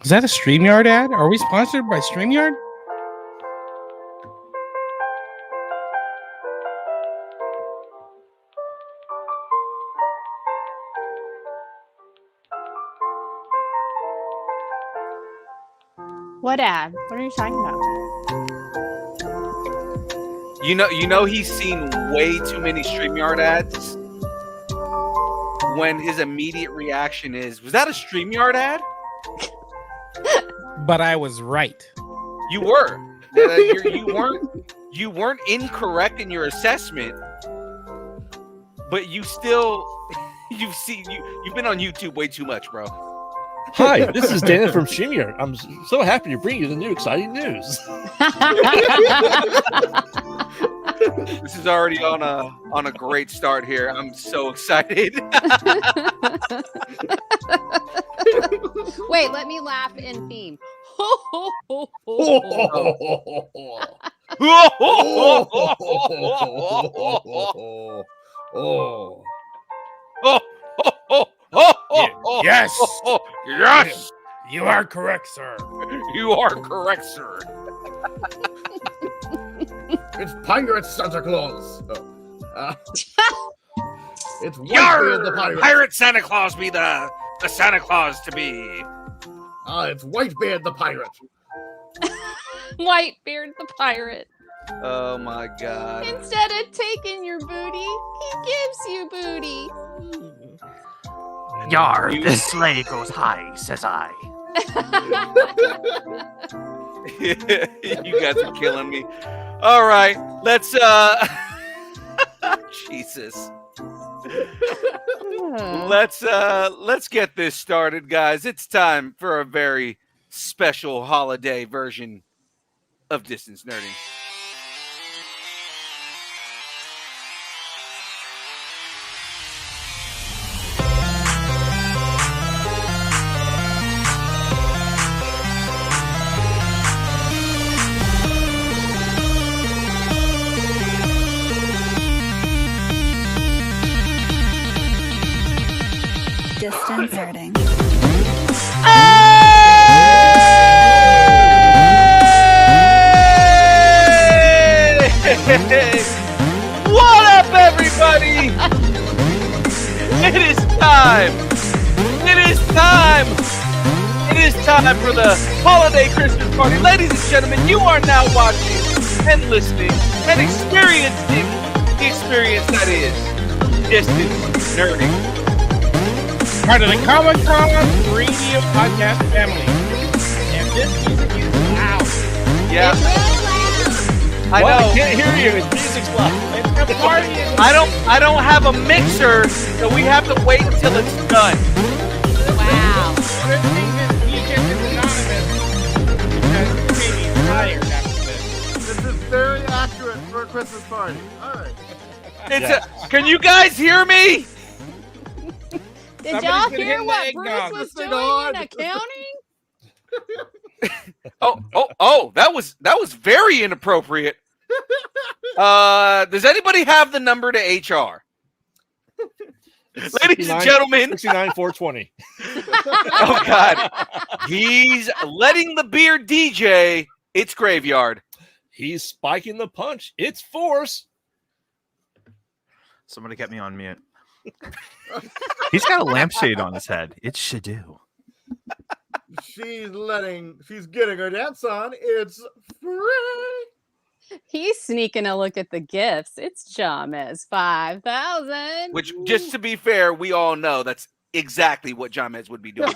Is that a StreamYard ad? Are we sponsored by StreamYard? What ad? What are you talking about? You know he's seen way too many StreamYard ads when his immediate reaction is, was that a StreamYard ad? But I was right. You were. You weren't incorrect in your assessment, but you've been on YouTube way too much, bro. Hi, this is Dan from StreamYard. I'm so happy to bring you the new exciting news. This is already on a great start here. I'm so excited. Wait, let me laugh in theme. Yes. Yes. You are correct, sir. You are correct, sir. It's Pirate Santa Claus. It's Yarr! Whitebeard the pirate. Pirate Santa Claus be the Santa Claus to be. It's Whitebeard the pirate. Whitebeard the pirate. Oh my God. Instead of taking your booty, he gives you booty. Yar, this sleigh goes high, says I. You guys are killing me. All right, let's Jesus. Let's get this started, guys. It's time for a very special holiday version of Distance Nerding. Distance Nerding. What up, everybody? It is time. It is time. It is time for the holiday Christmas party. Ladies and gentlemen, you are now watching and listening and experiencing the experience that is Distance Nerding. Part of the Comic-Con Radio Podcast family. And this music is loud. Yeah, It's really loud. I Well, know. I can't hear you. The music's loud. The party is I don't have a mixer, so we have to wait until it's done. Wow. Good thing this weekend is anonymous because Katie's tired after this. This is very accurate for a Christmas party. All right. Can you guys hear me? Did Somebody's y'all been hear hitting what the Bruce eggnog. was This thing doing on. in accounting? Oh, that was very inappropriate. Does anybody have the number to HR? Ladies and gentlemen. 69,420. Oh God. He's letting the beard DJ. It's Graveyard. He's spiking the punch. It's Force. Somebody get me on mute. He's got a lampshade on his head. It's Shadoo. She's getting her dance on. It's free. He's sneaking a look at the gifts. It's Jamez 5,000. Which, just to be fair, we all know that's exactly what Jamez would be doing.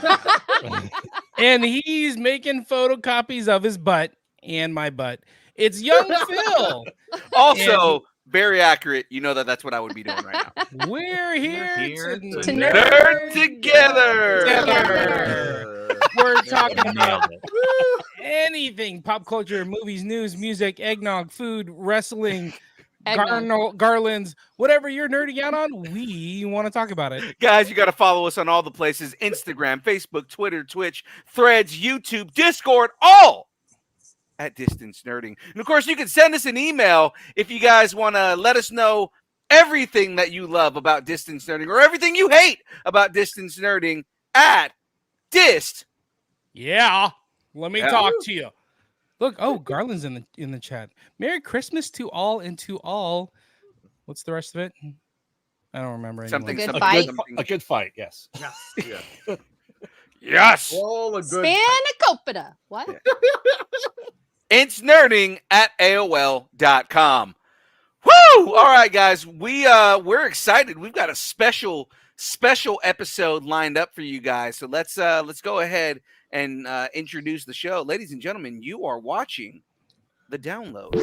And he's making photocopies of his butt and my butt. It's Young Phil. Also, very accurate. You know that's what I would be doing right now. We're here here to to Nerd together. We're talking about Nailed it. anything pop culture, movies, news, music, eggnog, food, wrestling, Eggnog. garlands, whatever you're nerding out on, we want to talk about it. Guys, you got to follow us on all the places: Instagram, Facebook, Twitter, Twitch, Threads, YouTube, Discord, all at Distance Nerding. And of course, you can send us an email if you guys want to let us know everything that you love about Distance Nerding or everything you hate about Distance Nerding at Dist. Yeah, let me Yeah. talk to you. Look, Garland's in the chat. Merry Christmas to all and to all. What's the rest of it? I don't remember anymore. Something, Good something, fight. something. A good fight, yes. Yeah. Yes. All a good. Spanakopita. What? It's nerding at AOL.com. Woo! All right, guys, we're excited. We've got a special episode lined up for you guys. So let's go ahead and introduce the show, ladies and gentlemen. You are watching The Download.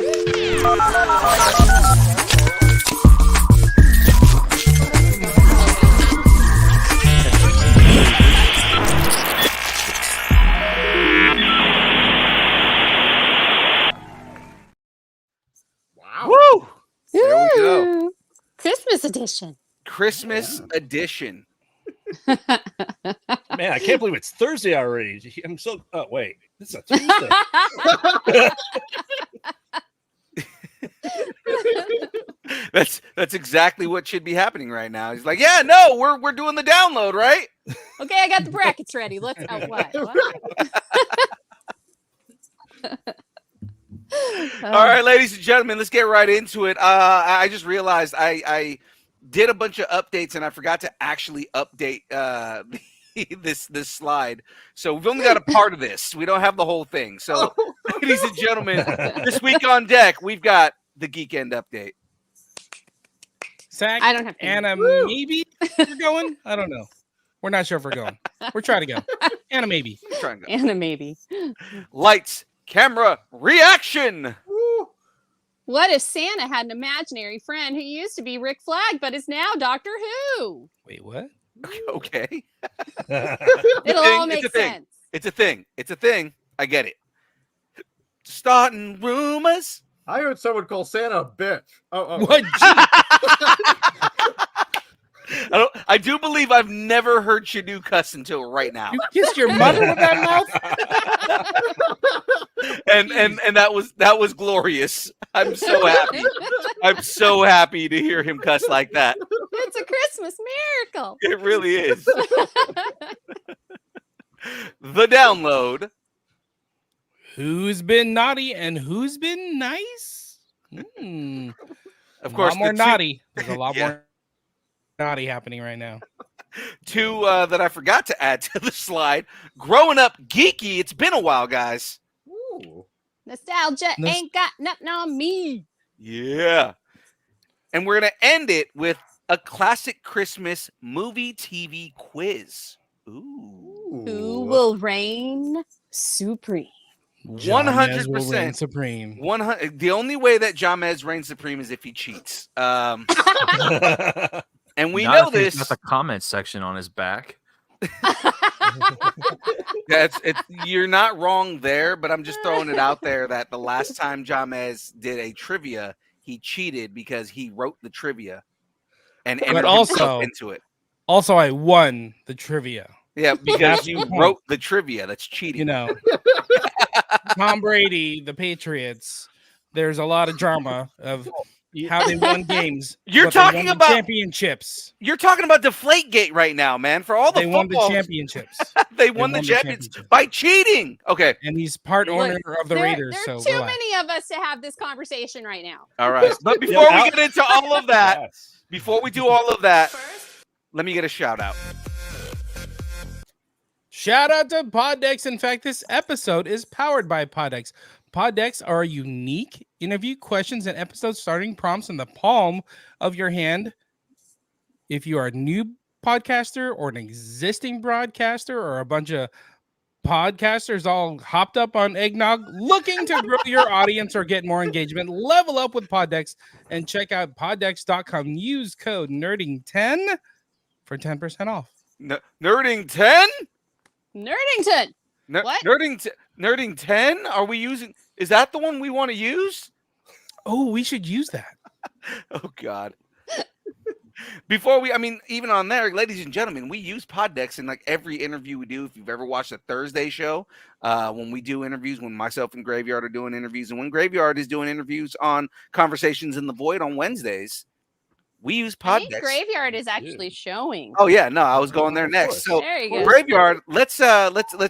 Wow. Woo! There we go. Ooh, Christmas edition. Christmas edition. Man, I can't believe it's Thursday already. I'm so. Oh wait, this is a Tuesday. That's exactly what should be happening right now. He's like, yeah, no, we're doing the download, right? Okay, I got the brackets ready. Let's. Oh, what? All right, ladies and gentlemen, let's get right into it. I just realized I did a bunch of updates and I forgot to actually update this slide. So we've only got a part of this. We don't have the whole thing. So, ladies and gentlemen, this week on deck, we've got the Geek End update. Zach, I don't have to. Anna, Woo. maybe we're going. I don't know. We're not sure if we're going. We're trying to go. Anna, maybe. Try and go. Anna, maybe. Lights, camera, reaction. Woo. What if Santa had an imaginary friend who used to be Rick Flag but is now Doctor Who? Wait, what? Okay. It'll thing, all make it's a thing. sense. It's a thing. It's a thing. I get it. Starting rumors. I heard someone call Santa a bitch. Oh. What? I do believe I've never heard Shadu cuss until right now. You kissed your mother with that mouth? and that was glorious. I'm so happy. I'm so happy to hear him cuss like that. It's a Christmas miracle. It really is. The download. Who's been naughty and who's been nice? Of course, a lot more the two- naughty. There's a lot Yeah. more naughty happening right now. Two that I forgot to add to the slide. Growing up geeky. It's been a while, guys. Ooh. Nostalgia Nos- ain't got nothing on me. Yeah. And we're going to end it with a classic Christmas movie TV quiz. Ooh. Who will reign supreme? John Mez will reign 100%. supreme. 100. The only way that Jamez reigns supreme is if he cheats. And we Not know if he's this. got the comment section on his back. You're not wrong there, but I'm just throwing it out there that the last time Jamez did a trivia, he cheated because he wrote the trivia and But entered also- himself into it. Also, I won the trivia. Yeah, because you wrote the trivia. That's cheating. You know, Tom Brady, the Patriots. There's a lot of drama of how they won games. You're but they won talking the about- championships. You're talking about Deflategate right now, man. For all the They won the football, championships, they won the champions championship. by cheating. Okay, and he's part Look, owner of the There Raiders. are So too relax. many of us to have this conversation right now. all right. But before we get into all of that, Yes. before we do all of that, let me get a shout out. Shout out to Poddex. In fact, this episode is powered by Poddex. Poddex are unique interview questions and episode starting prompts in the palm of your hand. If you are a new podcaster or an existing broadcaster or a bunch of podcasters all hopped up on eggnog looking to grow your audience or get more engagement, level up with Poddex and check out poddex.com. Use code nerding10 for 10% off. Nerding 10? Nerdington. What? Nerding 10? Are we using? Is that the one we want to use? Oh, we should use that. Oh God. Before we, I mean, even on there, ladies and gentlemen, we use Poddex in like every interview we do. If you've ever watched a Thursday show, when we do interviews, when myself and Graveyard are doing interviews, and when Graveyard is doing interviews on Conversations in the Void on Wednesdays, we use I think Poddex. Graveyard is actually showing. Oh yeah, no, I was going there Of next. course. So There you go. Graveyard, let's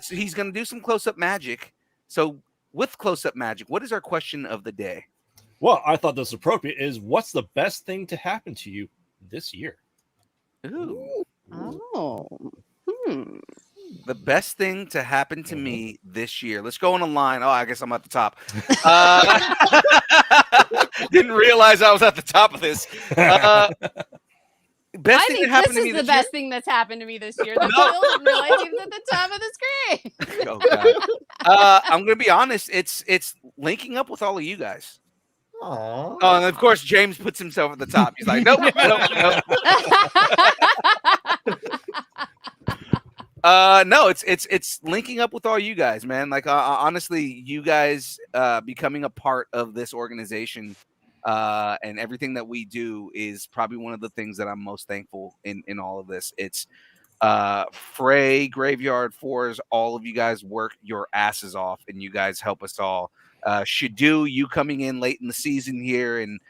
he's gonna do some close-up magic. So with close-up magic, what is our question of the day? Well, I thought this was appropriate. Is what's the best thing to happen to you this year? Ooh. Oh. The best thing to happen to me this year. Let's go on a line. Oh, I guess I'm at the top. Didn't realize I was at the top of this. Best I thing think that happened this to me is the this best thing that's happened to me this year. That No. Phil didn't realize he was at the top of the screen. year. Oh, God. I'm gonna be honest. It's linking up with all of you guys. Aw. Oh, and of course James puts himself at the top. He's like, nope, nope, nope. No, it's linking up with all you guys, man. Like honestly, you guys becoming a part of this organization and everything that we do is probably one of the things that I'm most thankful in all of this. It's Frey, Graveyard, Fours, all of you guys work your asses off, and you guys help us all. Shadu, you coming in late in the season here and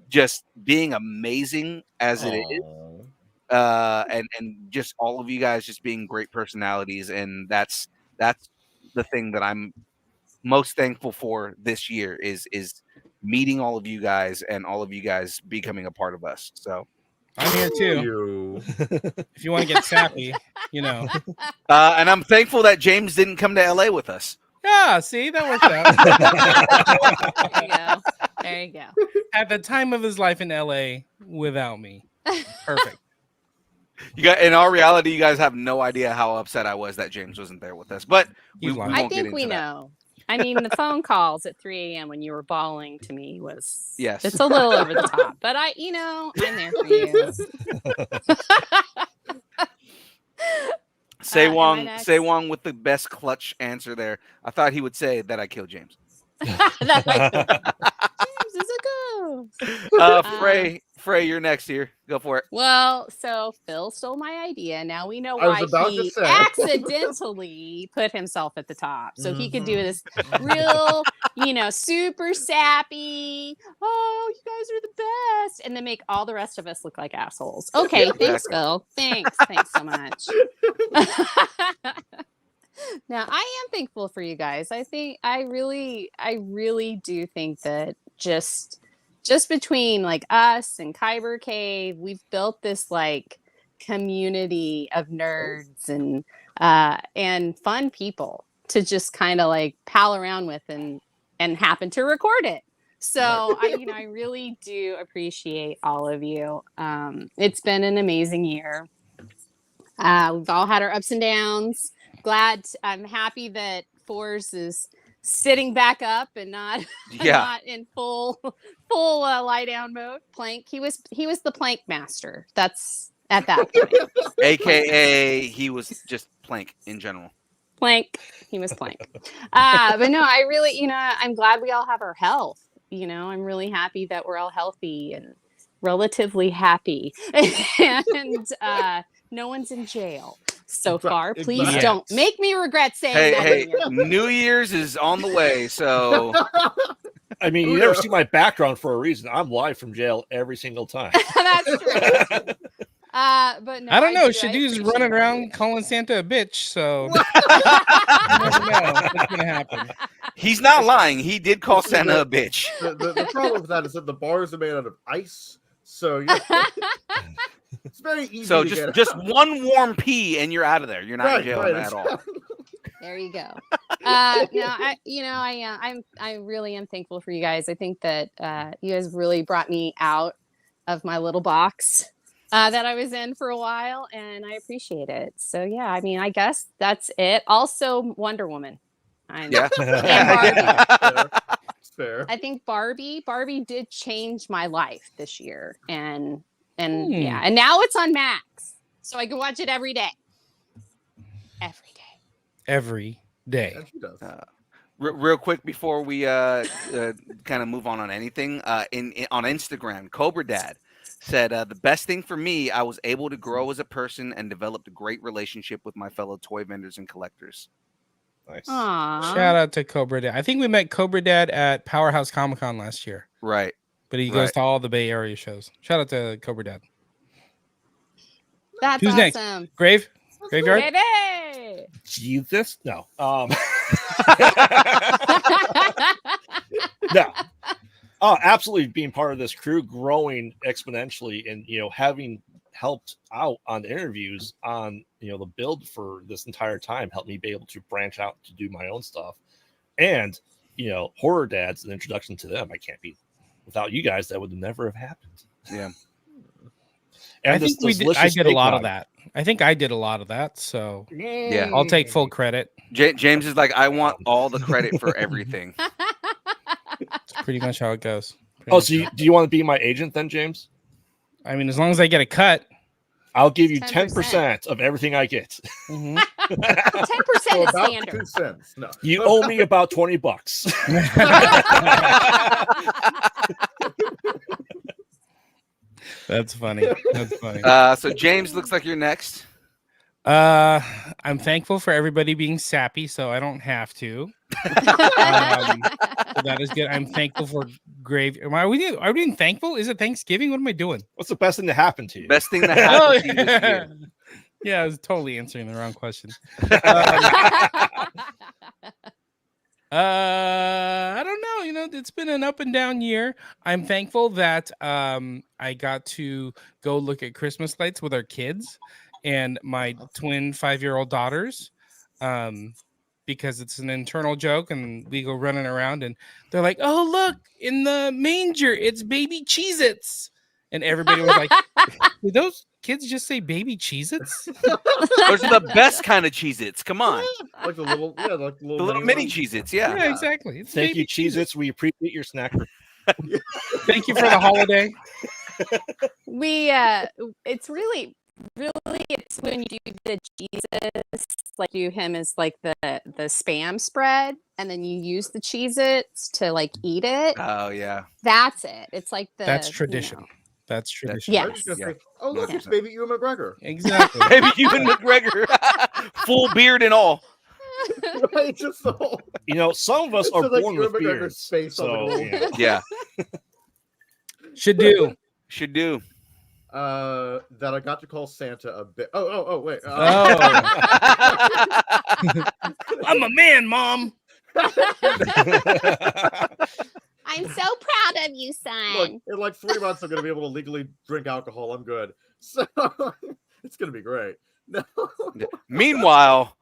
just being amazing as it is. And just all of you guys just being great personalities, and that's the thing that I'm most thankful for this year is meeting all of you guys and all of you guys becoming a part of us. So I'm here too. You. If you want to get sappy, you know. and I'm thankful that James didn't come to LA with us. Yeah, see, that worked out. There you go. There you go. At the time of his life in LA without me. Perfect. You got, in all reality, you guys have no idea how upset I was that James wasn't there with us. But we He's lying. I won't get think we into that. know. I mean, the phone calls at 3 a.m. when you were bawling to me was Yes. it's a little over the top, but I'm there for you. Say am I Wong, next? Say Wong with the best clutch answer there. I thought he would say that I killed James. James is a ghost. Frey, you're next here. Go for it. Well, so Phil stole my idea. Now we know I was why about to he say. accidentally put himself at the top. So he could do this real, super sappy. Oh, you guys are the best. And then make all the rest of us look like assholes. Okay, thanks, Exactly. Phil. Thanks. Thanks so much. Now, I am thankful for you guys. I really do think that just between like us and Kyber Cave, we've built this like community of nerds and fun people to just kind of like pal around with and happen to record it. So I really do appreciate all of you. It's been an amazing year. We've all had our ups and downs. I'm happy that Fours is sitting back up and not not in full lie down mode. Plank. He was the plank master. That's at that point. AKA he was just plank in general. Plank. He was plank. But no, I really, I'm glad we all have our health. I'm really happy that we're all healthy and relatively happy. And no one's in jail so far. Please Exactly. don't make me regret saying Hey, that. hey, here. New Year's is on the way, so I mean, you never see my background for a reason. I'm live from jail every single time. That's true. But no, I don't know. I Shadu's appreciate running all around of you. calling Santa a bitch, so you never know what's gonna happen. he's not lying. He did call Santa a bitch. The problem with that is that the bars are made out of ice, so it's very easy. So to get just out. one warm pee and you're out of there. You're not in jail at all. There you go. I really am thankful for you guys. I think that you guys really brought me out of my little box that I was in for a while, and I appreciate it. So yeah, I mean, I guess that's it. Also, Wonder Woman. Yeah. It's fair. I think Barbie did change my life this year, and yeah, and now it's on Max, so I can watch it every day. Every day. Yeah, she does. Real quick before we kind of move on anything, on Instagram, Cobra Dad said the best thing for me, I was able to grow as a person and developed a great relationship with my fellow toy vendors and collectors. Nice. Aww. Shout out to Cobra Dad. I think we met Cobra Dad at Powerhouse Comic Con last year, Right. but he goes to all the Bay Area shows. Shout out to Cobra Dad. That's Who's next? awesome. Graveyard. Baby! Jesus? No. No. Oh, absolutely being part of this crew, growing exponentially, and having helped out on interviews on the build for this entire time, helped me be able to branch out to do my own stuff. And Horror Dad's an introduction to them. I can't be without you guys. That would never have happened. Yeah. And I think I did a lot of that. I think I did a lot of that. So Yeah. I'll take full credit. James is like, I want all the credit for everything. It's pretty much how it goes. Oh, so do you want to be my agent then, James? I mean, as long as I get a cut, I'll give you 10%. 10% of everything I get. 10% So is about standard. 2 cents. No. You owe me about $20. That's funny. That's funny. So James, looks like you're next. I'm thankful for everybody being sappy, so I don't have to. So that is good. I'm thankful for grave. Are we doing thankful? Is it Thanksgiving? What am I doing? What's the best thing to happen to you? Best thing that happened to you this year. Yeah, I was totally answering the wrong question. I don't know. It's been an up and down year. I'm thankful that I got to go look at Christmas lights with our kids and my twin 5-year-old daughters. Because it's an internal joke, and we go running around, and they're like, "Oh, look, in the manger, it's baby Cheez-Its." And everybody was like, "Did those kids just say baby Cheez-Its?" Those are the best kind of Cheez-Its. Come on. Like the little, like the The little mini Cheez-Its, yeah. Yeah, exactly. It's Thank baby you, Cheez-Its. We appreciate your snack. Thank you for the holiday. It's really it's when you do the Jesus, like do him as like the spam spread, and then you use the Cheez-Its to like eat it. Oh, yeah. That's it. It's like That's tradition. That's tradition. Yeah. I was gonna Yeah. say, oh look, Yeah. it's baby Ewan McGregor. Exactly. Maybe Ewan McGregor. Full beard and all. Right, just the whole Some of us It's are like born Ewan with McGregor's beards. face on the So, gold. Yeah. Should do. Should do. that I got to call Santa a bit. Oh, wait. Oh, I'm a man, Mom. I'm so proud of you, son. Look, in like 3 months, I'm gonna be able to legally drink alcohol. I'm good. So it's gonna be great. No. Meanwhile,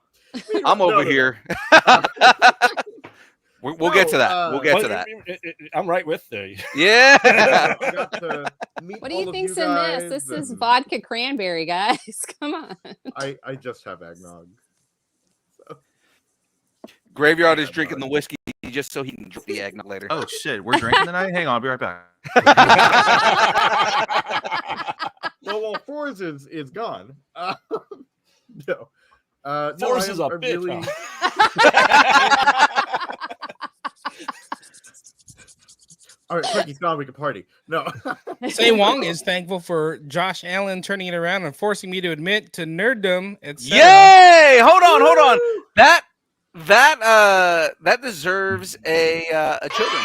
I'm No, over no. here. We'll get to that. We'll get to that. I'm right with you. Yeah. I got to meet What do all you of think's you in guys, this? This is and vodka cranberry, guys. Come on. I just have eggnog. Graveyard is drinking the whiskey just so he can drink the eggnog later. Oh shit, we're drinking tonight. Hang on, I'll be right back. Well, Fours is gone. No. Force I is am- a I bitch. really- All right, Frankie's gone. We can party. No. Say Wong is thankful for Josh Allen turning it around and forcing me to admit to nerddom, etc. Yay! Hold on. That deserves a children.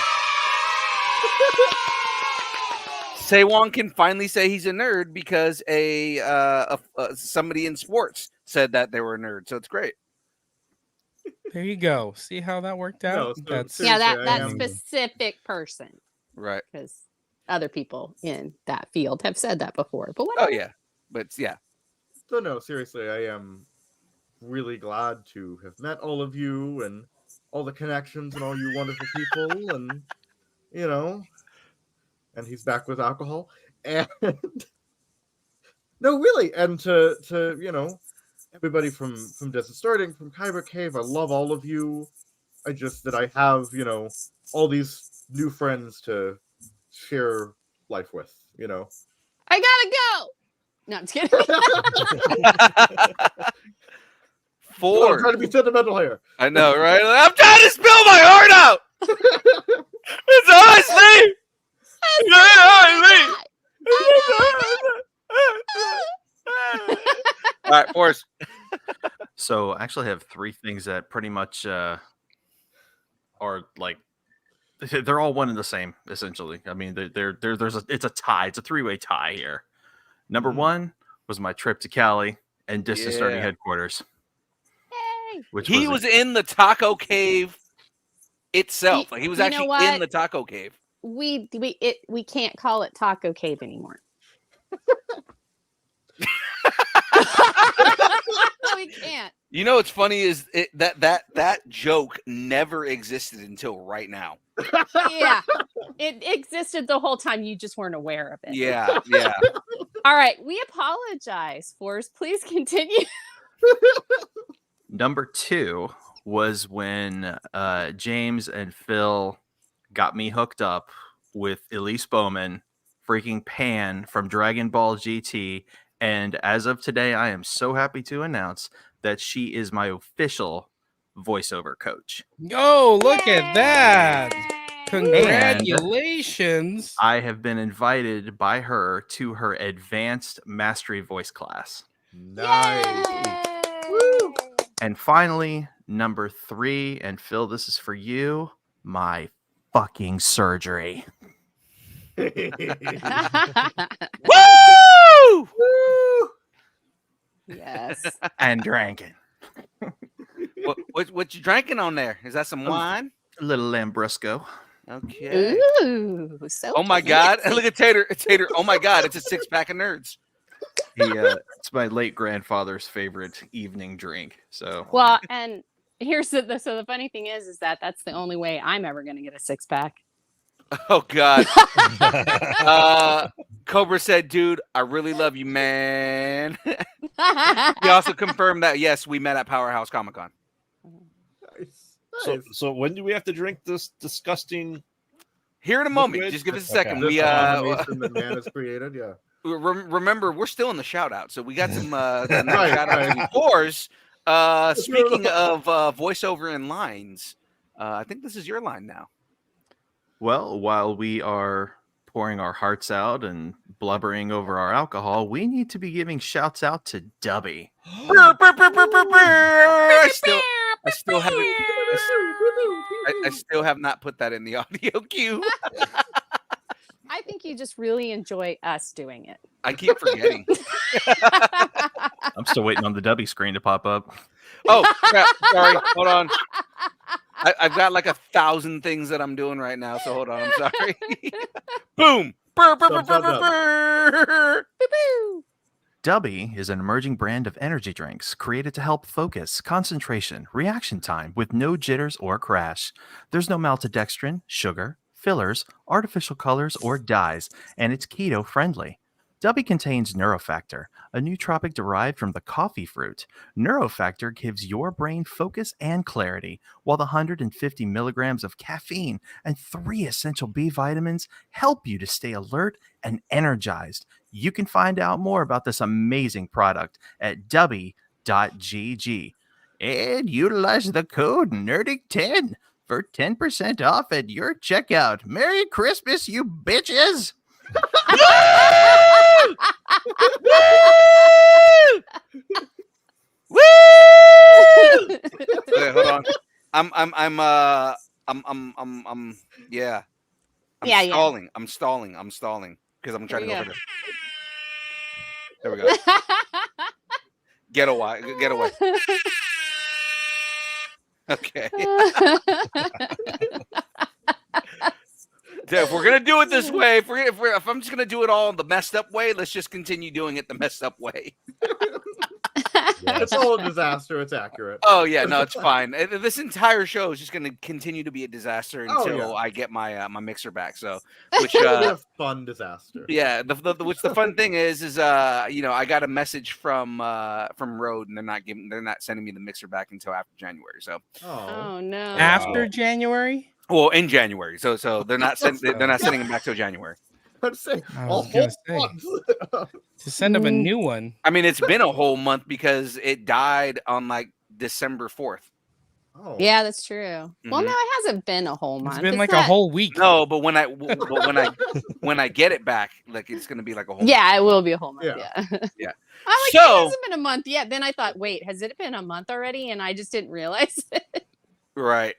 Sewon can finally say he's a nerd because somebody in sports said that they were a nerd, so it's great. There you go. See how that worked out? No, so That's seriously, Yeah, I that am- specific person, Right. because other people in that field have said that before. But Oh whatever. yeah. But yeah. So no, seriously, I am really glad to have met all of you and all the connections and all you wonderful people, and and he's back with alcohol, and no, really, and to everybody from Desert Starting, from Kyber Cave, I love all of you. I just that I have all these new friends to share life with. I gotta go. No, I'm just kidding. I'm Four. trying to be sentimental here. I know, right? I'm trying to spill my heart out. It's how I sleep. It's how I sleep. All right, Forrest. So I actually have 3 things that pretty much are like they're all one and the same essentially. I mean, it's a tie. It's a 3-way tie here. Number 1 was my trip to Cali and Distant Starting Yeah. headquarters, Yay. which He was in the taco cave itself. Like he was You know actually what? in the taco cave. We can't call it Taco Cave anymore. We can't. You know what's funny is that joke never existed until right now. Yeah, it existed the whole time. You just weren't aware of it. Yeah. All right, we apologize, Forrest. Please continue. Number 2 was when James and Phil got me hooked up with Elise Bowman, freaking Pan from Dragon Ball GT. And as of today, I am so happy to announce that she is my official voiceover coach. Oh, look at that. Yay! Congratulations. I have been invited by her to her advanced mastery voice class. Nice. Woo! And finally, number 3, and Phil, this is for you, my fucking surgery. Woo! Yes. And drinking. What you drinking on there? Is that some wine? A little Lambrusco. Okay. Ooh, so Oh my God! fancy. Look at Tater. Tater. Oh my God! It's a 6-pack of nerds. It's my late grandfather's favorite evening drink. So Well, and here's the funny thing is that that's the only way I'm ever going to get a 6-pack. Oh God. Cobra said, "Dude, I really love you, man." He also confirmed that yes, we met at Powerhouse Comic Con. Nice. So when do we have to drink this disgusting? Here in a moment. Liquid? Just give us a Okay. second. This We abomination that man has created, yeah. remember we're still in the shout out, so we got some Right, shout out right. befores. Speaking of voiceover and lines, I think this is your line now. well, while we are pouring our hearts out and blubbering over our alcohol, we need to be giving shouts out to Dubby. I still haven't. I still have not put that in the audio cue. I think you just really enjoy us doing it. I keep forgetting. I'm still waiting on the Dubby screen to pop up. Oh, crap. Sorry. Hold on. I've got like 1,000 things that I'm doing right now. So hold on. I'm sorry. Boom. Brr, brr, brr, brr, brr, brr. Boo-boo! Dubby is an emerging brand of energy drinks created to help focus, concentration, reaction time with no jitters or crash. There's no maltodextrin, sugar, fillers, artificial colors, or dyes, and it's keto friendly. Dubby contains Neurofactor, a nootropic derived from the coffee fruit. Neurofactor gives your brain focus and clarity, while the 150 milligrams of caffeine and 3 essential B vitamins help you to stay alert and energized. You can find out more about this amazing product at dubby.gg and utilize the code NERDIC10 for 10% off at your checkout. Merry Christmas, you bitches! Woo! Okay, hold on. Yeah. Yeah. I'm stalling because I'm trying to There go you over there. There we go. Get away. Okay. If we're gonna do it this way, if I'm just gonna do it all the messed up way, let's just continue doing it the messed up way. It's all a disaster. It's accurate. Oh yeah, no, it's fine. This entire show is just gonna continue to be a disaster Oh, until yeah. I get my my mixer back. So, which It'll be a fun disaster. yeah, which the fun thing is I got a message from Rode, and they're not sending me the mixer back until after January. So, Oh no. After January? well, in January. So they're not sending it back till January. I'm saying I a was whole gonna say. month. To send them a new one. I mean, it's been a whole month because it died on like December 4th. Oh. Yeah, that's true. Well, Mhm. no, it hasn't been a whole month. It's been Is like a that- whole week. No, but when I get it back, like it's gonna be like a whole. Yeah, it will be a whole month. Yeah. Yeah. Yeah. I'm like, So- it hasn't been a month yet. Then I thought, wait, has it been a month already? And I just didn't realize it. Right.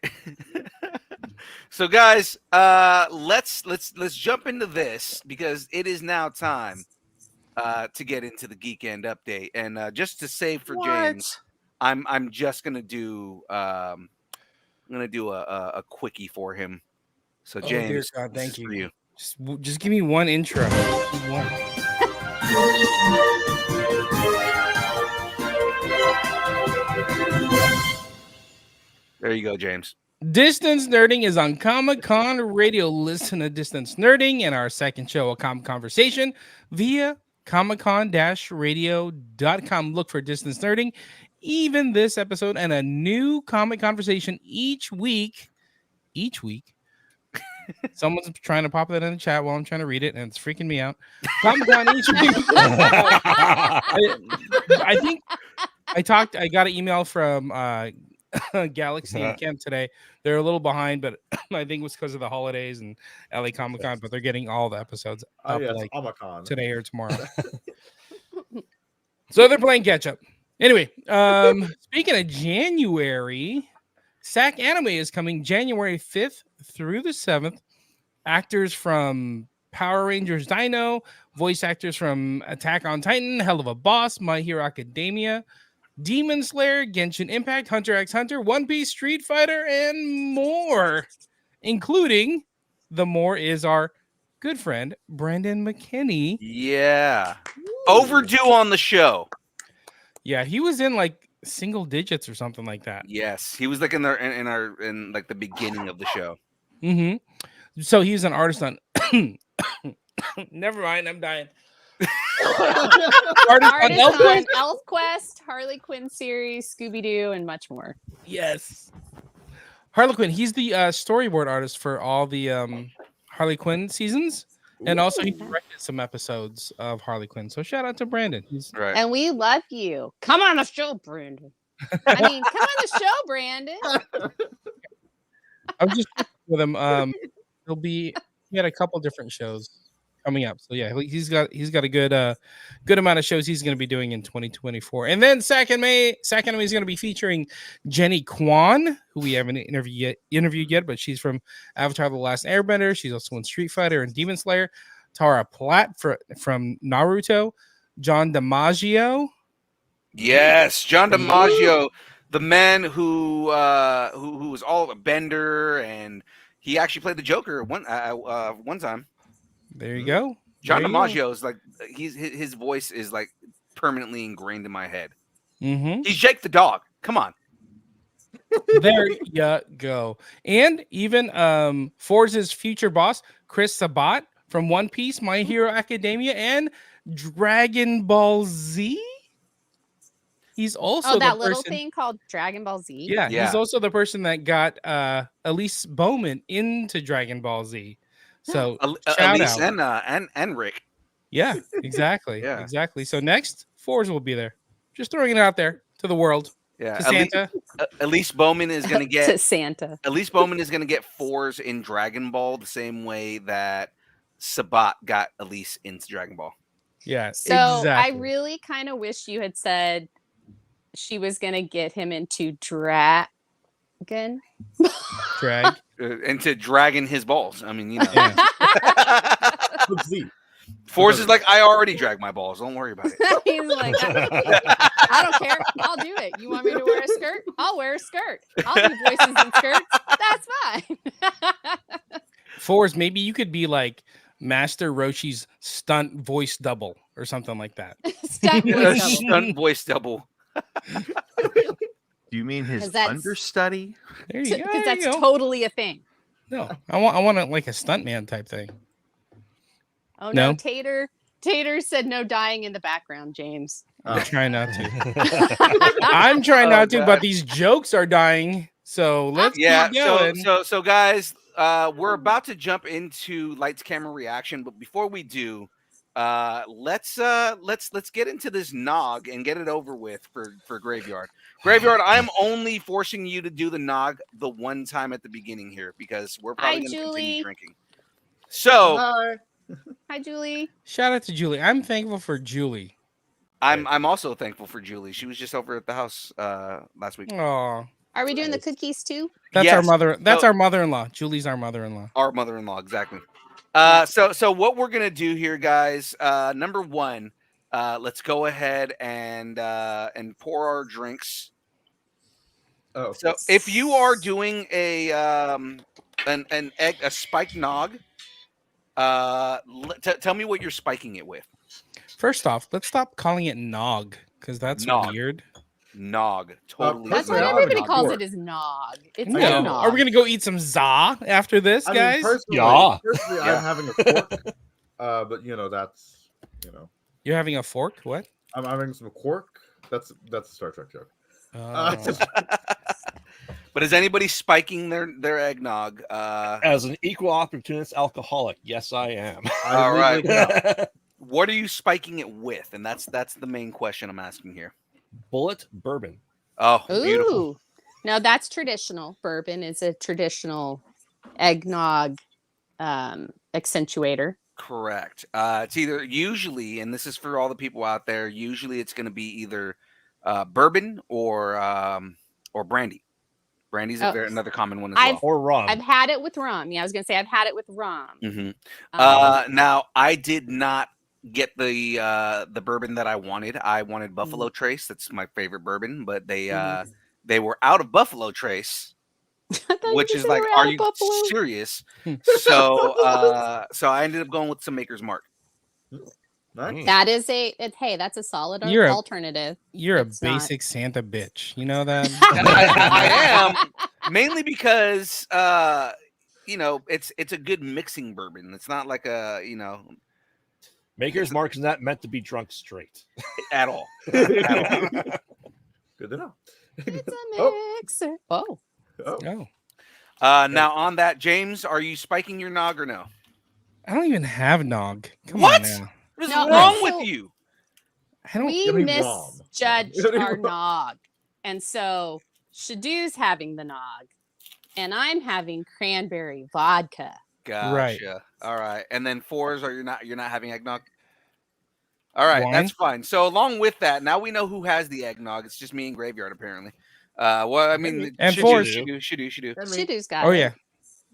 So guys, let's jump into this because it is now time to get into the Geek End update. And just to save for James, I'm just gonna do a quickie for him. So Oh, dear James, God, this thank is you. for you. Just give me one intro. Just one. There you go, James. Distance Nerding is on Comic-Con Radio. Listen to Distance Nerding and our second show, A Comic Conversation, via comiccon-radio.com. Look for Distance Nerding, even this episode, and a new comic conversation each week. Someone's trying to pop that in the chat while I'm trying to read it, and it's freaking me out. Comic-Con each week. I think I got an email from Galaxy and Kemp today. They're a little behind, but I think it was because of the holidays and LA Comic-Con, but they're getting all the episodes up like Comic-Con. today or tomorrow. So they're playing catch up. Anyway, speaking of January, SAC Anime is coming January 5th through the 7th. Actors from Power Rangers Dino, voice actors from Attack on Titan, Hell of a Boss, My Hero Academia, Demon Slayer, Genshin Impact, Hunter x Hunter, One Piece, Street Fighter, and more, including the more is our good friend Brandon McKinney. Yeah. Overdue on the show. Yeah, he was in like single digits or something like that. Yes, he was like in like the beginning of the show. Mm-hmm. So he's an artist on. Never mind, I'm dying. Artist on ElfQuest, Harley Quinn series, Scooby-Doo, and much more. Yes. Harley Quinn. He's the storyboard artist for all the Harley Quinn seasons. And also he directed some episodes of Harley Quinn. So shout out to Brandon. He's Right. And we love you. Come on the show, Brandon. Come on the show, Brandon. I was just with him. He had a couple different shows coming up. So yeah, he's got a good amount of shows he's going to be doing in 2024. And then second May is going to be featuring Jenny Kwan, who we haven't interviewed yet, but she's from Avatar: The Last Airbender. She's also in Street Fighter and Demon Slayer. Tara Platt from Naruto. John DiMaggio. Yes, John DiMaggio, the man who was all a bender, and he actually played the Joker one time. There you go. John DiMaggio is like his voice is like permanently ingrained in my head. Mm-hmm. He's Jake the dog. Come on. There you go. And even Forza's future boss, Chris Sabat from One Piece, My Hero Academia, and Dragon Ball Z. He's also that the little person, thing called Dragon Ball Z. Yeah, Yeah. he's also the person that got Elise Bowman into Dragon Ball Z. So shout Elise out. and Rick. Yeah, exactly. Yeah. Exactly. So next, Forza will be there. Just throwing it out there to the world. Yeah, To Santa. Elise Bowman is gonna to get Santa. Elise Bowman is gonna get fours in Dragon Ball the same way that Sabat got Elise into Dragon Ball. Yeah. So exactly. I really kind of wish you had said she was gonna get him into Dragon. Drag. Into dragging his balls. I mean, you know. Yeah. Force is like, I already drag my balls. Don't worry about it. He's like, I don't care. I'll do it. You want me to wear a skirt? I'll wear a skirt. I'll do voices in skirts. That's fine. Forza, maybe you could be like Master Roshi's stunt voice double or something like that. Stunt voice double. Stunt voice double. Do you mean his 'Cause that's- understudy? There you go. Because There that's you go. totally a thing. No, I want it like a stuntman type thing. Oh no, No? Tater said no dying in the background, James. I'm trying not to. I'm trying not to, but these jokes are dying. So let's keep going. So guys, we're about to jump into lights, camera, reaction, but before we do, let's get into this nog and get it over with for Graveyard. Graveyard, I am only forcing you to do the nog the one time at the beginning here because we're probably going to Julie. continue drinking. So Hi, Julie. Shout out to Julie. I'm thankful for Julie. I'm also thankful for Julie. She was just over at the house last week. Oh, Are we doing the cookies too? that's our Yes. mother. That's So- our mother-in-law. Julie's our mother-in-law. Our mother-in-law, exactly. So what we're gonna do here, guys? Number one, let's go ahead and pour our drinks. Oh, So if you are doing a spiked nog, tell me what you're spiking it with. First off, let's stop calling it nog because that's Nog. weird. Nog. Totally. That's Personally, what I'm having everybody a calls fork. it is nog. It's I not know. nog. Are we gonna go eat some za after this, I mean, guys? personally, Yeah. personally Yeah. I'm having a fork, but that's You're having a fork? What? I'm having some quark. That's a Star Trek joke. But is anybody spiking their eggnog? As an equal opportunist alcoholic, yes, I am. I All right. legally cannot. What are you spiking it with? And that's the main question I'm asking here. Bullet bourbon. Oh, beautiful. Ooh. No, that's traditional. Bourbon is a traditional eggnog accentuator. Correct. It's either usually, and this is for all the people out there. Usually, it's going to be either bourbon or brandy. Brandy's another common one as well. Or rum. I've had it with rum. Yeah, I was gonna say I've had it with rum. Mm-hmm. Now, I did not get the bourbon that I wanted. I wanted Buffalo Trace. That's my favorite bourbon, but they were out of Buffalo Trace, I thought you which said is they like, were out are of you Buffalo. serious? So I ended up going with some Maker's Mark. Nice. That is that's a solid You're a- alternative. You're a It's not. basic Santa bitch. You know that? I am mainly because it's a good mixing bourbon. It's not like a Maker's Mark is not meant to be drunk straight. at all. Good to know. It's a Oh. mixer. Oh. Oh, Oh, Now on that, James, are you spiking your nog or no? I don't even have nog. Come What? on now. What is No, wrong so- with you? I don't. We Give me rum. misjudged Give me our rum. nog. And so Shadoo's having the nog. And I'm having cranberry vodka. Gotcha. Right. All right. And then fours, you're not having eggnog? All right, Wine? that's fine. So along with that, now we know who has the eggnog. It's just me and Graveyard apparently. Well, I mean, And should fours. do. and me. Shadoo's got Oh it.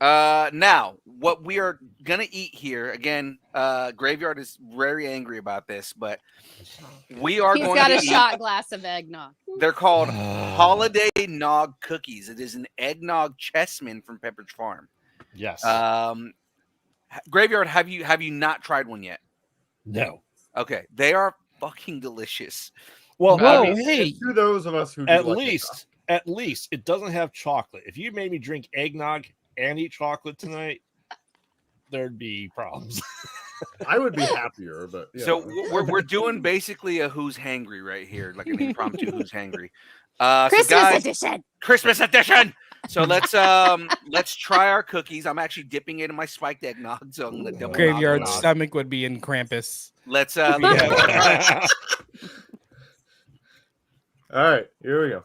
yeah. Now, what we are gonna eat here again? Graveyard is very angry about this, but we are He's going got to a eat. shot glass of eggnog. They're called Holiday Nog Cookies. It is an eggnog chessman from Pepperidge Farm. Yes. Graveyard, have you not tried one yet? no. Okay, they are fucking delicious. Well, Whoa, I mean, hey. To those of us who do at like least it doesn't have chocolate. If you made me drink eggnog and eat chocolate tonight, there'd be problems. eggnog, I would be happier, but yeah. So we're doing basically a who's hangry right here, like an impromptu who's hangry. So Christmas guys, edition. Christmas edition. So let's try our cookies. I'm actually dipping it in my spiked eggnog, so I'm gonna double Graveyard knock it on. stomach would be in Krampus. Let's All right, here we go.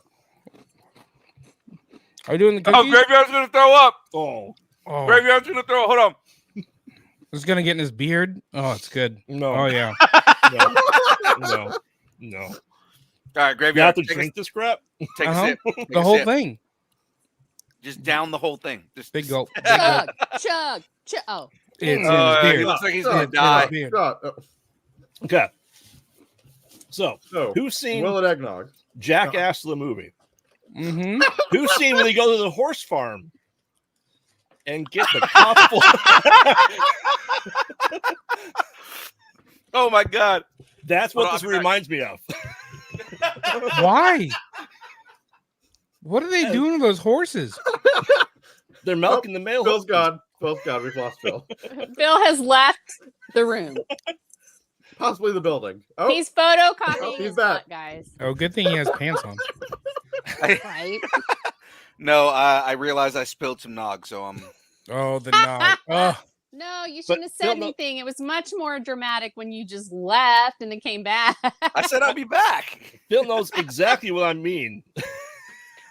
Are you doing the Oh, cookies? Graveyard's gonna throw up. Oh Oh, Graveyard's gonna throw. Hold on. it's gonna get in his beard. Oh, it's good. no! Oh yeah. No! All right, You have Graveyard. to Take, drink this crap. take Uh-huh. a sip. Take The a whole sip. thing. Just down the whole thing. Just Big gulp. Big Chug, gulp. chug, chug. Oh, It's in Oh, his he beard. looks like he's Shut gonna up, die. Beard. God, Okay. So, so, who's seen Will it eggnog? Jackass the movie? Mm-hmm. Who's seen when they go to the horse farm and get the cop full? Oh my god. That's what Hold this on, reminds me of. Why? What are they doing to those horses? They're milking the male. Bill's gone. Bill's gone. We've lost Bill. Bill has left the room. Possibly the building. Oh, He's photocopying Oh, he's his back. butt, guys. Oh, good thing he has pants on. Right? No, I realized I spilled some nog, so I'm Oh, the nog. Oh, No, you But shouldn't have Bill, said no- anything. It was much more dramatic when you just left and then came back. I said I'll be back. Bill knows exactly what I mean.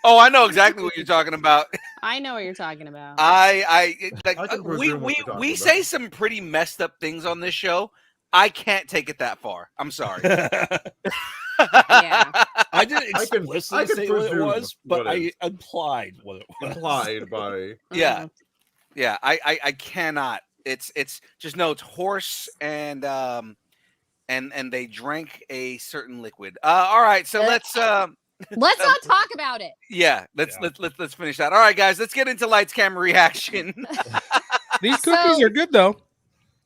Oh, I know exactly what you're talking about. I know what you're talking about. I I can we presume what you're talking we about. say some pretty messed up things on this show. I can't take it that far. I'm sorry. Yeah. I didn't I can explicitly say what it presume was, but what it I is. implied what it was. implied by. Yeah. Yeah, I cannot. It's just no, it's horse and they drank a certain liquid. All right, so let's Let's not talk about it. yeah, let's finish that. All right, guys, let's get into lights camera reaction. these cookies are good though.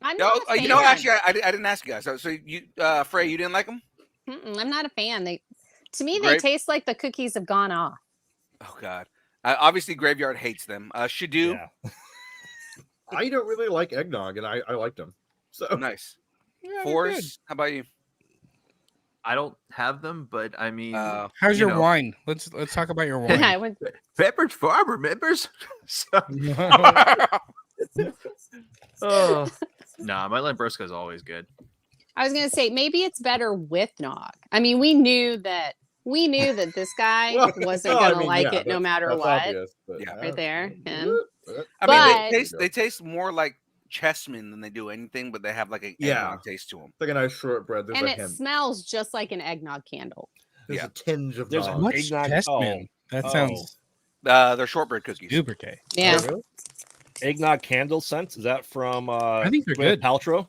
I'm not a fan. You know, actually, I didn't ask you guys. So you, Frey, you didn't like them? I'm not a fan. To me, they Grape- taste like the cookies have gone off. Oh God. Obviously, Graveyard hates them. Shadu, Yeah. I don't really like eggnog, and I liked them. So nice. Yeah, they're good. Forrest, how about you? I don't have them, but I mean, How's you your know. wine? Let's talk about your wine. I would, Pepperidge Farm remembers. So, Oh, nah, my Lambrusco is always good. I was gonna say maybe it's better with nog. I mean, we knew that this guy Well, wasn't no, I gonna mean, like yeah, it no that's- matter that's what. obvious, but, Yeah. Right there, him. uh, I But- mean, they taste more like chessmen than they do anything, but they have like a Yeah. eggnog taste to them. It's like a nice shortbread. There's And a it hint. smells just like an eggnog candle. There's yeah. a tinge of There's a nog. What's Eggnog- chessman? That oh. sounds They're shortbread cookies. super gay. Yeah. Oh, really? Eggnog candle scents. Is that from I think they're Gwyneth good. Paltrow?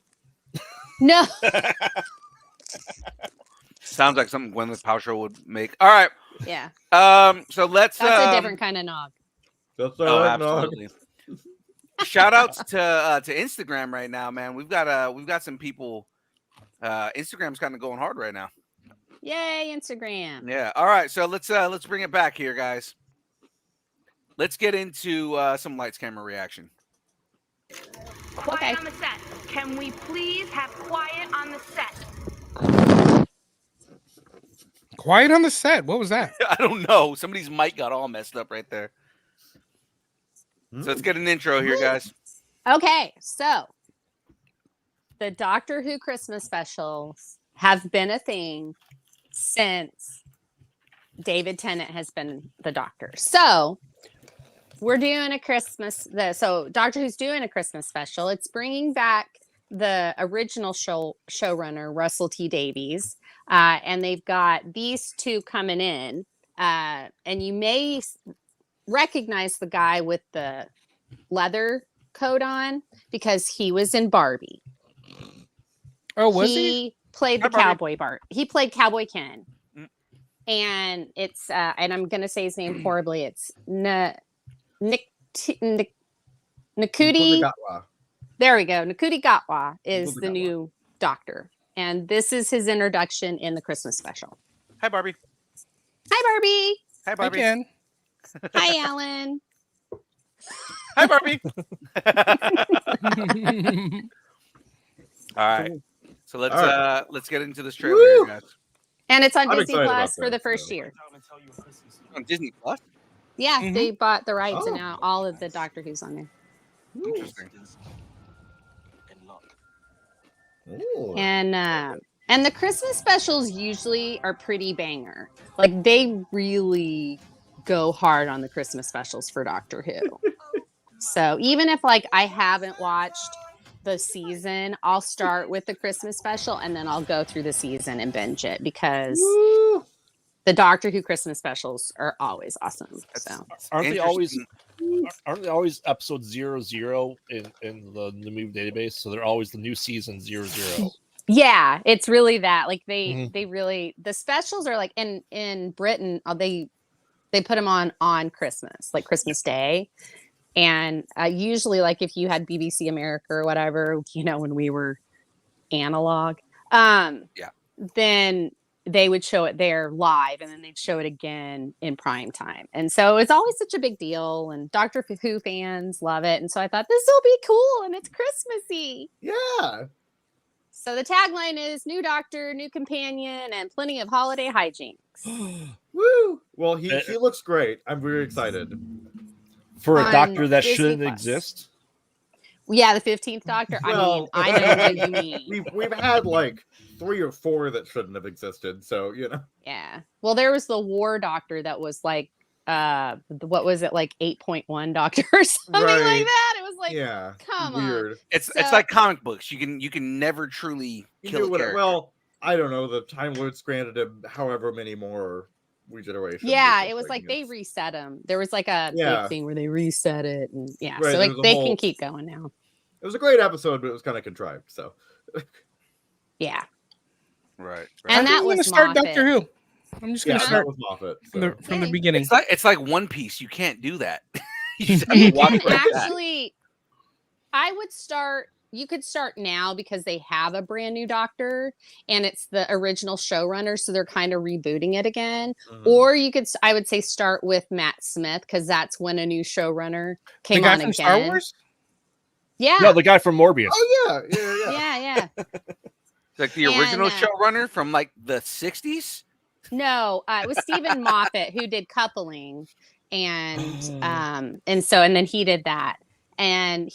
No. Sounds like something Gwyneth Paltrow would make. All right. Yeah. So let's. That's a different kind of nog. That's Oh, eggnog. absolutely. Shout outs to Instagram right now, man. We've got some people. Instagram's kind of going hard right now. Yay, Instagram. Yeah. All right. So let's bring it back here, guys. Let's get into some lights, camera, reaction. Quiet Okay. on the set. Can we please have quiet on the set? Quiet on the set. What was that? I don't know. Somebody's mic got all messed up right there. So let's get an intro here, guys. Okay, so the Doctor Who Christmas specials have been a thing since David Tennant has been the Doctor. So we're doing a so Doctor Who's doing a Christmas special. It's bringing back the original showrunner, Russell T Davies, and they've got these two coming in, and you may recognize the guy with the leather coat on because he was in Barbie. Oh, was he? Played Hi, the Barbie. cowboy Bart. He played Cowboy Ken. Mm. And it's and I'm gonna say his name horribly. It's Nakuti. Gatwa. There we go. Nakuti Gatwa is the Gatwa. new Doctor, and this is his introduction in the Christmas special. Hi, Barbie. Hi, Barbie. Hi, I Barbie. can. Hi, Alan. Hi, Barbie. All right. So let's get into this trailer here, Woo! guys. And it's on I'm Disney excited Plus about for the this, first so. year. On Disney Plus. Yeah, Mhm. they bought the rights, and Oh. now all of the Doctor Who's on there. Interesting. Ooh. And the Christmas specials usually are pretty banger. Like they really go hard on the Christmas specials for Doctor Who. So even if like I haven't watched the season, I'll start with the Christmas special and then I'll go through the season and binge it because Woo! the Doctor Who Christmas specials are always awesome. So Aren't they always Interesting. aren't they always episode 00 in the movie database? So they're always the new season 00. yeah, it's really that. Like Mhm. they really the specials are like in Britain they put them on Christmas, like Christmas Day. And usually like if you had BBC America or whatever, you know, when we were analog, then they would show it there live and then they'd show it again in prime time. And so it's always such a big deal and Doctor Who fans love it. And so I thought this will be cool and it's Christmassy. Yeah. So the tagline is new doctor, new companion, and plenty of holiday hijinks. Woo! Well, he Uh, looks great. I'm very excited. For a On doctor that Disney shouldn't Plus. exist. Yeah, the 15th Doctor. I mean, Well, I know what you mean. We've had like 3 or 4 that shouldn't have existed. So you know. Yeah. Well, there was the War Doctor that was like, what was it, like 8.1 Doctor or something like Right. that? It was like, Yeah. come on. Weird. It's So- like comic books. You can never truly You kill do a what- character. well, I don't know. The Time Lords granted him however many more regenerations. or Yeah, it something. was like they It's- reset them. There was like a Yeah. big thing where they reset it, and yeah, Right, so there like was a they whole- can keep going now. It was a great episode, but it was kind of contrived. So Yeah, right. And that I'm gonna was start Moffat. Doctor Who. I'm just yeah, gonna that start was Moffat. from So. the Hey. beginning. It's like One Piece. You can't do that. You just have you to watch can like that. actually. I would start you could start now because they have a brand new doctor and it's the original showrunner, so they're kind of rebooting it again. Or you could, I would say, start with Matt Smith because that's when a new showrunner The came guy on from again. Star Wars? Yeah, No, the guy from Morbius. Oh yeah. yeah. Like the And, original showrunner from like the 60s. No, it was Stephen Moffat who did Coupling, and then he did that, and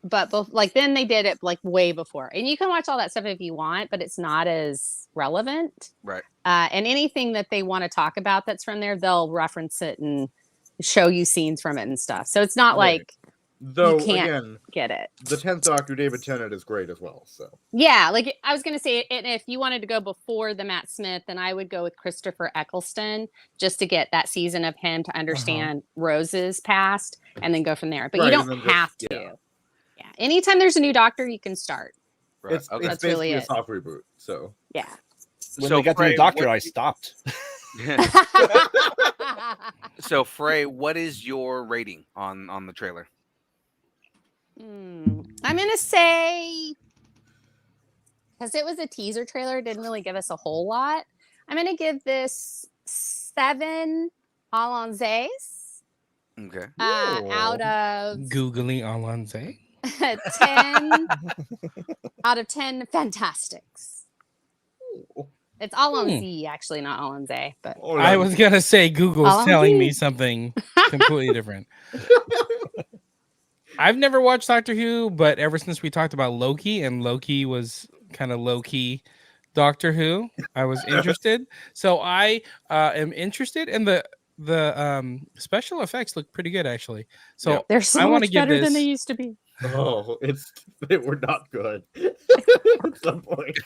but both like then they did it like way before, and you can watch all that stuff if you want, but it's not as relevant, Right. And anything that they want to talk about that's from there, they'll reference it and show you scenes from it and stuff. So it's not Right. like Though can't again, get it. the 10th Doctor, David Tennant, is great as well. So Yeah, like I was gonna say, and if you wanted to go before the Matt Smith, then I would go with Christopher Eccleston just to get that season of him to understand Rose's past, and then go from there. But you Right, don't and then just- have to. yeah. Yeah, anytime there's a new doctor, you can start. Right. it's Okay. That's basically really a it. soft reboot. So Yeah. When So they got to Frey, the doctor, what- I stopped. So Frey, what is your rating on the trailer? I'm gonna say, because it was a teaser trailer, it didn't really give us a whole lot. I'm gonna give this 7 Allons-Ays Okay. out of Googling Alonze. 10 out of 10 Fantastics. It's Allons-y, actually, not Allons-A, but oh, I was gonna say Google's Alonze. telling me something completely different. I've never watched Doctor Who, but ever since we talked about Loki, and Loki was kind of low-key Doctor Who, I was interested. So I am interested, and the special effects look pretty good actually. So Yeah. they're so I wanna much give better than they this- used to be. they were not good at some point.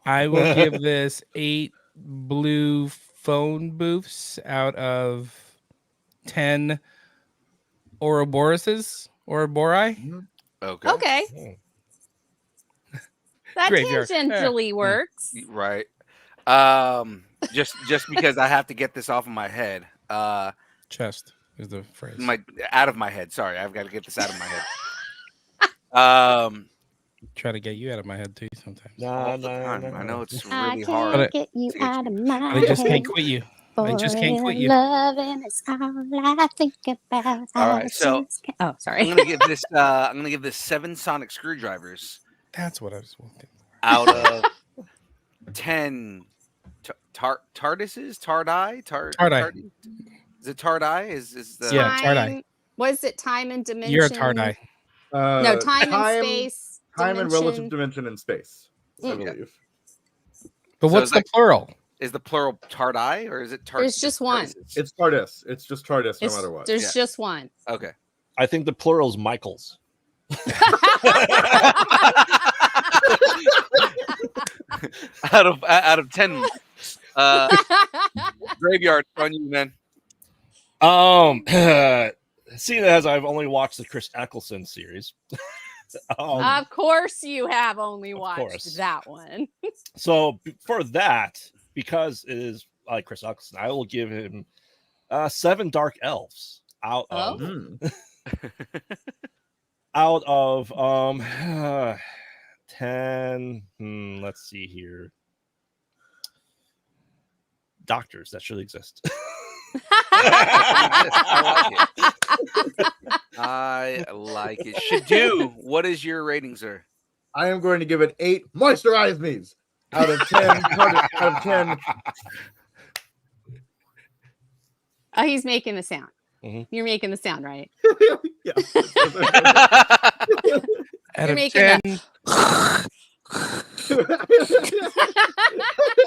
I will give this 8 blue phone booths out of 10 Ouroboroses. Okay. Okay. That Graveyard. tangentially works. Right. Just because I have to get this off of my head. Chest is the phrase. Out of my head. Sorry, I've got to get this out of my head. Try to get you out of my head too sometimes. Nah, I know it's I really can't hard. But get you Sage. out of my I just can't head. quit you. I just can't quit you. Loving is all I think about. All right, I so- just can't- Oh, I'm sorry. gonna give this. I'm gonna give this 7 sonic screwdrivers That's what I was looking for. out of 10 TARDISes. Tardai. Tardai. Is it Tardai? Is the Yeah, Tardai. Time- Was it time and dimension? You're a Tardai. No, time and space. Time and relative dimension. dimension and space, I Mm. believe. But So what's it's the like- plural? Is the plural Tardai or is it Tardis? There's just one. It's TARDIS. It's just TARDIS, no It's- matter what. There's Yeah. just one. Okay. I think the plural's Michaels. out of 10 graveyard on you, man. Seeing as I've only watched the Chris Eccleston series, Of course, you have only watched course. that one. so for that, because it is like Chris Eccleston, I will give him 7 Dark Elves out Oh. of Mm. out of 10. Let's see here. Doctors that should exist. I like it. Shadu, what is your rating, sir? I am going to give it 8 moisturize me's out of 10. out of 10. Oh, he's making the sound. Mhm. You're making the sound, right? Yeah. Out You're of making 10,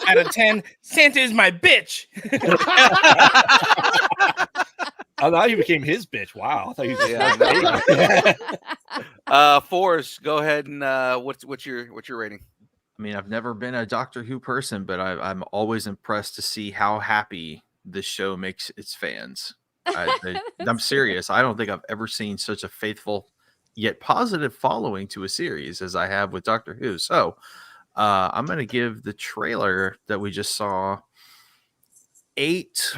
out of 10, Santa is my bitch. Oh, now you became his bitch. Wow. I thought you Yeah, Forrest, go ahead and what's your rating? I mean, I've never been a Doctor Who person, but I'm always impressed to see how happy this show makes its fans. I'm serious. I don't think I've ever seen such a faithful yet positive following to a series as I have with Doctor Who. So I'm going to give the trailer that we just saw 8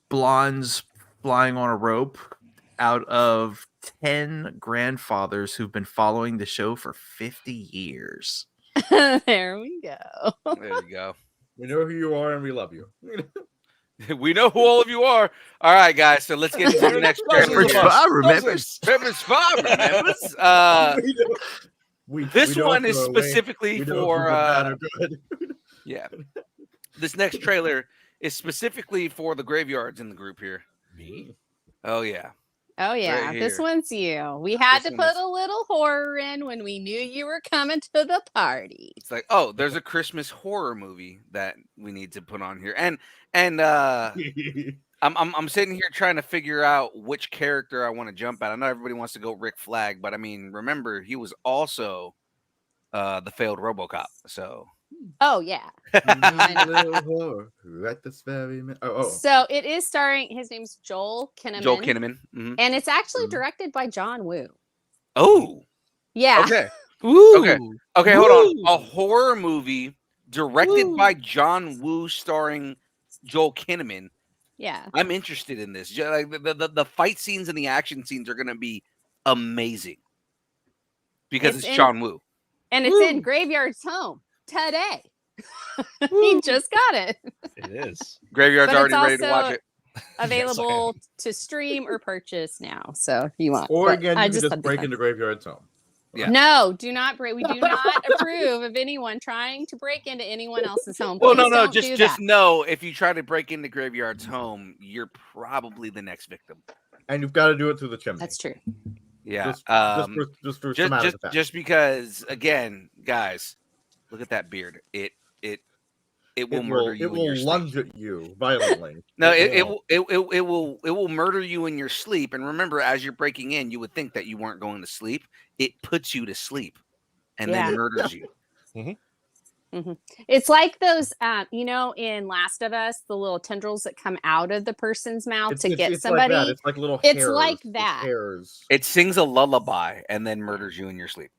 blondes flying on a rope out of 10 grandfathers who've been following the show for 50 years. There we go. There you go. We know who you are and we love you. We know who all of you are. All right, guys. So let's get into the next trailer. I remember. Remembers Bob remembers. This don't one is throw away. specifically We know for who's bad or good. yeah. This next trailer is specifically for the graveyards in the group here. Me? Oh yeah. Oh yeah, this here. one's you. We had This to one put is- a little horror in when we knew you were coming to the party. It's like, oh, there's a Christmas horror movie that we need to put on here. And I'm sitting here trying to figure out which character I want to jump at. I know everybody wants to go Rick Flag, but I mean, remember he was also the failed RoboCop. So Oh yeah. Little whore, right this very minute. Oh. So it is starring. His name's Joel Kinnaman. Joel Kinnaman. Mhm. and it's actually Mhm. directed by John Woo. Oh, Yeah. okay. Ooh. Okay, hold on. Woo. A horror movie directed Woo. by John Woo, starring Joel Kinnaman. Yeah. I'm interested in this. Like the fight scenes and the action scenes are gonna be amazing because It's it's in- John Woo. And it's in Graveyard's Home today. He just got it. It is. Graveyard's But it's already ready to watch also it. Available to stream or purchase now. So if you want. Or But again, I you can thought just this break one- into Graveyard's Home. Yeah. No, do not break. We do not approve of anyone trying to break into anyone else's home. Well, no, Please no. don't do Just that. know if you try to break into Graveyard's Home, you're probably the next victim. And you've got to do it through the chimney. That's true. Yeah. Just for somatic effect. Just because, again, guys, look at that beard. It will murder you. It in your will sleep. lunge at you violently. No, will. it will murder you in your sleep. And remember, as you're breaking in, you would think that you weren't going to sleep. It puts you to sleep, and Yeah. then murders you. It's like those, in Last of Us, the little tendrils that come out of the person's mouth to get Like somebody. that. It's like little It's hairs. like It's that. hairs. It sings a lullaby and then murders you in your sleep.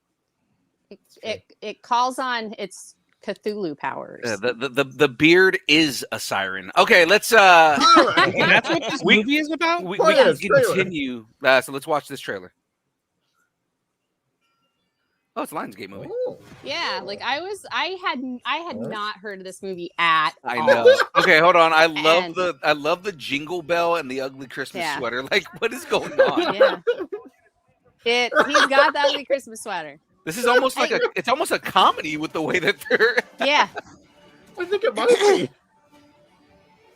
It calls on its Cthulhu powers. The beard is a siren. Okay, let's All right. That's what this We- movie is about. we Oh, can yeah, trailer. continue. So let's watch this trailer. Oh, it's a Lionsgate movie. Oh. Yeah, like I had not heard of this movie at I all. know. Okay, hold on. I And- love the jingle bell and the ugly Christmas Yeah. sweater. Like, what is going on? Yeah. He's got the ugly Christmas sweater. This is almost like it's almost a comedy with the way that they're. Yeah. I think it might be.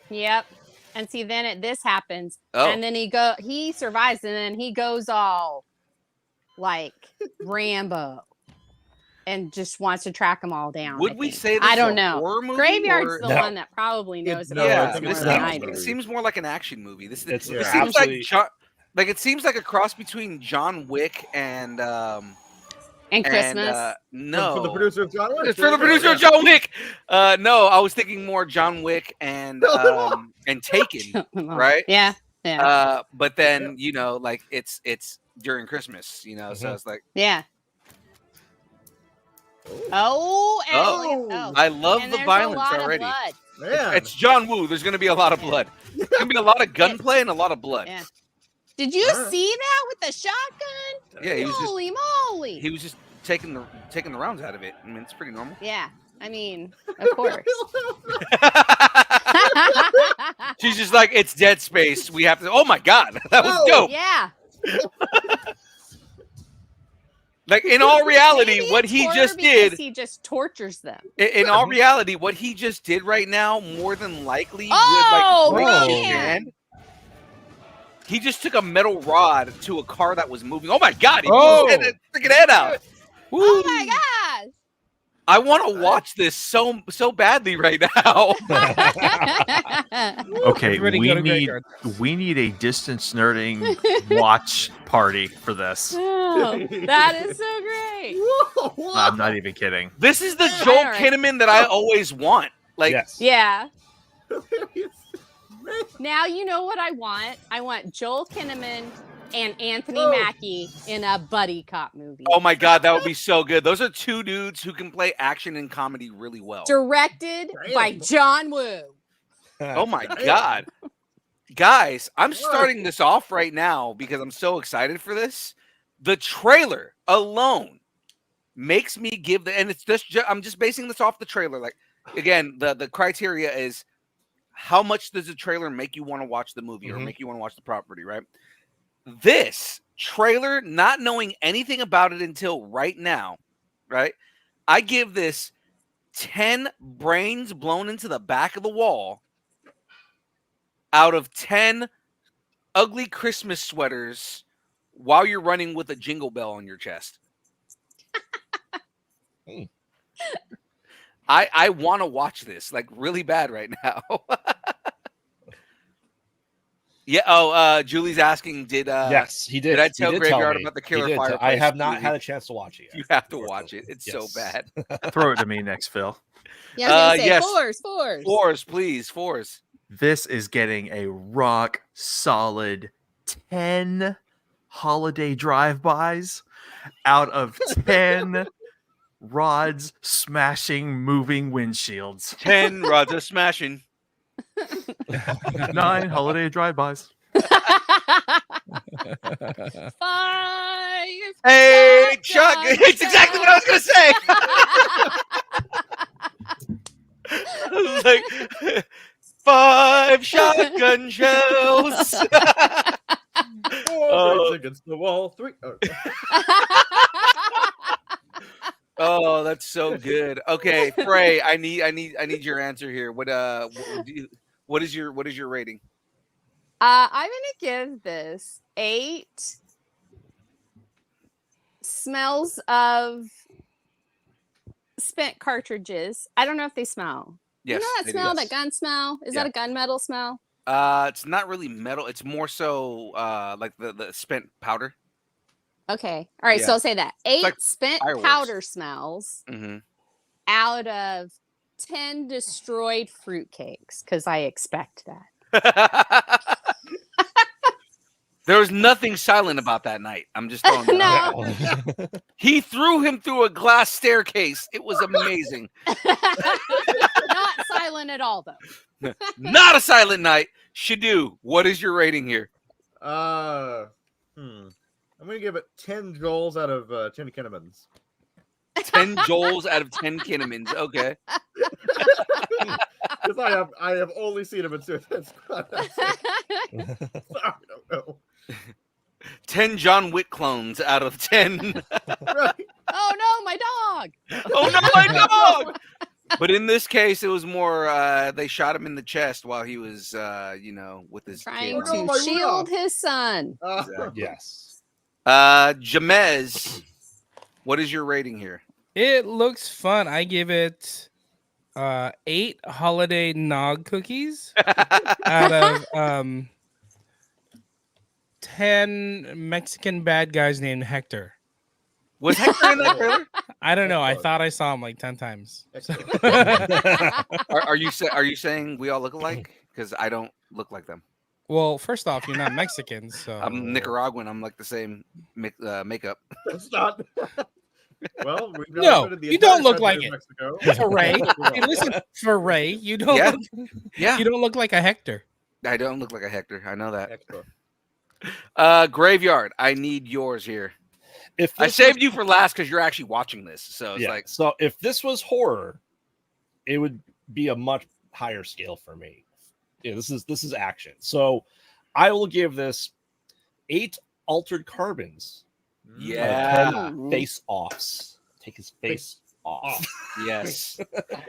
Yep. And see, then this happens, Oh. and then he survives, and then he goes all like Rambo, and just wants to track them all down. Would I we think. say this I is don't a know. horror movie? Graveyard's or- the No. one that probably knows No, about I it think more it's than not. I do. It seems more like an action movie. This It's- it yeah, seems absolutely. like it seems like a cross between John Wick and And Christmas. no, For the producer of John Wick. It's for the producer of John Wick. No, I was thinking more John Wick and Taken, right? Yeah. Yeah. But then like it's during Christmas, so it's like Yeah. Oh, and look at- I love and the there's violence a lot already. Of blood. Yeah. It's John Woo. There's going to be a lot of blood. There's going to be a lot of gunplay and a lot of blood. Yeah. Did you Alright. see that with the shotgun? Yeah, he was just Holy moly! he was just taking the rounds out of it. I mean, it's pretty normal. Yeah, I mean, of course. She's just like, it's Dead Space. We have to. Oh my god, that was Oh. dope. Yeah. Like in all reality, Maybe what it's he horror just because did. he just tortures them. In all reality, what he just did right now, more than likely, Oh, would like break his man. hand. He just took a metal rod to a car that was moving. Oh my god! He Oh. blew his freaking head out. Oh my gosh! I want to watch this so badly right now. Okay, Everybody we go to need Graveyard. a distance nerding watch party for this. Oh, that is so great. Whoa, I'm not even kidding. This is the Joel All right. Kinnaman that I always want. Like, Yes. Yeah. Now you know what I want. I want Joel Kinnaman and Anthony Oh. Mackie in a buddy cop movie. oh my god, that would be so good. Those are two dudes who can play action and comedy really well. Directed by Damn. John Woo. Oh my god. Guys, I'm starting this off right now because I'm so excited for this. The trailer alone makes me give the, and it's just I'm just basing this off the trailer. Like, again, the criteria is how much does the trailer make you want to watch the movie or make you want to watch the property, right? This trailer, not knowing anything about it until right now, right? I give this 10 brains blown into the back of the wall out of 10 ugly Christmas sweaters while you're running with a jingle bell on your chest. I want to watch this like really bad right now. Yeah. Oh, Julie's asking, yes, he did. Did I tell He did Graveyard me. about the He Killer did Fireplace? I have not Julie? had a chance to watch it yet. You have to watch it. It's so Yes. bad. Throw it to me next, Phil. Yeah, I was gonna say yes. fours. Fours, please. Fours. This is getting a rock solid 10 holiday drive-bys out of 10 rods smashing moving windshields. 10 rods of smashing. 9 holiday drive-bys. 5. Hey, Chuck. It's exactly what I was going to say. I was like, 5 shotgun shells. Oh, against the wall. 3. Oh, that's so good. Okay, Frey, I need your answer here. What is your rating? I'm gonna give this 8 smells of spent cartridges. I don't know if they smell. Yes, You know that they do. smell, that gun smell? Is Yeah. that a gunmetal smell? It's not really metal. It's more so like the spent powder. Okay. All right. Yeah. So I'll say that 8 like spent fireworks. powder smells Mm-hmm. out of 10 destroyed fruitcakes, because I expect that. There was nothing silent about that night. I'm just throwing that out. No. He threw him through a glass staircase. It was amazing. Not silent at all, though. Not a silent night. Shadu, what is your rating here? I'm gonna give it 10 Joels out of 10 Kinnemans. 10 Joels out of 10 Kinnemans. Okay. Because I have only seen him in Suicide Squad. I don't know. 10 John Wick clones out of 10. Right. Oh no, my dog! Oh no, my dog! But in this case, it was more they shot him in the chest while he was with his Trying kids. Oh, to my shield Rudolph. his son. Yes. Jamez, what is your rating here? It looks fun. I give it 8 holiday nog cookies out of 10 Mexican bad guys named Hector. Was Hector in that trailer? I don't know. I thought I saw him like 10 times. So- Are you saying we all look alike? Because I don't look like them. well, first off, you're not Mexican, so I'm Nicaraguan. I'm like the same makeup. It's not. Well, we've No, visited the you don't entire look like country of it. Mexico. For Ray, hey, listen, for Ray, you don't Yeah. look, Yeah, you don't look like a Hector. I don't look like a Hector. I know that. Extra. Graveyard, I need yours here. If I this saved you for last because you're actually watching this. So it's like, so if this was horror, it would be a much higher scale for me. Yeah, this is action. So I will give this 8 altered carbons. yeah, 10 face offs. Take his face off. yes.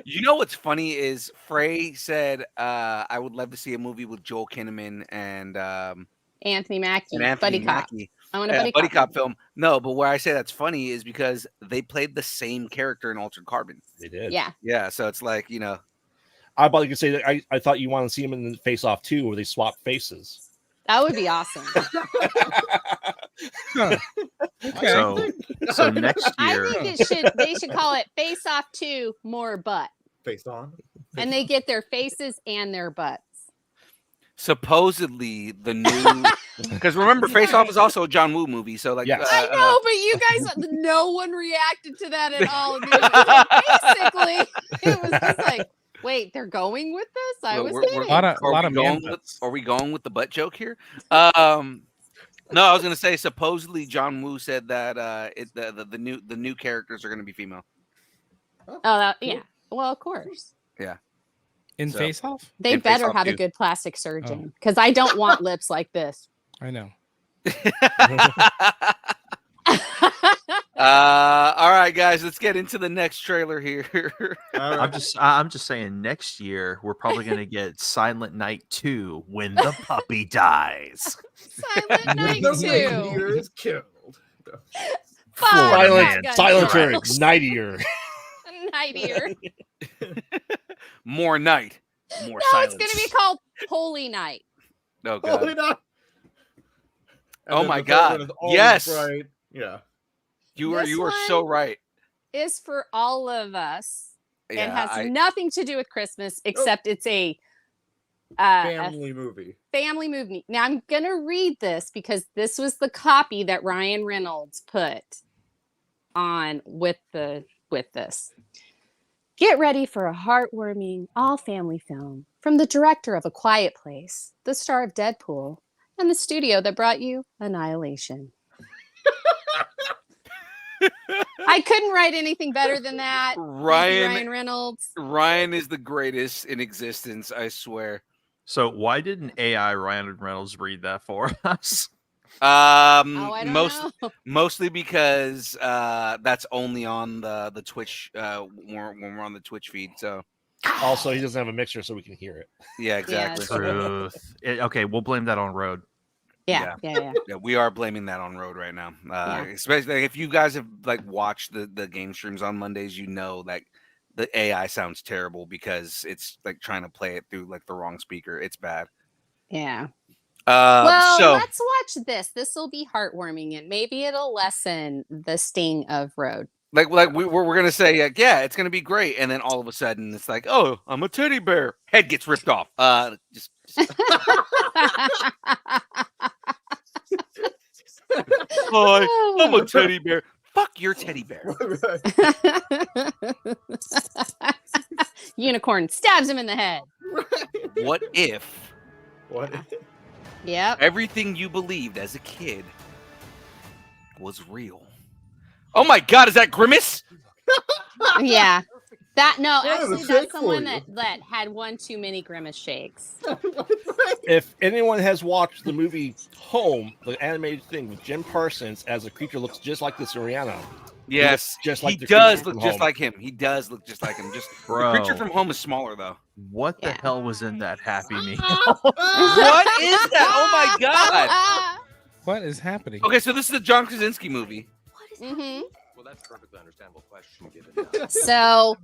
You know what's funny is Frey said, I would love to see a movie with Joel Kinnaman and Anthony Mackie, Anthony buddy cop. Mackie. I want a Buddy cop film. No, but where I say that's funny is because they played the same character in Altered Carbon. They did. Yeah. Yeah, so it's like, I about to say that I thought you wanted to see him in the Face Off 2 where they swap faces. That would be awesome. Huh. Okay. So next I year, think they should call it Face Off 2 More Butt. Face on. And they get their faces and their butts. supposedly the new because remember Face Off is also a John Woo movie, so like Yes. I know, but you guys, no one reacted to that at all. Basically, it was just like, Wait, they're going with this? I was We're- kidding. A lot of Are we man going butts. Are we going with the butt joke here? No, I was gonna say supposedly John Woo said that the new characters are gonna be female. Yeah. Well, of course. In So- Face Off? They And Face better Off have a too. good plastic surgeon because I don't want lips like this. I know. All right, guys, let's get into the next trailer here. All I'm right. just saying next year we're probably gonna get Silent Night 2 when the puppy dies. Silent Night The 2. reindeer is killed. Florida Silent, man. Silencer, Correct. nightier. Night ear. More night, more No, silence. it's gonna be called Holy Night. Oh Holy god, night. And Oh then my the third God. one is always Yes. bright. Yeah. you are This so one- right. Is for all of us. Yeah, and has I- nothing to do with Christmas except it's a Family movie. family movie. Now I'm gonna read this because this was the copy that Ryan Reynolds put on with this. Get ready for a heartwarming all-family film from the director of A Quiet Place, the star of Deadpool, and the studio that brought you Annihilation. I couldn't write anything better than that. Thank you, Ryan Ryan Reynolds. Ryan is the greatest in existence. I swear. So why didn't AI Ryan Reynolds read that for us? Oh, I don't know. Mostly because that's only on the Twitch when we're on the Twitch feed. So Also, he doesn't have a mixer, so we can hear it. yeah, exactly. Yes. Truth. Okay, we'll blame that on Road. Yeah. Yeah, we are blaming that on Road right now. Yeah. Especially if you guys have like watched the game streams on Mondays, you know that the AI sounds terrible because it's like trying to play it through like the wrong speaker. It's bad. Yeah. Well, So let's watch this. This will be heartwarming and maybe it'll lessen the sting of Road. like we're gonna say like, yeah, it's gonna be great, and then all of a sudden it's like, oh, I'm a teddy bear. Head gets ripped off. Just oh, I'm a teddy bear. Fuck your teddy bear. Unicorn stabs him in the head. What if What? Yep. everything you believed as a kid was real? Oh my god, is that Grimace? Yeah. That no, Yeah, the actually shake that's for someone you. that had one too many Grimace shakes. If anyone has watched the movie Home, the animated thing with Jim Parsons as a creature looks just like this Rihanna. Yes, just like he the does creature look from just Home. like him. He does look just like him. Just the Bro. creature from Home is smaller though. What the Yeah. hell was in that Happy Meal? What is that? Oh my god. What is happening? Okay, so this is the John Krasinski movie. Mhm. Well, that's a perfectly understandable question given that. So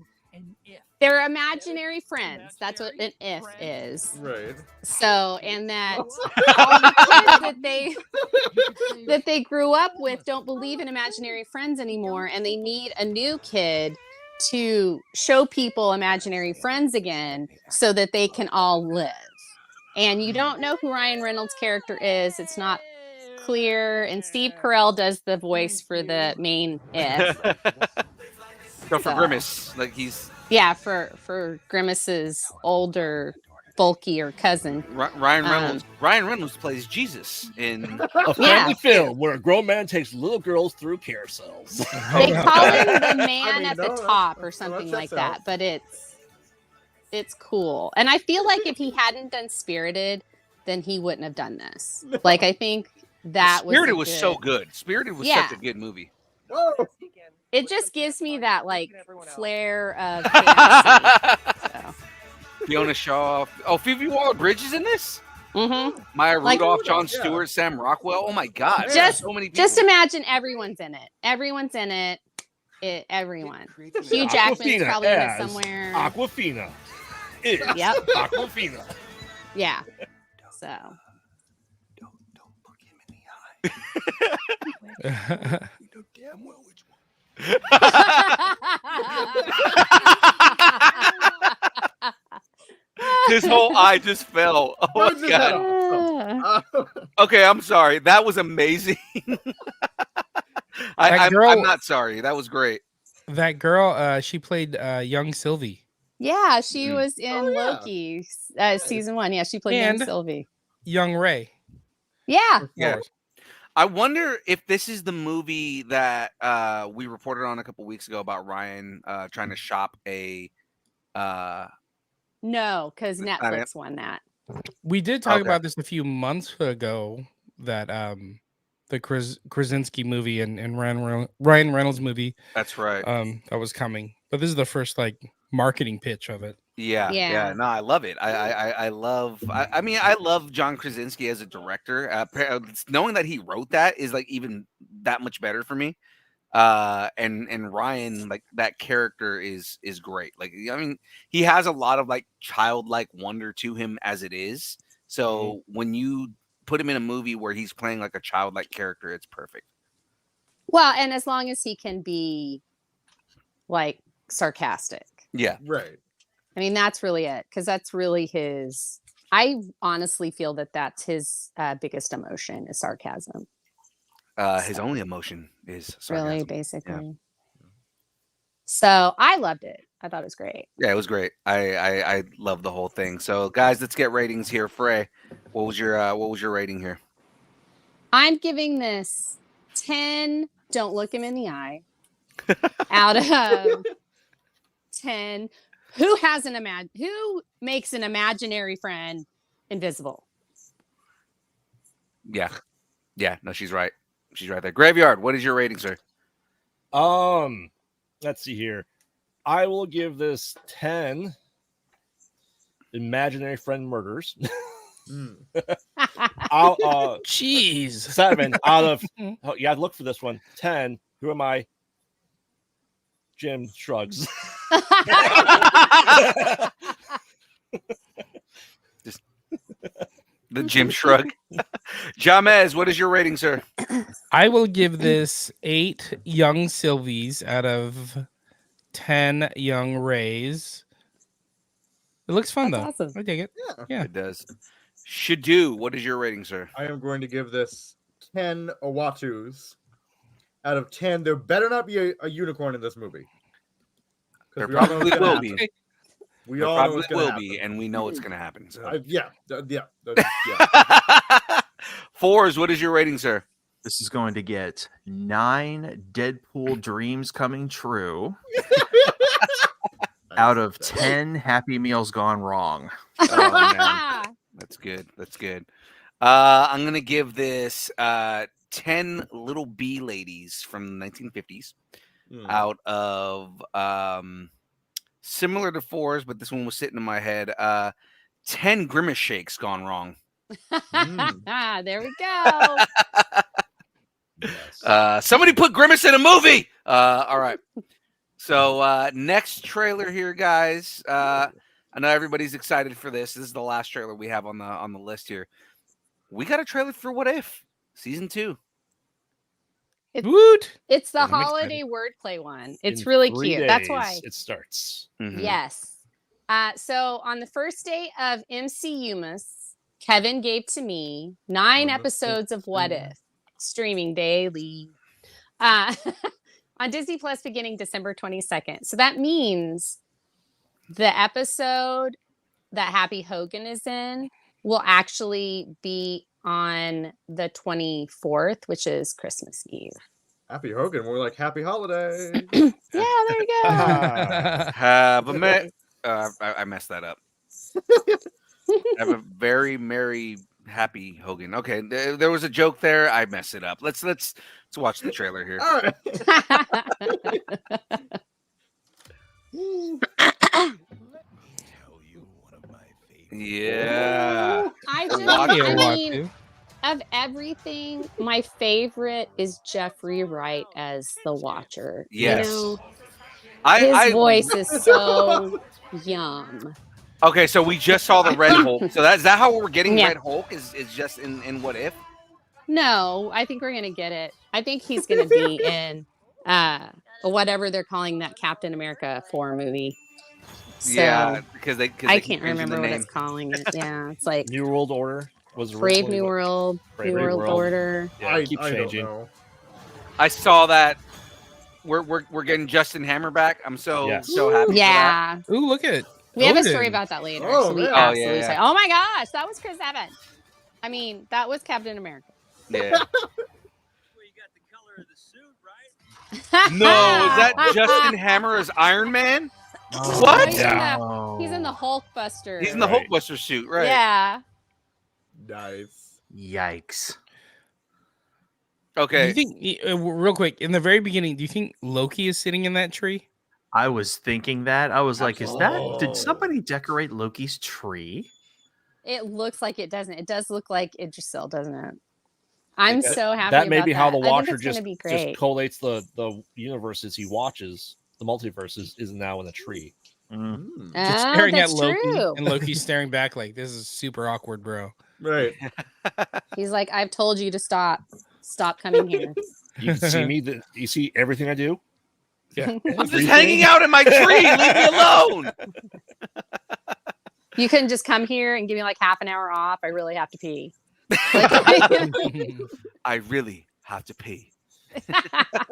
they're imaginary friends. That's what an if is. Right. So, and that all the kids that they grew up with don't believe in imaginary friends anymore, and they need a new kid to show people imaginary friends again so that they can all live. And you don't know who Ryan Reynolds' character is. It's not clear. And Steve Carell does the voice for the main if. So for So. Grimace, like he's Yeah, for Grimace's older, bulkier cousin. Ryan Reynolds. Ryan Reynolds plays Jesus in. A family Yeah. film where a grown man takes little girls through carousels. They call him the man I mean, at the no, top or that something checks like out. that, but it's cool. And I feel like if he hadn't done Spirited, then he wouldn't have done this. Like I think that Spirited a was good- so good. Spirited was Yeah. such a good movie. Oh, It just gives me that like flair of fantasy. So. Fiona Shaw. Oh, Phoebe Waller-Bridge is in this. Mhm. Maya Like- Rudolph, Jon Yeah. Stewart, Sam Rockwell. Oh my god, Just- so many people. Just imagine everyone's in it. Everyone's in it. Everyone. Hugh Jackman's Aquafina probably in it as somewhere. Aquafina is Yep. Aquafina. Yeah. So. Don't look him in the eye. You know damn well which one. His whole eye just fell. Oh Where's my his god. head off? Okay, I'm sorry. That was amazing. I'm girl- not sorry. That was great. That girl, she played young Sylvie Yeah, she Mm. was in Oh, yeah. Loki season 1. Yeah, she played And- young Sylvie. Young Ray. Yeah. Yeah. Lord. I wonder if this is the movie that we reported on a couple weeks ago about Ryan trying to shop a. No, because Not it. Netflix won that. We did talk Okay. about this a few months ago that the Krasinski movie and Ryan Reynolds movie That's right. that was coming. But this is the first like marketing pitch of it. Yeah. Yeah. No, I love it. I love. I mean, I love John Krasinski as a director. Knowing that he wrote that is like even that much better for me. And Ryan, like that character is great. Like, I mean, he has a lot of like childlike wonder to him as it is. So when you put him in a movie where he's playing like a childlike character, it's perfect. Well, and as long as he can be like sarcastic. Yeah. Right. I mean, that's really it. Because that's really his. I honestly feel that that's his biggest emotion is sarcasm. His only emotion is sarcasm. Really, basically. So I loved it. I thought it was great. Yeah, it was great. I love the whole thing. So guys, let's get ratings here. Frey, what was your rating here? I'm giving this 10. Don't look him in the eye. Out of 10. Who makes an imaginary friend invisible? Yeah. No, she's right. She's right there. Graveyard, what is your rating, sir? Let's see here. I will give this 10 imaginary friend murders. Mm. I'll Jeez. 7 out of you gotta look for this one. 10. Who am I? Jim shrugs. Just the Jim shrug. Jamez, what is your rating, sir? I will give this 8 young Sylvies out of 10 young Rays. It looks fun That's though. awesome. I dig it. Yeah. It does. Shadu, what is your rating, sir? I am going to give this 10 Owatus out of 10. There better not be a unicorn in this movie. 'Cause There we all know probably it's gonna will be. happen. We There all know probably it's gonna will happen. be, and we know it's going to happen. So. Yeah. Fours, what is your rating, sir? This is going to get 9 Deadpool dreams coming true out of 10 Happy Meals gone wrong. Oh, man. That's good. That's good. I'm going to give this 10 Little Bee Ladies from the 1950s out of similar to fours, but this one was sitting in my head. 10 Grimace Shakes gone wrong. There we go. Somebody put Grimace in a movie. All right. So next trailer here, guys. I know everybody's excited for this. This is the last trailer we have on the list here. We got a trailer for What If season 2. Woot! It's the I'm excited. holiday wordplay one. It's In really 3 cute. That's days, why. it starts. Mhm. Yes. So on the first day of MCUmas, Kevin gave to me 9 episodes of What If, streaming daily on Disney Plus beginning December 22nd. So that means the episode that Happy Hogan is in will actually be on the 24th, which is Christmas Eve. Happy Hogan, more like Happy Holiday. Yeah, there you go. Have a I messed that up. Have a very merry, happy Hogan. Okay, there was a joke there. I messed it up. Let's watch the trailer here. All right. Yeah. I mean, of everything, my favorite is Jeffrey Wright as the Watcher. Yes. You know, I- his voice is so yum. Okay, so we just saw the Red Hulk. So is that how we're getting Yeah. Red Hulk? Is just in What If? No, I think we're gonna get it. I think he's gonna be in whatever they're calling that Captain America 4 movie. So, Yeah, because they I can can't change the remember what name. it's calling it. Yeah, it's like New World Order was Brave originally New what- World, Brave New New World World. Order. Yeah, it keeps I don't changing. know. I saw that we're getting Justin Hammer back. I'm so Yes. so happy. Yeah. Ooh, look at it. We have a Odin. story about that later. Oh, so we man. Oh, absolutely yeah. say, oh my gosh, that was Chris Evans. I mean, that was Captain America. For that. Yeah. No, is that Justin Hammer as Iron Man? What? He's, he's in the Hulkbuster. He's in the Right. Hulkbuster suit, right? Yeah. Nice. Yikes. Do Okay. you think, real quick, in the very beginning, do you think Loki is sitting in that tree? I was thinking that. I was like, Oh. did somebody decorate Loki's tree? It looks like it doesn't. It does look like Idrisil, doesn't it? I'm That- so happy. That may about be how that. the I think Watcher it's gonna just be great. collates the universes he watches. The multiverses is now in a tree. Mm. Just Oh, staring at that's Loki, true. and Loki's staring back like, this is super awkward, bro. Right. He's like, I've told you to stop. Stop coming here. You can see me. You see everything I do. Yeah, I'm just hanging out in my tree. Leave me alone. You couldn't just come here and give me like half an hour off. I really have to pee. I really have to pee.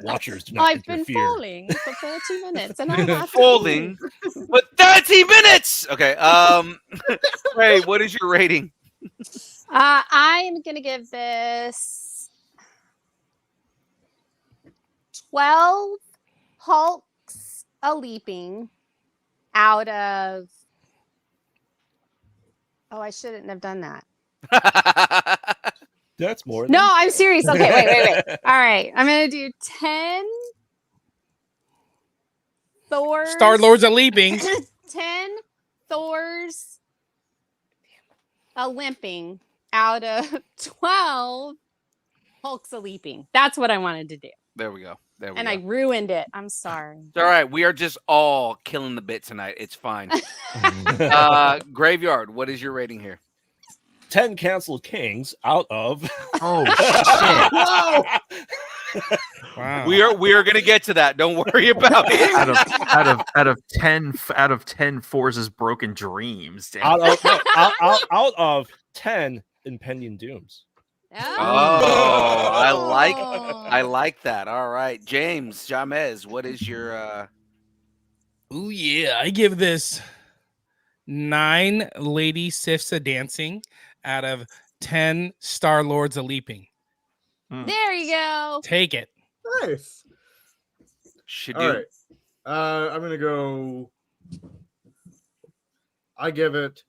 Watchers do not I've been interfere. falling for 30 minutes and I have to Folding, but 30 minutes. Okay. Ray, what is your rating? I am gonna give this 12 Hulks a leaping out of. Oh, I shouldn't have done that. That's more. No, I'm serious. Okay, wait. All right, I'm gonna do 10 Thors. Star Lord's a leaping. 10 Thors a limping out of 12 Hulks a leaping. That's what I wanted to do. There we go. There we And go. I ruined it. I'm sorry. It's all right. We are just all killing the bit tonight. It's fine. Graveyard, what is your rating here? 10 canceled kings out of. Oh shit! Wow. We are gonna get to that. Don't worry about it. out of 10 Forza's broken dreams. Damn. out of 10 impending dooms. Oh, I like that. All right. James Jamez, what is your Ooh, yeah. I give this 9 Lady Sifs a dancing out of 10 Star Lords a leaping. There you go. Take it. Nice. should All do? right. I'm gonna go. I give it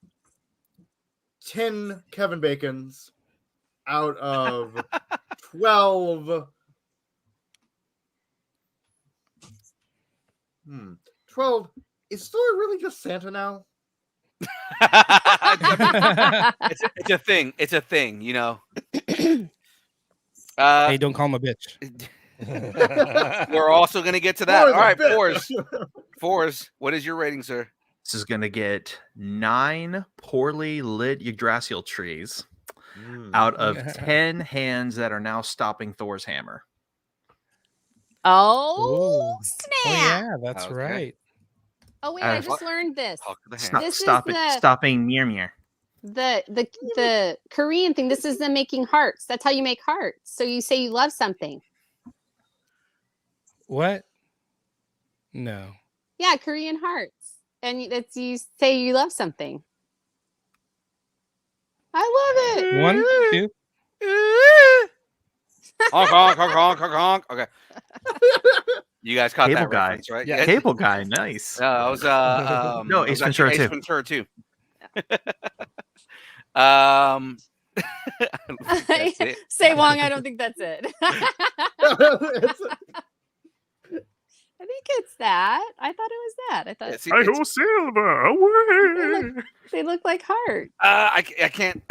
10 Kevin Bacons out of 12. 12. Is Thor really just Santa now? It's a thing. It's a thing, you know. Hey, don't call him a bitch. We're also going to get to that. Thor All right, the bitch. Fours. What is your rating, sir? This is gonna get 9 poorly lit Yggdrasil trees out of 10 hands that are now stopping Thor's hammer. Oh, Ooh. snap. Oh, yeah, that's Okay. right. Oh, wait, I Uh, just learned this. Talk of the hand. This is Stopping Mjolnir. The Korean thing. This is them making hearts. That's how you make hearts. So you say you love something. What? No. Yeah, Korean hearts. And it's you say you love something. I love it. 1, 2. Honk, honk, honk, honk, honk, honk. Okay. You guys caught Cable that guy. reference, right? Yeah. Cable guy, nice. I was No, it was Ace Ventura actually 2. Ace Ventura 2. That's it. Say Wong, I don't think that's it. It's- I think it's that. I thought it was that. I thought Yeah, see, it's- Silver away. they look like hearts. I can't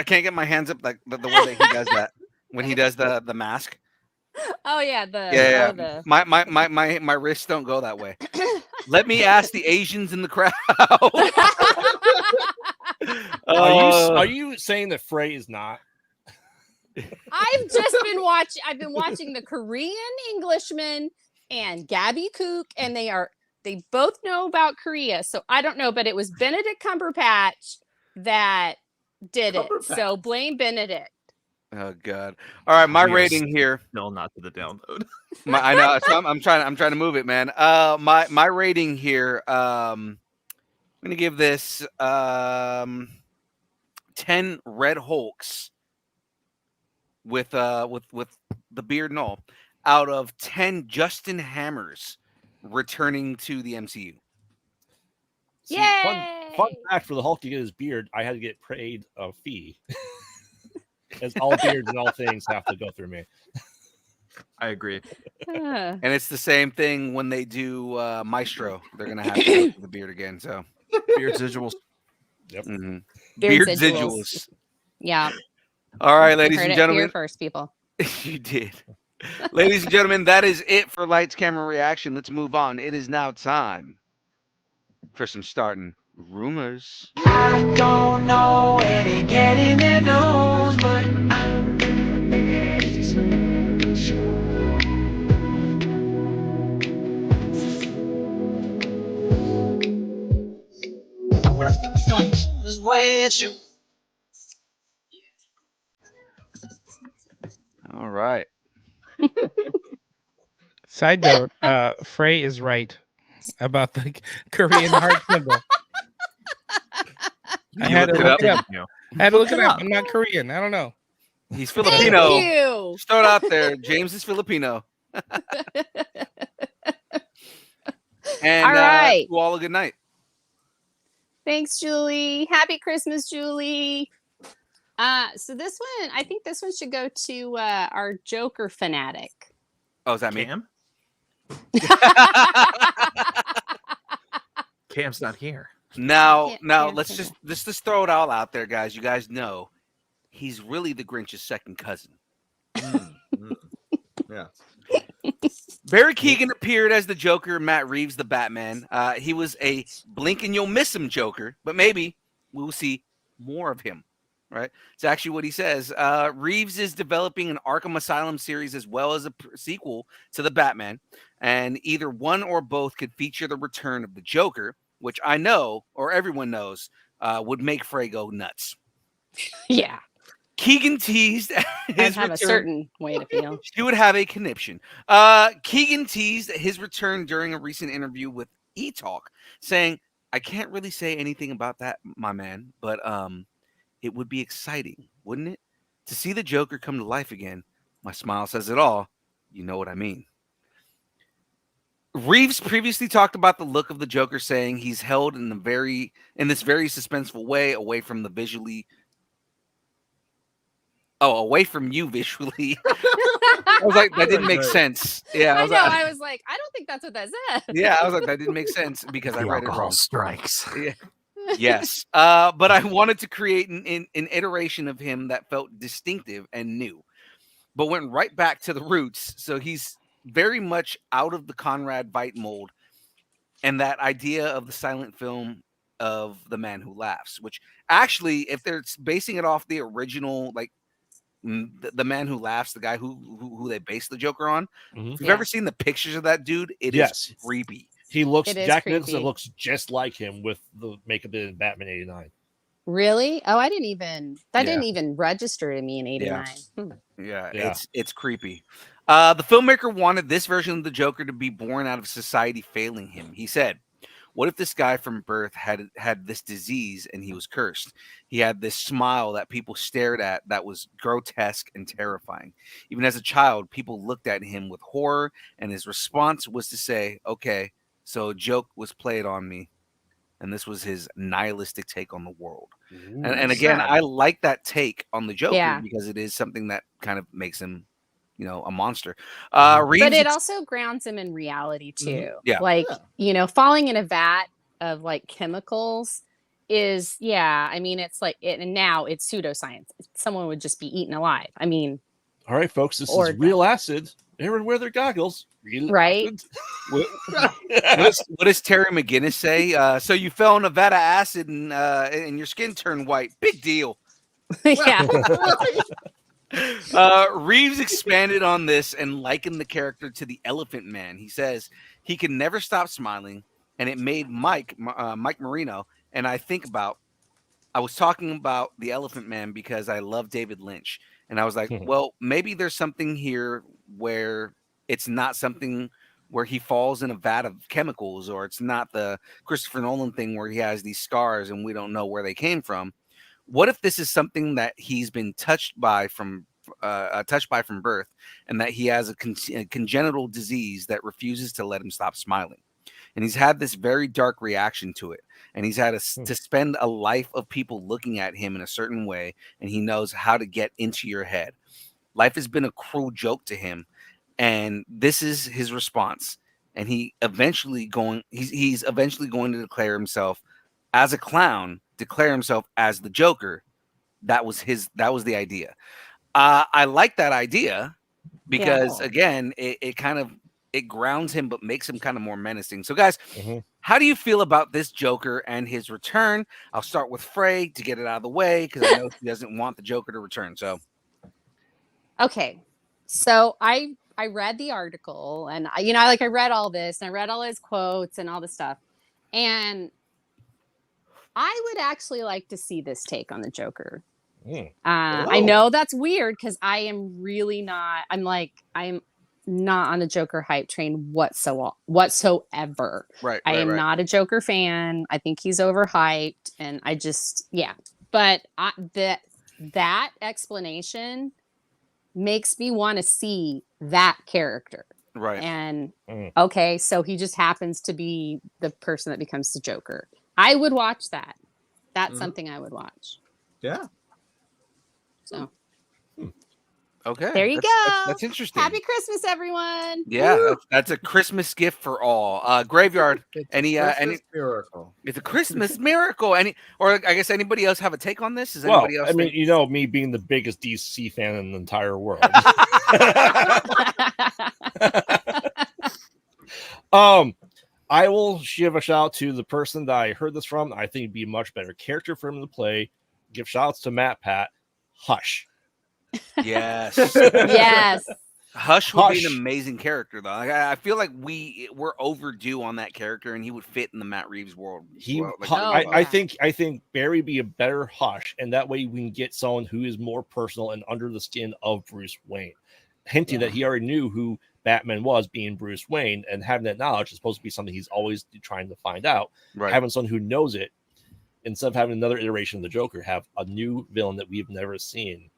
get my hands up like the way that he does that when he does the mask. Oh yeah, the Yeah, oh, the My wrists don't go that way. Let me ask the Asians in the crowd. Are you saying that Frey is not? I've been watching the Korean Englishman and Gabby Kook, and they both know about Korea. So I don't know, but it was Benedict Cumberbatch that did it. So blame Benedict. Oh God! All right, my We are rating here. Still not to the download. I know. So I'm trying to move it, man. My rating here. I'm gonna give this 10 Red Hulks with the beard and all out of 10 Justin Hammers returning to the MCU. See, fun fact for the Hulk to get his beard, I had to get paid a fee. As all beards and all things have to go through me. I agree. And it's the same thing when they do Maestro. They're gonna have to go through the beard again. So Beard residuals. Yep. mhm. Beard Beard residuals. residuals. Yeah. All right, You ladies heard and it gentlemen. here first, people. You did. Ladies and gentlemen, that is it for Lights Camera Reaction. Let's move on. It is now time for some starting rumors. I don't know where they getting their news, but All right. Side note, Frey is right about the Korean heart symbol. I had to look it up. I had to look it up. I'm not Korean. I don't know. He's Thank Filipino. you. Start out there. James is Filipino. And All right. to all a good night. Thanks, Julie. Happy Christmas, Julie. So this one, I think this one should go to our Joker fanatic. Oh, is that me? Cam? Cam's not here. Now, Yeah, let's yeah. just throw it all out there, guys. You guys know he's really the Grinch's second cousin. Yeah. Barry Keoghan appeared as the Joker, Matt Reeves the Batman. He was a blink and you'll miss him Joker, but maybe we will see more of him. Right? It's actually what he says. Reeves is developing an Arkham Asylum series as well as a sequel to the Batman, and either one or both could feature the return of the Joker, which I know, or everyone knows, would make Frey go nuts. Yeah. Keegan teased I his have a return. certain way to feel. She would have a conniption. Keegan teased his return during a recent interview with E-Talk, saying, "I can't really say anything about that, my man, but it would be exciting, wouldn't it? To see the Joker come to life again. My smile says it all. You know what I mean." Reeves previously talked about the look of the Joker, saying he's held in this very suspenseful way, away from the visually. Oh, away from you visually. I was like, that didn't make sense. Yeah, I was know. like, I was like, I don't think that's what that said. yeah, I was like, that didn't make sense because I The read it alcohol wrong. strikes. Yeah. Yes. But I wanted to create an iteration of him that felt distinctive and new, but went right back to the roots. So he's very much out of the Conrad Veidt mold and that idea of the silent film of The Man Who Laughs, which actually, if they're basing it off the original, like the Man Who Laughs, the guy who they based the Joker on, if you've ever seen the pictures of that dude, it is creepy. He looks, It is Jack creepy. Nicholson looks just like him with the makeup in Batman 89. Really? Oh, I didn't even. That Yeah. didn't even register to me in '89. Yeah, Yeah. it's creepy. The filmmaker wanted this version of the Joker to be born out of society failing him. He said, "What if this guy from birth had this disease and he was cursed? He had this smile that people stared at that was grotesque and terrifying. Even as a child, people looked at him with horror, and his response was to say, 'Okay, so a joke was played on me.' And this was his nihilistic take on the world." And again, I like that take on the Joker Yeah. because it is something that kind of makes him, a monster. But Reeves it also grounds him in reality too. Yeah. Like, falling in a vat of like chemicals is, I mean, it's like it, and now it's pseudoscience. Someone would just be eaten alive. I mean, All right, folks, this Or is real acid. Everyone wear their goggles. Real Right? acid. what does Terry McGinnis say? So you fell in a vat of acid and your skin turned white. Big deal. yeah. Reeves expanded on this and likened the character to the Elephant Man. He says he can never stop smiling, and it made Mike Marino. And I was talking about the Elephant Man because I love David Lynch, And I was like, well, maybe there's something here where it's not something where he falls in a vat of chemicals, or it's not the Christopher Nolan thing where he has these scars and we don't know where they came from. What if this is something that he's been touched by from birth, and that he has a congenital disease that refuses to let him stop smiling? And he's had this very dark reaction to it. And he's had to spend a life of people looking at him in a certain way. And he knows how to get into your head. Life has been a cruel joke to him. And this is his response. And he's eventually going to declare himself as a clown, declare himself as the Joker. That was the idea. I like that idea because again, it kind of, it grounds him, but makes him kind of more menacing. So, guys, how do you feel about this Joker and his return? I'll start with Frey to get it out of the way because I know he doesn't want the Joker to return. So, okay, so I read the article, and I read all this, and I read all his quotes and all this stuff, and I would actually like to see this take on the Joker. I know that's weird because I am really not. I'm not on the Joker hype train whatsoever. I am not a Joker fan. I think he's overhyped, and I just But that explanation makes me want to see that character. Right. And okay, so he just happens to be the person that becomes the Joker. I would watch that. That's something I would watch. Yeah. So. Okay. There you go. That's interesting. Happy Christmas, everyone. Yeah, that's a Christmas gift for all. Graveyard. Any miracle. It's a Christmas miracle. Or I guess anybody else have a take on this? Is anybody else? I mean, me being the biggest DC fan in the entire world. I will give a shout out to the person that I heard this from. I think it'd be a much better character for him to play. Give shout outs to Matt Pat. Hush. Yes. Yes. Hush would be an amazing character, though. I feel like we're overdue on that character, and he would fit in the Matt Reeves world. I think Barry be a better Hush, and that way we can get someone who is more personal and under the skin of Bruce Wayne, hinting that he already knew who Batman was, being Bruce Wayne, and having that knowledge is supposed to be something he's always trying to find out. Right. Having someone who knows it, instead of having another iteration of the Joker, have a new villain that we've never seen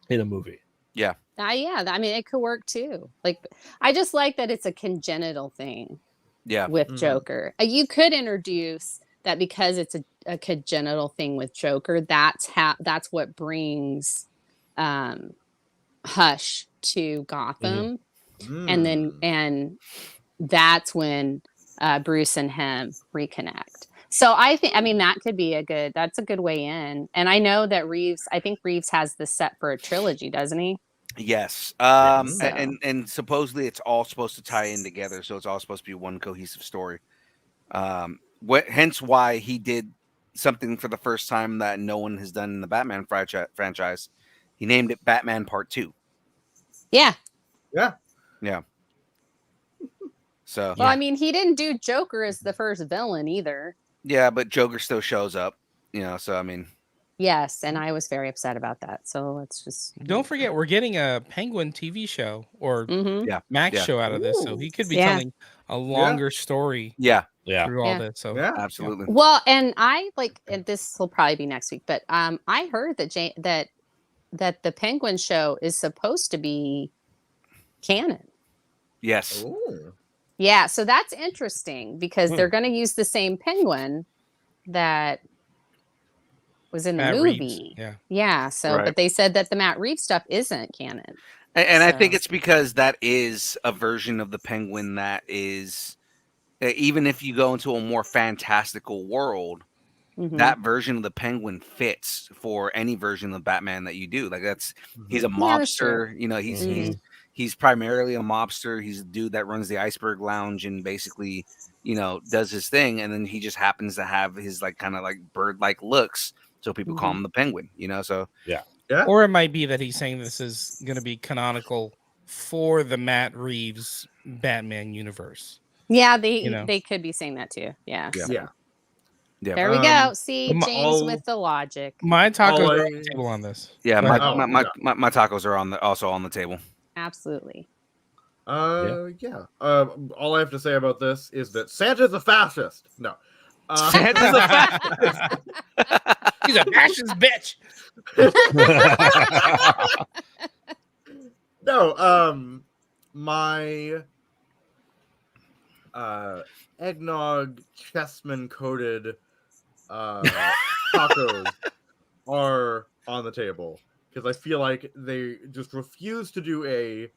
in a movie. Yeah. Yeah. I mean, it could work too. Like, I just like that it's a congenital thing. Yeah. With Joker, you could introduce that because it's a congenital thing with Joker. That's what brings Hush to Gotham, and that's when Bruce and him reconnect. So I mean, that could be a good way in. And I know that I think Reeves has this set for a trilogy, doesn't he? Yes. And supposedly it's all supposed to tie in together. So it's all supposed to be one cohesive story. Hence why he did something for the first time that no one has done in the Batman franchise. He named it Batman Part 2. Yeah. Yeah. Yeah. So, well, I mean, he didn't do Joker as the first villain either. Yeah, but Joker still shows up, so I mean. Yes, and I was very upset about that. So let's just don't forget we're getting a Penguin TV show or Max show out of this, so he could be telling a longer story. Through all this. So absolutely. Well, and and this will probably be next week, but I heard that that the Penguin show is supposed to be canon. Yes. Ooh. Yeah, so that's interesting because they're going to use the same Penguin that was in the Matt movie. Reeves. Yeah. So, but they said that the Matt Reeves stuff isn't canon. And I think it's because that is a version of the Penguin that is, even if you go into a more fantastical world, that version of the Penguin fits for any version of Batman that you do. Like he's a mobster, he's primarily a mobster. He's a dude that runs the Iceberg Lounge and basically, does his thing. And then he just happens to have his kind of bird-like looks. So people call him the Penguin, so. Yeah. Or it might be that he's saying this is going to be canonical for the Matt Reeves Batman universe. Yeah, they could be saying that too. Yeah. Yeah. Yeah. There we go. See, My- James with the logic. My tacos Oh, are on the table on this. Yeah, Go my, ahead. Oh, my tacos are also on the table. Absolutely. Yeah. All I have to say about this is that Santa's a fascist. No. Santa's a fascist. He's a fascist bitch. No, my eggnog chessman coated tacos are on the table because I feel like they just refuse to do a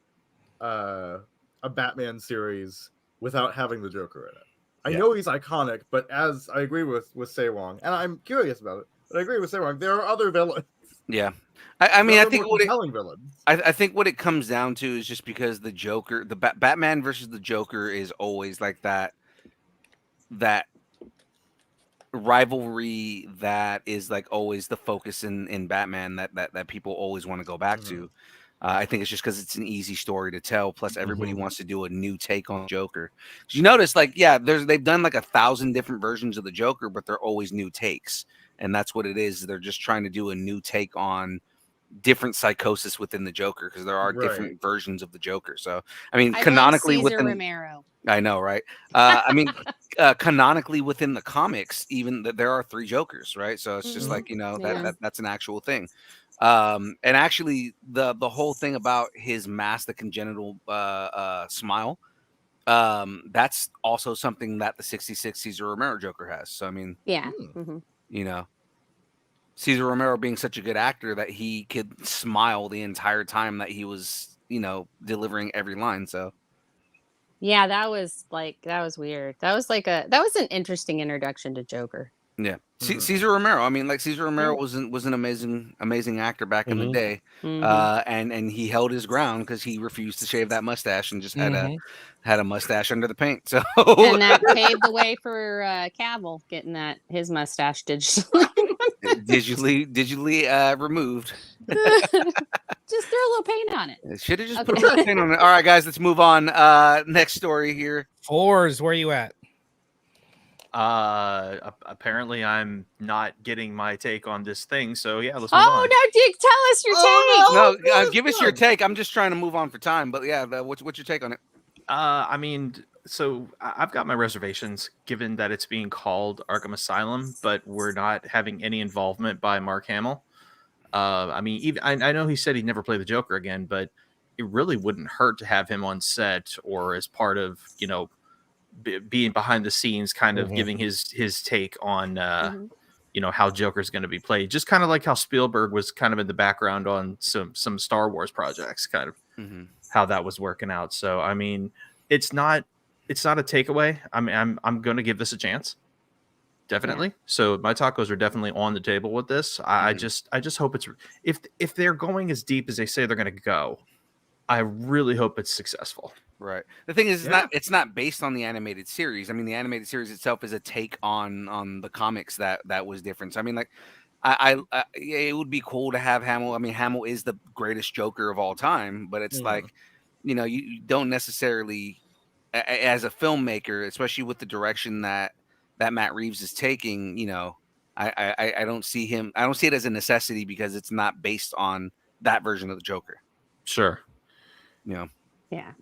Batman series without having the Joker in it. I know he's iconic, but as I agree with Sewong, and I'm curious about it, but I agree with Sewong, there are other villains. Yeah. I mean, I There are think more what it, compelling villains. I think what it comes down to is just because the Joker, the Batman versus the Joker is always like that rivalry that is like always the focus in Batman that people always want to go back to. I think it's just because it's an easy story to tell. Plus, everybody wants to do a new take on Joker. 'Cause you notice, like, yeah, they've done like 1,000 different versions of the Joker, but they're always new takes, and that's what it is. They're just trying to do a new take on different psychosis within the Joker because there are different versions of the Joker. So, I mean, I canonically love Cesar within Romero. I know, right? I mean, canonically within the comics, even there are 3 Jokers, right? So it's just like, you know, that's an actual thing. And actually, the whole thing about his mask, the congenital smile, that's also something that the 66 Cesar Romero Joker has. So I mean, Yeah. you know, Cesar Romero being such a good actor that he could smile the entire time that he was, you know, delivering every line. So. Yeah, that was weird. That was an interesting introduction to Joker. Yeah, Cesar Romero. I mean, like Cesar Romero was an amazing actor back in the day, and he held his ground because he refused to shave that mustache and just had a mustache under the paint. So and that paved the way for Cavill getting his mustache digitally removed. Just throw a little paint on it. Should have just put a little paint on it. All right, guys, let's move on. Next story here. Fours, where you at? Apparently I'm not getting my take on this thing, so yeah, let's move on. No, Dick, tell us your take. No, give us your take. I'm just trying to move on for time, but yeah, what's your take on it? I mean, so I've got my reservations given that it's being called Arkham Asylum, but we're not having any involvement by Mark Hamill. I mean, even I know he said he'd never play the Joker again, but it really wouldn't hurt to have him on set or as part of, you know, being behind the scenes, kind of giving his take on, you know, how Joker's going to be played. Just kind of like how Spielberg was kind of in the background on some Star Wars projects, kind of how that was working out. So, I mean, it's not a takeaway. I mean, I'm going to give this a chance. Definitely. So my tacos are definitely on the table with this. I just hope it's if they're going as deep as they say they're going to go, I really hope it's successful. Right. The thing is, it's not based on the animated series. I mean, the animated series itself is a take on the comics that was different. So I mean, like, it would be cool to have Hamill. I mean, Hamill is the greatest Joker of all time, but it's like, you know, you don't necessarily, as a filmmaker, especially with the direction that Matt Reeves is taking, you know, I don't see him. I don't see it as a necessity because it's not based on that version of the Joker. Sure. You know. Yeah.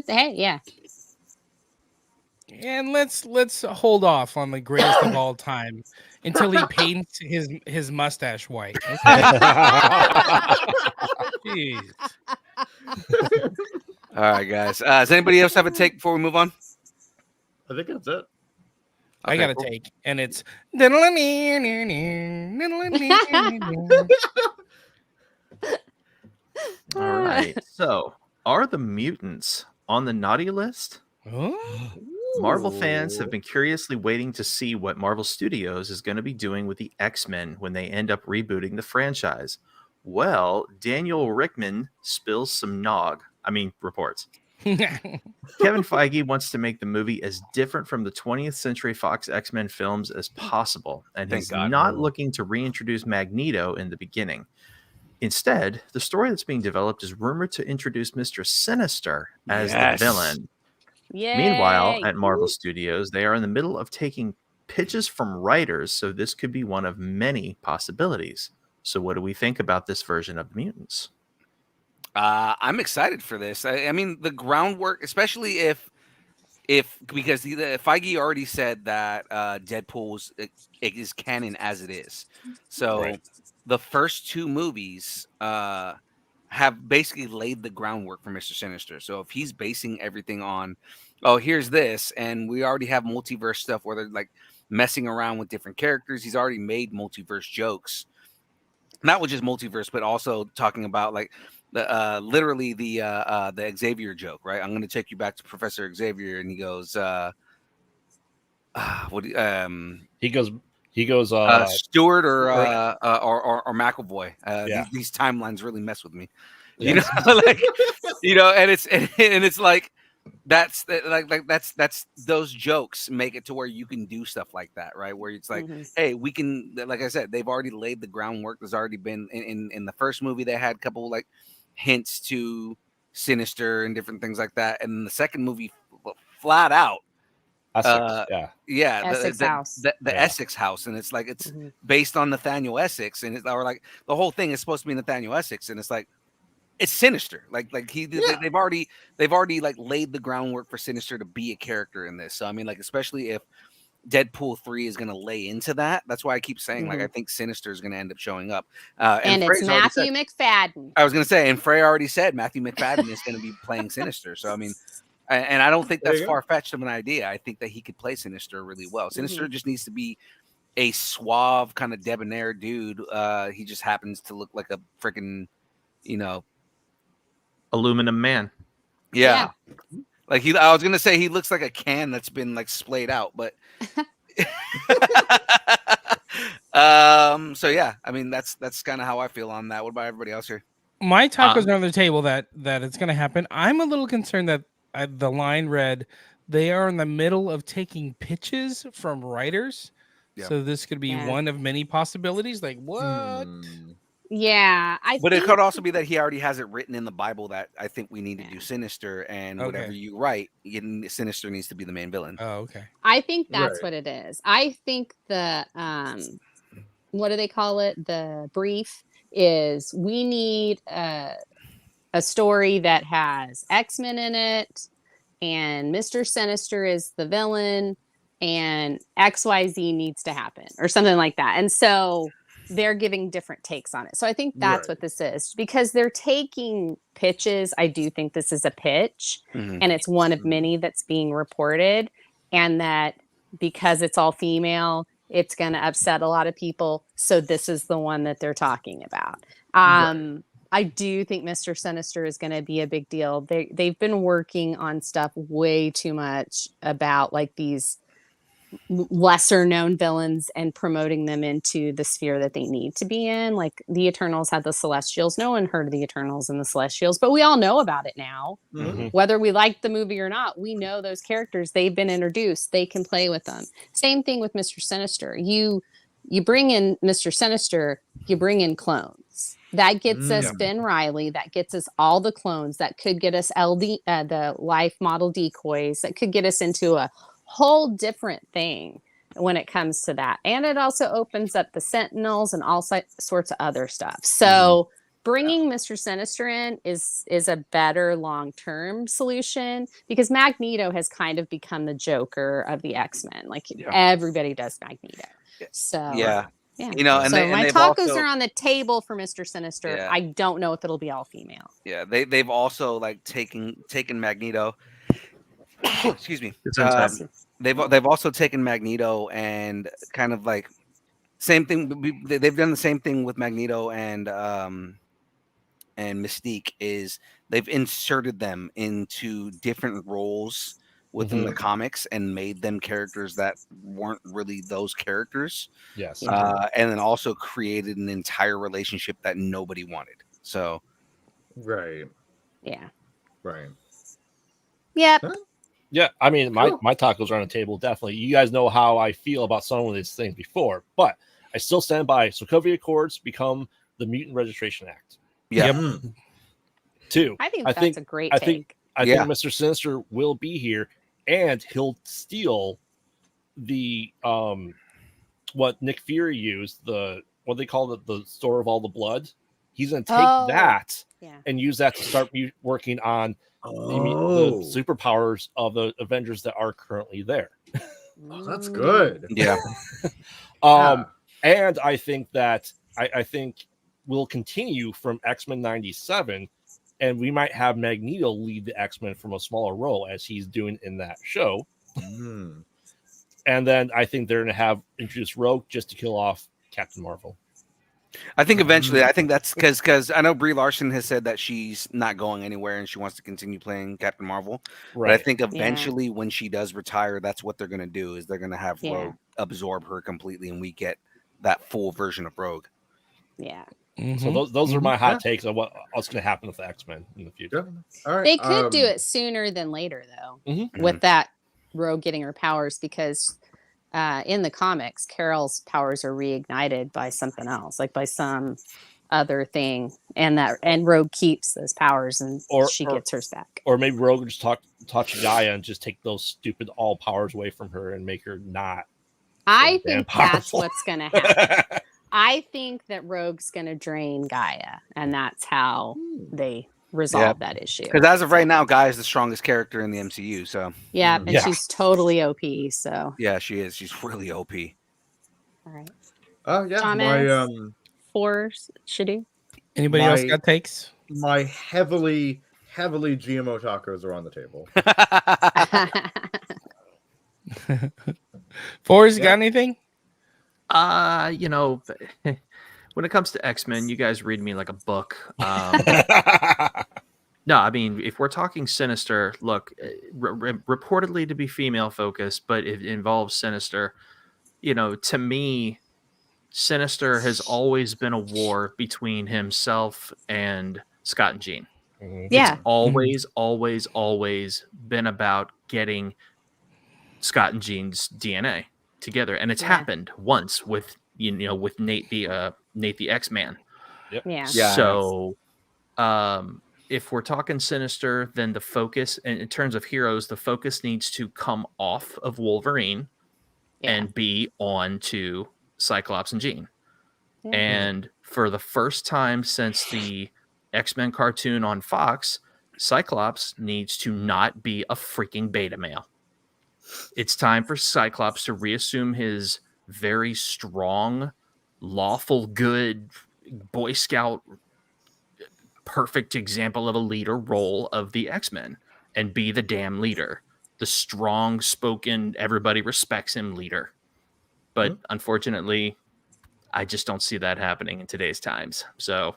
Hey, yeah. And let's hold off on the greatest of all time until he paints his mustache white. Okay? Jeez. All right, guys. Does anybody else have a take before we move on? I think that's it. I got a take, and it's All right. So, are the mutants on the naughty list? Marvel fans have been curiously waiting to see what Marvel Studios is going to be doing with the X-Men when they end up rebooting the franchise. Well, Daniel Rickman spills some reports. Kevin Feige wants to make the movie as different from the 20th Century Fox X-Men films as possible, and he's not looking to reintroduce Magneto in the beginning. Instead, the story that's being developed is rumored to introduce Mr. Sinister as the villain. Yay. Meanwhile, at Marvel Studios, they are in the middle of taking pitches from writers, so this could be one of many possibilities. So what do we think about this version of the mutants? I'm excited for this. I mean, the groundwork, especially if because Feige already said that Deadpool is canon as it is. So Right. the first two movies have basically laid the groundwork for Mr. Sinister. So if he's basing everything on, oh, here's this, and we already have multiverse stuff where they're like messing around with different characters. He's already made multiverse jokes, not with just multiverse, but also talking about like the literally the Xavier joke, right? I'm going to take you back to Professor Xavier, and he goes, what? He goes. Stewart or McAvoy. Yeah. These timelines really mess with me. Yeah. You know, like and it's like that's those jokes make it to where you can do stuff like that, right? Where it's like, hey, we can, like I said, they've already laid the groundwork. There's already been in the first movie they had a couple like hints to Sinister and different things like that, and in the second movie, flat out. Essex House. The Essex House, and it's like it's based on Nathaniel Essex, and or like the whole thing is supposed to be Nathaniel Essex, and it's like it's Sinister. They've already like laid the groundwork for Sinister to be a character in this. So I mean, like especially if Deadpool 3 is going to lay into that. That's why I keep saying like I think Sinister is going to end up showing up. And it's Matthew McFadden. I was going to say, and Frey already said Matthew McFadden is going to be playing Sinister. So I mean. And I don't think that's far-fetched of an idea. I think that he could play Sinister really well. Sinister just needs to be a suave, kind of debonair dude. He just happens to look like a freaking, aluminum man. Yeah. Like I was gonna say he looks like a can that's been like splayed out, but so yeah, I mean that's kind of how I feel on that. What about everybody else here? My tacos are on the table that it's going to happen. I'm a little concerned that the line read they are in the middle of taking pitches from writers. Yeah. So this could be one of many possibilities. Like what? Yeah, But it could also be that he already has it written in the Bible that I think we need to do Sinister, and whatever you write, Sinister needs to be the main villain. Oh, okay. I think that's what it is. I think the what do they call it? The brief is we need a story that has X-Men in it, and Mr. Sinister is the villain, and XYZ needs to happen, or something like that. And so they're giving different takes on it. So I think that's what this is, because they're taking pitches. I do think this is a pitch, and it's one of many that's being reported, and that because it's all female, it's going to upset a lot of people. So this is the one that they're talking about. I do think Mr. Sinister is going to be a big deal. They've been working on stuff way too much about like these lesser known villains and promoting them into the sphere that they need to be in. Like the Eternals had the Celestials. No one heard of the Eternals and the Celestials, but we all know about it now. Whether we like the movie or not, we know those characters. They've been introduced. They can play with them. Same thing with Mr. Sinister. You bring in Mr. Sinister, you bring in clones. That gets us Ben Reilly. That gets us all the clones. That could get us the life model decoys. That could get us into a whole different thing when it comes to that. And it also opens up the Sentinels and all sorts of other stuff. So bringing Mr. Sinister in is a better long-term solution, because Magneto has kind of become the Joker of the X-Men. Like everybody does Magneto. So yeah. And so my tacos are on the table for Mr. Sinister. Yeah. I don't know if it'll be all female. Yeah, they've also like taken Magneto. Excuse me. They've also taken Magneto and kind of like same thing. They've done the same thing with Magneto and Mystique. Is they've inserted them into different roles within the comics and made them characters that weren't really those characters. Yes. And then also created an entire relationship that nobody wanted. So. Right. Yeah. Right. Yep. Huh? Yeah, I mean, my tacos are on the table, definitely. You guys know how I feel about some of these things before, but I still stand by Sokovia Accords become the Mutant Registration Act. Yeah. 2. I think that's a great take. I think Mr. Sinister will be here, and he'll steal the what Nick Fury used, what they call the store of all the blood. He's going to take that Yeah. and use that to start working on the superpowers of the Avengers that are currently there. Oh, that's good. Yeah. And I think that I think we'll continue from X-Men 97, and we might have Magneto lead the X-Men from a smaller role as he's doing in that show. And then I think they're going to introduce Rogue just to kill off Captain Marvel. I think eventually, I think that's because I know Brie Larson has said that she's not going anywhere and she wants to continue playing Captain Marvel. Right. But I think eventually when she does retire, that's what they're going to do is they're going to have Rogue absorb her completely and we get that full version of Rogue. Yeah. So those are my hot takes on what's going to happen with the X-Men in the future. All right. They could do it sooner than later, though, with that Rogue getting her powers, because in the comics, Carol's powers are reignited by something else, like by some other thing, and Rogue keeps those powers and she gets hers back. Or maybe Rogue would just touch Gaia and just take those stupid all powers away from her and make her not. I think that's what's going to happen. I think that Rogue's going to drain Gaia, and that's how they resolve that issue. Because as of right now, Gaia is the strongest character in the MCU. So and she's totally OP. So yeah, she is. She's really OP. All right. Yeah. Thomas, my 4 should do. Anybody else got takes? My heavily GMO tacos are on the table. Forrest, got anything? You know, when it comes to X-Men, you guys read me like a book. No, I mean, if we're talking Sinister, look, reportedly to be female focused, but it involves Sinister. You know, to me, Sinister has always been a war between himself and Scott and Jean. Yeah. It's always been about getting Scott and Jean's DNA together, and it's happened once with with Nate the X-Man. Yeah. So if we're talking Sinister, then the focus, and in terms of heroes, the focus needs to come off of Wolverine and be on to Cyclops and Jean. And for the first time since the X-Men cartoon on Fox, Cyclops needs to not be a freaking beta male. It's time for Cyclops to reassume his very strong, lawful good Boy Scout, perfect example of a leader role of the X-Men and be the damn leader, the strong spoken, everybody respects him leader. But unfortunately, I just don't see that happening in today's times. So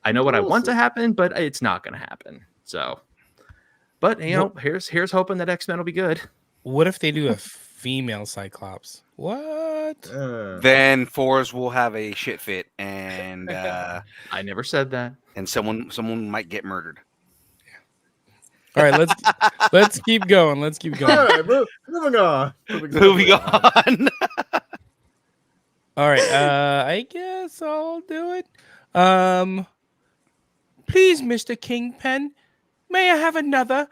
I know what I want to happen, but it's not going to happen. So, but here's hoping that X-Men will be good. What if they do a female Cyclops? What? Then Forrest will have a shit fit, and I never said that. And someone might get murdered. All right, let's keep going. Let's keep going. All right, moving on. Moving on. All right, I guess I'll do it. Please, Mr. Kingpin, may I have another?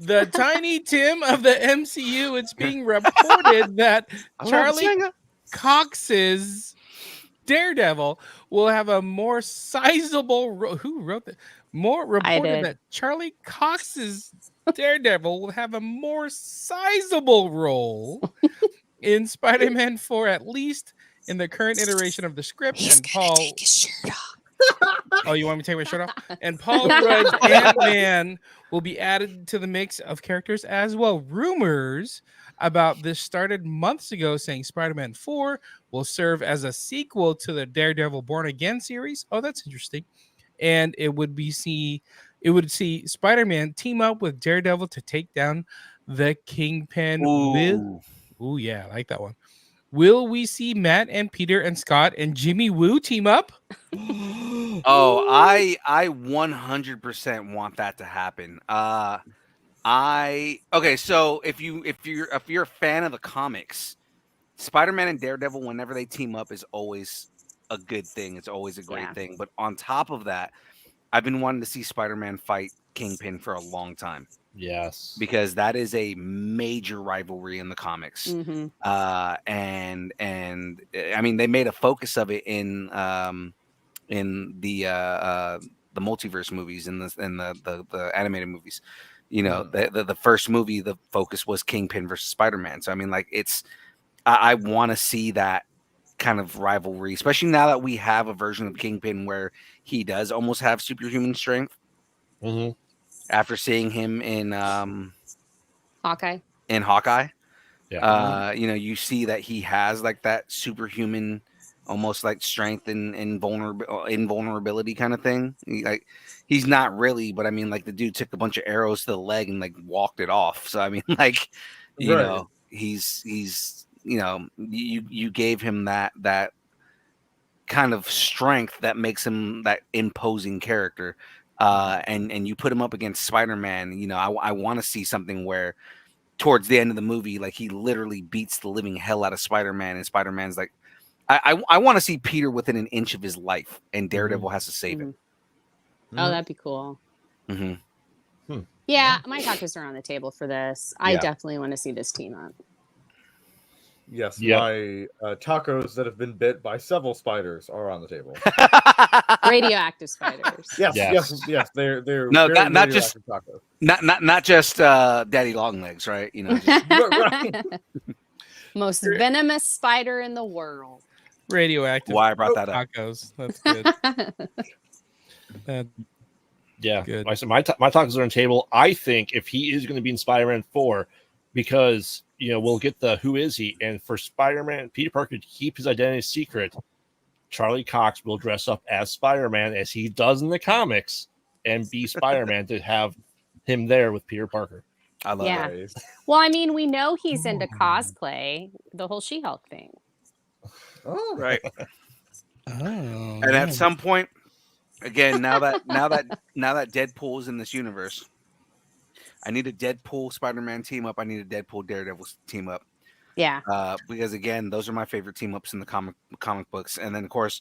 The Tiny Tim of the MCU. It's being reported that Charlie Cox's Daredevil will have a more sizable who wrote that? More reported that Charlie Cox's Daredevil will have a more sizable role in Spider-Man 4, at least in the current iteration of the script. And Paul, take his shirt off. Oh, you want me to take my shirt off? And Paul Rudd's Ant-Man will be added to the mix of characters as well. Rumors about this started months ago, saying Spider-Man 4 will serve as a sequel to the Daredevil Born Again series. Oh, that's interesting. And it would see Spider-Man team up with Daredevil to take down the Kingpin. Ooh, yeah, I like that one. Will we see Matt and Peter and Scott and Jimmy Woo team up? Oh, I 100% want that to happen. Okay, so if you're a fan of the comics, Spider-Man and Daredevil, whenever they team up, is always a good thing. It's always a great thing. But on top of that, I've been wanting to see Spider-Man fight Kingpin for a long time. Yes. because that is a major rivalry in the comics. Mhm. And I mean, they made a focus of it in the multiverse movies, in the animated movies. You know, the first movie, the focus was Kingpin versus Spider-Man. So I mean, like, I want to see that kind of rivalry, especially now that we have a version of Kingpin where he does almost have superhuman strength. Mm-hmm. After seeing him in Hawkeye. Yeah. You know, you see that he has like that superhuman, almost like strength and invulnerability kind of thing. He's not really, but I mean, like, the dude took a bunch of arrows to the leg and like walked it off. So I mean, like, you Right. know, he's you know, you gave him that kind of strength that makes him that imposing character. And you put him up against Spider-Man. You know, I want to see something where towards the end of the movie, like, he literally beats the living hell out of Spider-Man, and Spider-Man's like, I want to see Peter within an inch of his life, and Daredevil has to save him. Oh, that'd be cool. Mm-hmm. Yeah, my tacos are on the table for this. I Yeah. definitely want to see this team up. Yes, Yeah. my tacos that have been bit by several spiders are on the table. Radioactive spiders. Yes. They're No, very not just radioactive tacos. not just Daddy Longlegs, right? You know, just, Most venomous spider in the world. Radioactive why I brought that up. tacos. That's good. Yeah. Good. Like I said, my tacos are on the table. I think if he is going to be in Spider-Man 4, because, you know, we'll get the who is he, and for Spider-Man, Peter Parker to keep his identity secret, Charlie Cox will dress up as Spider-Man as he does in the comics and be Spider-Man to have him there with Peter Parker. I love Yeah. it. Well, I mean, we know he's into cosplay, the whole She-Hulk thing. Oh, Right. Oh, And yeah. at some point, again, now that Deadpool is in this universe, I need a Deadpool Spider-Man team up. I need a Deadpool Daredevil team up. Yeah. Because again, those are my favorite team ups in the comic books. And then of course,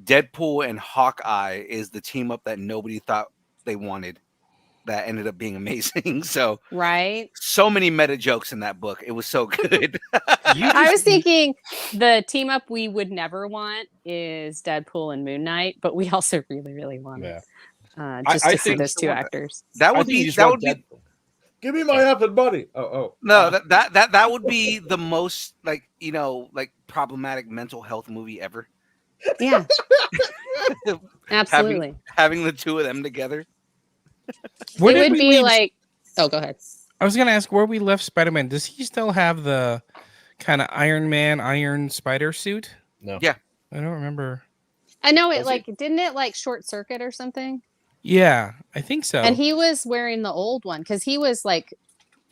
Deadpool and Hawkeye is the team up that nobody thought they wanted, that ended up being amazing. So Right. so many meta jokes in that book. It was so good. I was thinking the team up we would never want is Deadpool and Moon Knight, but we also really, really want it. Just I to see think those two actors. That would be Give me my effing money. Oh. No, that would be the most, like, you know, like, problematic mental health movie ever. Yeah. Absolutely. Having the two of them together. Where it did would we be leave- like, oh, go ahead. I was gonna ask where we left Spider-Man. Does he still have the kind of Iron Man, Iron Spider suit? No. Yeah. I don't remember. I know it didn't it like short circuit or something? Yeah, I think so. And he was wearing the old one because he was like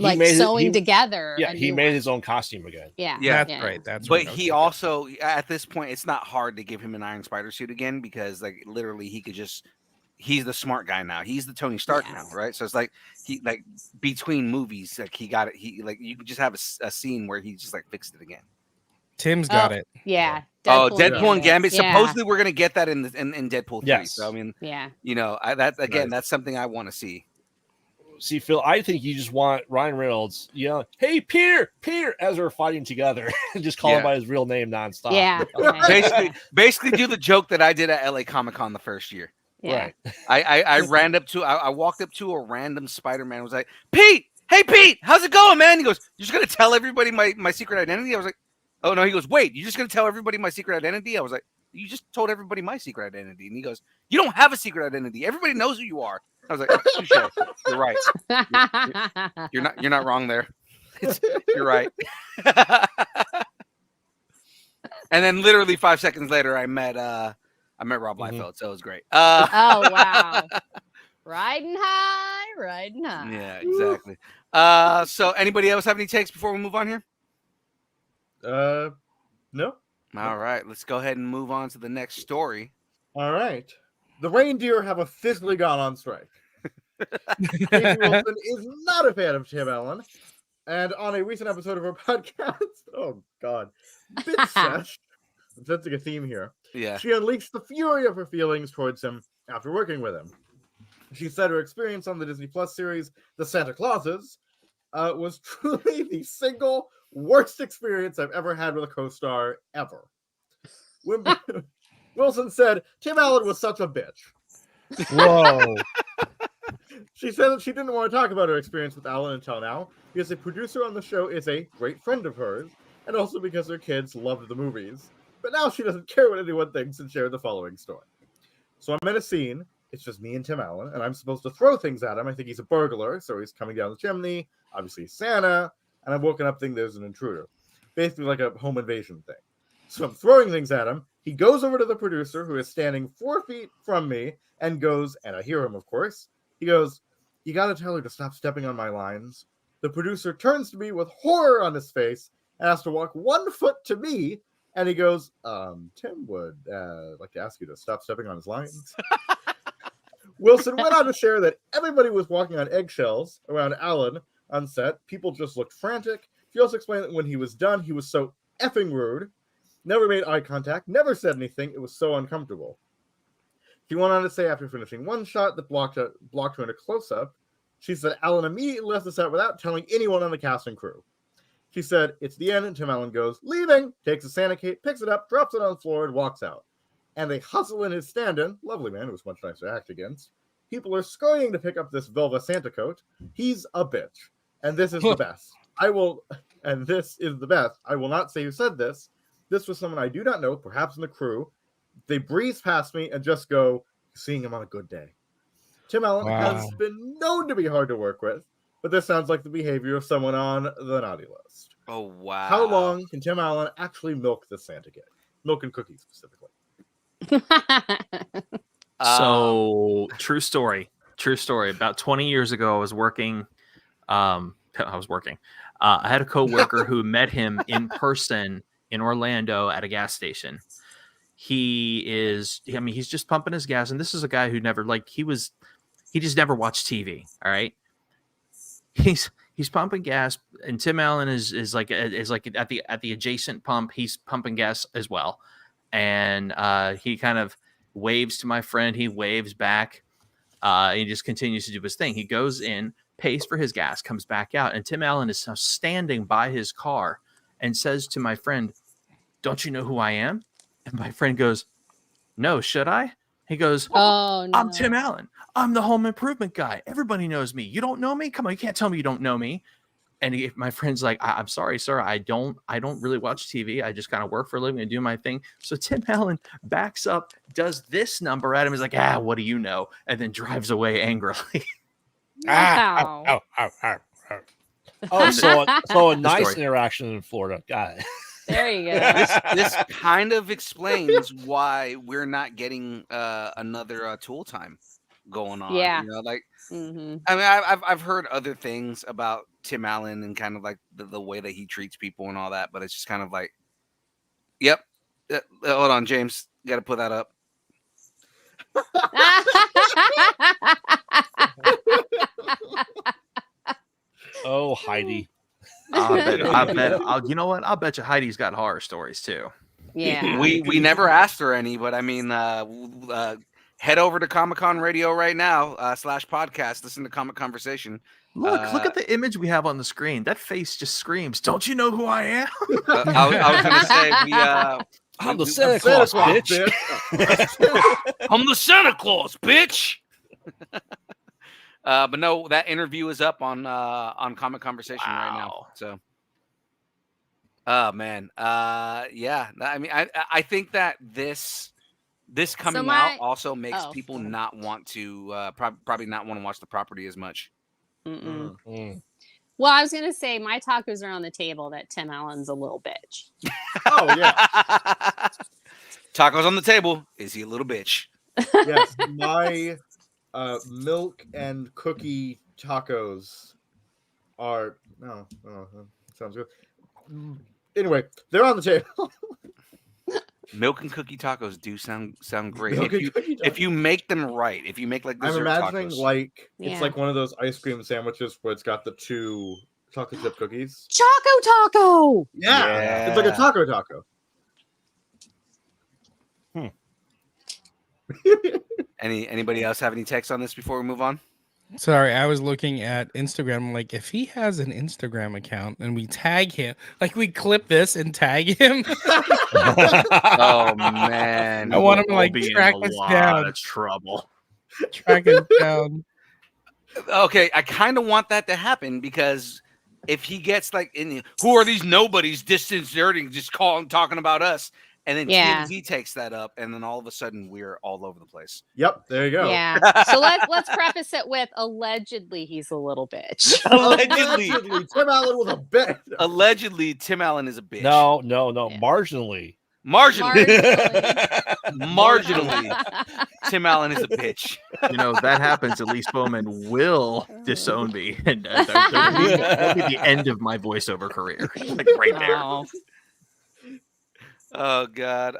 made sewing together. Yeah, a he new made one. his own costume again. Yeah. That's yeah. right. That's But right. he also, at this point, it's not hard to give him an Iron Spider suit again, because, like, literally he could just, he's the smart guy now. He's the Tony Stark now, right? So it's like he, like, between movies, like, he got it. He, like, you can just have a scene where he just, like, fixed it again. Tim's got it. Yeah. Deadpool and Gambit. Yeah. Supposedly we're gonna get that in Deadpool 3. Yes. So I mean, Yeah. you know, that's something I want to see. See, Phil, I think you just want Ryan Reynolds, you know, hey, Peter, as we're fighting together, and just call him by his real name nonstop. Yeah. basically do the joke that I did at LA Comic Con the first year. Yeah. Right. I walked up to a random Spider-Man, was like, Pete, hey Pete, how's it going, man? He goes, you're just gonna tell everybody my secret identity? I was like, oh no. He goes, wait, you're just gonna tell everybody my secret identity? I was like, you just told everybody my secret identity. And he goes, you don't have a secret identity. Everybody knows who you are. I was like, touche. You're right. You're not wrong there. You're right. And then literally 5 seconds later, I met Rob Liefeld, so it was great. Oh wow. Riding high. Yeah, exactly. So anybody else have any takes before we move on here? No. All right, let's go ahead and move on to the next story. All right. The reindeer have officially gone on strike. Casey Wilson is not a fan of Tim Allen, and on a recent episode of our podcast, oh god, Bit Sesh, I'm sensing a theme here. Yeah. She unleashed the fury of her feelings towards him after working with him. She said her experience on the Disney Plus series, The Santa Clauses, was truly the single worst experience I've ever had with a co-star ever. Wilson said, Tim Allen was such a bitch. Whoa. She said that she didn't want to talk about her experience with Allen until now, because the producer on the show is a great friend of hers, and also because her kids loved the movies. But now she doesn't care what anyone thinks and shared the following story. So I'm in a scene. It's just me and Tim Allen, and I'm supposed to throw things at him. I think he's a burglar, so he's coming down the chimney. Obviously, Santa. And I'm woken up thinking there's an intruder. Basically like a home invasion thing. So I'm throwing things at him. He goes over to the producer, who is standing 4 feet from me, and goes, and I hear him, of course. He goes, "You got to tell her to stop stepping on my lines." The producer turns to me with horror on his face and has to walk 1 foot to me. And he goes, Tim would like to ask you to stop stepping on his lines. Wilson went on to share that everybody was walking on eggshells around Allen on set. People just looked frantic. She also explained that when he was done, he was so effing rude. Never made eye contact. Never said anything. It was so uncomfortable. She went on to say after finishing one shot that blocked her in a close-up, she said Allen immediately left the set without telling anyone on the cast and crew. She said, it's the end, and Tim Allen goes, leaving, takes a Santa cape, picks it up, drops it on the floor, and walks out. And they hustle in his stand-in. Lovely man, it was much nicer to act against. People are scurrying to pick up this Velva Santa coat. He's a bitch. And this is the best. And this is the best. I will not say who said this. This was someone I do not know, perhaps in the crew. They breeze past me and just go, seeing him on a good day. Tim Allen has been known to be hard to work with, but this sounds like the behavior of someone on the naughty list. Oh, wow. How long can Tim Allen actually milk the Santa kid? Milk and cookies, specifically. So, true story. About 20 years ago, I was working. I had a coworker who met him in person in Orlando at a gas station. He's just pumping his gas. And this is a guy who never, he just never watched TV. All right. He's pumping gas, and Tim Allen is like at the adjacent pump. He's pumping gas as well. And he kind of waves to my friend. He waves back. He just continues to do his thing. He goes in, pays for his gas, comes back out, and Tim Allen is now standing by his car and says to my friend, "Don't you know who I am?" And my friend goes, "No, should I?" He goes, "Oh, no. I'm Tim Allen. I'm the home improvement guy. Everybody knows me. You don't know me? Come on, you can't tell me you don't know me." And my friend's like, I'm sorry, sir. I don't really watch TV. I just kind of work for a living and do my thing. So Tim Allen backs up, does this number at him. He's like, what do you know? And then drives away angrily. Wow. Oh, so a nice interaction in Florida. Got it. There you go. This kind of explains why we're not getting another Tool Time going on. Yeah. You know, like, Mm-hmm. I mean, I've heard other things about Tim Allen and kind of like the way that he treats people and all that, but it's just kind of like, yep. Hold on, James. Got to put that up. Oh, Heidi. You know what? I'll bet you Heidi's got horror stories too. Yeah. We never asked her any, but I mean, head over to Comic Con Radio right now, /podcast. Listen to Comic Conversation. Look at the image we have on the screen. That face just screams, "Don't you know who I am?" I was going to say, I'm the Santa Claus, bitch. I'm the Santa Claus, bitch. But no, that interview is up on Comic Conversation right now. So, oh man, yeah. I mean, I think that this coming out also makes people not want to probably not want to watch the property as much. Well, I was gonna say my tacos are on the table that Tim Allen's a little bitch. Oh yeah. Tacos on the table. Is he a little bitch? Yes, my milk and cookie tacos are sounds good. Anyway, they're on the table. Milk and cookie tacos do sound great if you make them right. If you make like dessert I'm imagining tacos. It's like one of those ice cream sandwiches where it's got the 2 chocolate chip cookies. Choco taco. Yeah. It's like a taco. Anybody else have any text on this before we move on? Sorry, I was looking at Instagram. Like, if he has an Instagram account and we tag him, like we clip this and tag him. Oh man, I want him to We'll like be in track a us lot down. of trouble. Track us down. Okay, I kind of want that to happen because if he gets like, who are these nobodies distance nerding just talking about us, and then Yeah. TMZ takes that up, and then all of a sudden we're all over the place. Yep, there you go. Yeah. So let's preface it with allegedly he's a little bitch. Allegedly, Tim Allen was a bitch. allegedly, Tim Allen is a bitch. No, Yeah. marginally. Marginally, Marginally. marginally, Tim Allen is a bitch. You know, that happens. Elise Bowman will disown me, and that'll be the end of my voiceover career. Like right there. Wow. Oh God.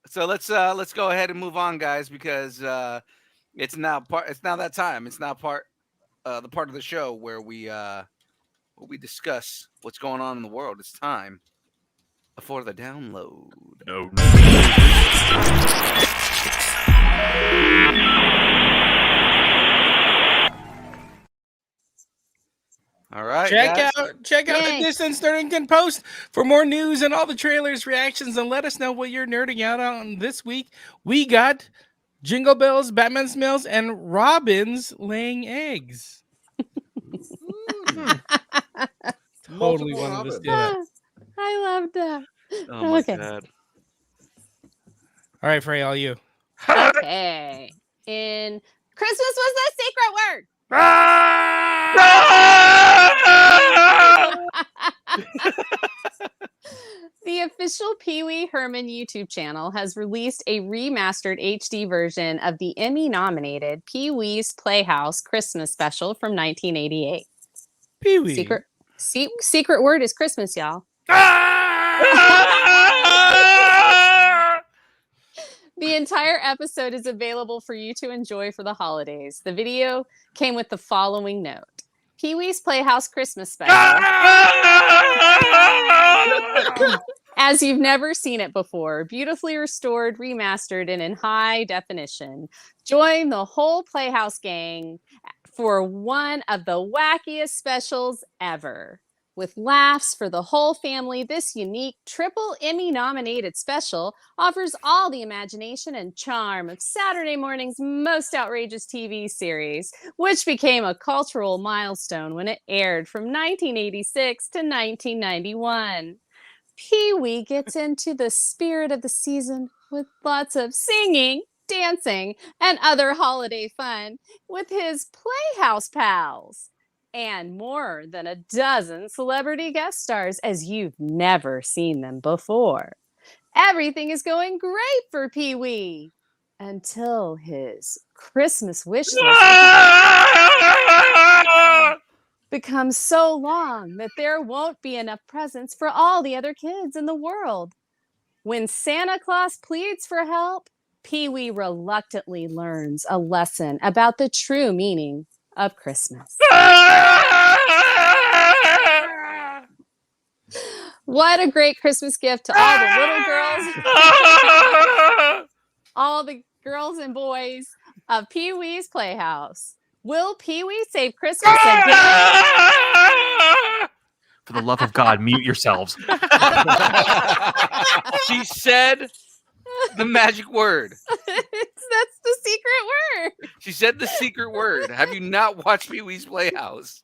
So let's go ahead and move on, guys, because it's now that time. It's now the part of the show where we discuss what's going on in the world. It's time for the download. No. All right. Check guys. out the Yay. Distance Nerdington post for more news and all the trailers, reactions, and let us know what you're nerding out on this week. We got Jingle Bells, Batman Smells, and Robins laying eggs. Totally Multiple wanted to Robins. steal that. I love that. Oh my Okay. God. All right, Frey, all you. Okay. In Christmas was the secret word. The official Pee Wee Herman YouTube channel has released a remastered HD version of the Emmy-nominated Pee Wee's Playhouse Christmas special from 1988. Pee Wee. Secret word is Christmas, y'all. The entire episode is available for you to enjoy for the holidays. The video came with the following note. Pee Wee's Playhouse Christmas special. As you've never seen it before, beautifully restored, remastered, and in high definition. Join the whole Playhouse gang for one of the wackiest specials ever. With laughs for the whole family, this unique triple Emmy-nominated special offers all the imagination and charm of Saturday morning's most outrageous TV series, which became a cultural milestone when it aired from 1986 to 1991. Pee-wee gets into the spirit of the season with lots of singing, dancing, and other holiday fun with his Playhouse pals. And more than a dozen celebrity guest stars as you've never seen them before. Everything is going great for Pee-wee until his Christmas wish list becomes so long that there won't be enough presents for all the other kids in the world. When Santa Claus pleads for help, Pee-wee reluctantly learns a lesson about the true meaning of Christmas. What a great Christmas gift to all the little girls, all the girls and boys of Pee-wee's Playhouse. Will Pee-wee save Christmas again? For the love of God, mute yourselves. She said the magic word. That's the secret word. She said the secret word. Have you not watched Pee Wee's Playhouse?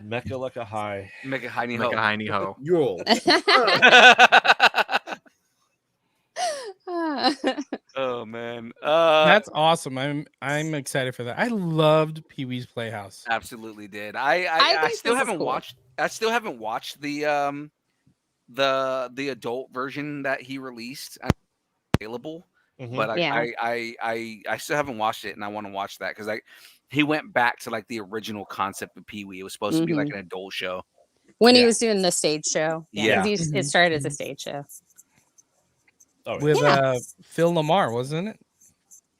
Mecca like a high. Make a hiney Like a ho. hiney ho. Yule. Oh man. That's awesome. I'm excited for that. I loved Pee Wee's Playhouse. Absolutely did. I I think still this is haven't cool. watched. I still haven't watched the adult version that he released. Available, but Yeah. I still haven't watched it, and I want to watch that because he went back to like the original concept of Pee Wee. It was supposed to be like an adult show. When he Yeah. was doing the stage show. Yeah. 'Cause it started as a stage show. Oh, With Yeah. Phil Lamar, wasn't it?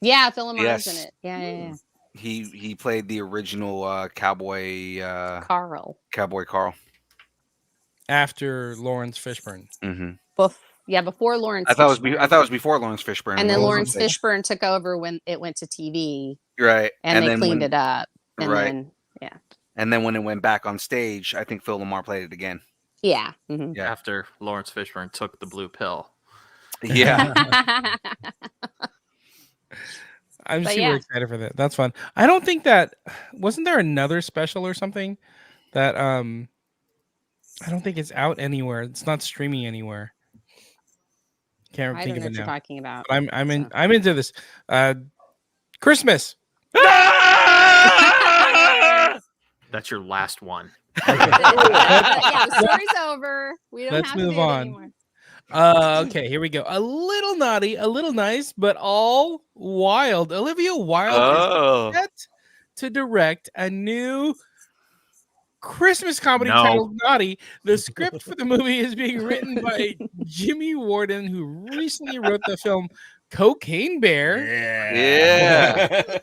Yeah, Phil Lamar's in Yes. it. Yeah. He played the original cowboy Carl. Carl. After Lawrence Fishburne. Mm-hmm. Yeah, before Lawrence. I thought it was Fishburne. before Lawrence Fishburne. And then What was Lawrence it? Fishburne took over when it went to TV, Right. and they then cleaned when- it up. And right. then And then when it went back on stage, I think Phil Lamar played it again. yeah. Mhm. Yeah. After Lawrence Fishburne took the blue pill. Yeah. I'm But super yeah. excited for that. That's fun. I don't think that wasn't there another special or something that I don't think it's out anywhere. It's not streaming anywhere. Can't I think don't know of what it you're now. talking about. But I'm so. into this. Christmas. That's your last one. Yeah, the story's over. We don't Let's have to move do it on. anymore. Okay, here we go. A little naughty, a little nice, but all wild. Olivia Wilde is set to direct a new Christmas comedy No. titled Naughty. The script for the movie is being written by Jimmy Warden, who recently wrote the film Cocaine Bear. Yeah.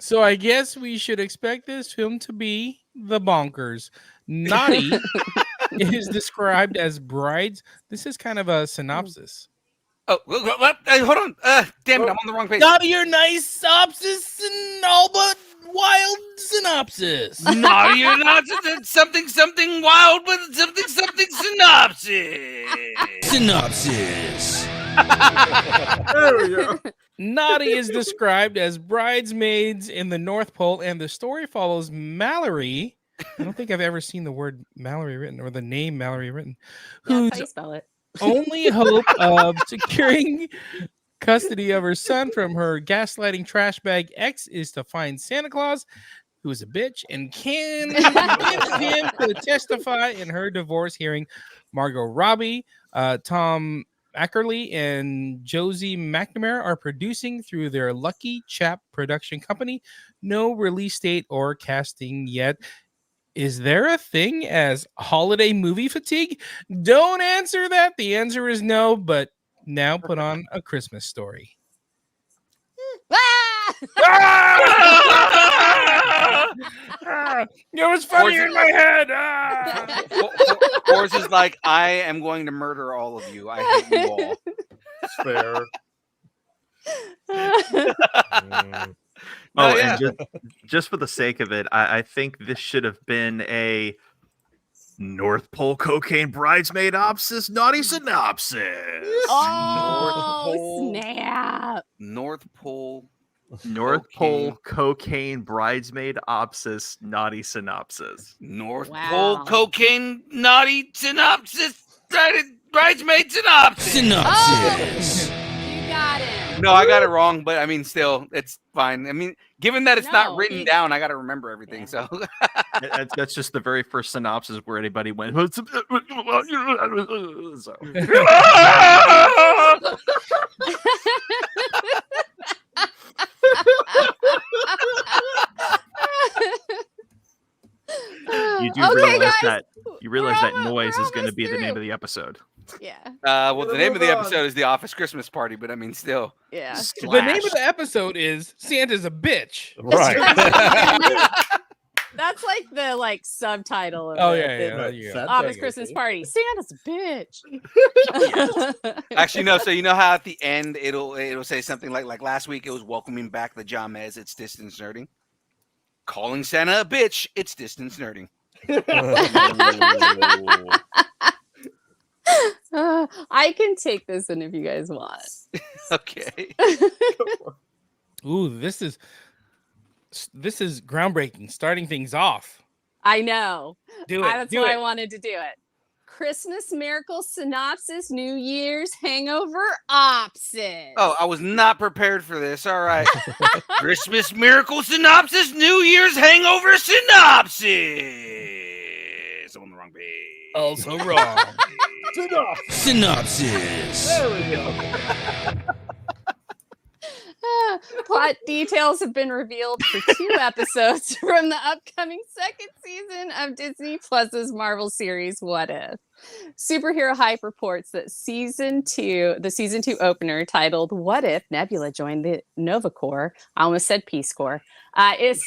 So I guess we should expect this film to be the bonkers. Naughty is described as brides. This is kind of a synopsis. Oh, hold on. Damn it, I'm on the wrong page. Naughty or nice synopsis and all but wild synopsis. Naughty or not, something wild, but something synopsis. Synopsis. There we go. Naughty is described as bridesmaids in the North Pole, and the story follows Mallory. I don't think I've ever seen the word Mallory written or the name Mallory written. Yeah, Whose that's how you spell it. only hope of securing custody of her son from her gaslighting trash bag ex is to find Santa Claus, who is a bitch, and can convince him to testify in her divorce hearing. Margot Robbie, Tom Ackerley, and Josie McNamara are producing through their Lucky Chap production company. No release date or casting yet. Is there a thing as holiday movie fatigue? Don't answer that. The answer is no, but now put on A Christmas Story. It was funny in my head. Forrest is like, I am going to murder all of you. I hate you all. It's fair. Oh, yeah. and just for the sake of it, I think this should have been a North Pole cocaine bridesmaid opsis naughty synopsis. Oh, snap. North Pole Cocaine bridesmaid opsis naughty synopsis. North Wow. Pole cocaine naughty synopsis. Bridesmaid synopsis. Synopsis. You got it. No, I got it wrong, but I mean, still, it's fine. I mean, given that it's No, not written down, I got to remember everything. So That's just the very first synopsis where anybody went. So. You do Okay, realize guys, that that we're noise is almost going to be the name of through. the episode. Yeah. well, the name of the Move on. episode is The Office Christmas Party, but I mean, still. Yeah. The name of the episode is Santa's a Bitch. Right. That's like the subtitle of Oh, it. yeah, yeah. The there you go. Office Christmas Party. Santa's a bitch. Actually, no. So you know how at the end it'll say something like last week it was welcoming back the Jamez. It's distance nerding. Calling Santa a bitch. It's distance nerding. I can take this one if you guys want. Okay. Ooh, this is groundbreaking. Starting things off. I know. Do it. That's do why it. I wanted to do it. Christmas miracle synopsis, New Year's hangover opsis. Oh, I was not prepared for this. All right. Christmas miracle synopsis, New Year's hangover synopsis. I'm on the wrong page. Also wrong. Synopsis. There we go. Plot details have been revealed for 2 episodes from the upcoming second season of Disney Plus's Marvel series What If. Superhero Hype reports that the season 2 opener titled What If Nebula Joined the Nova Corps, I almost said Peace Corps, is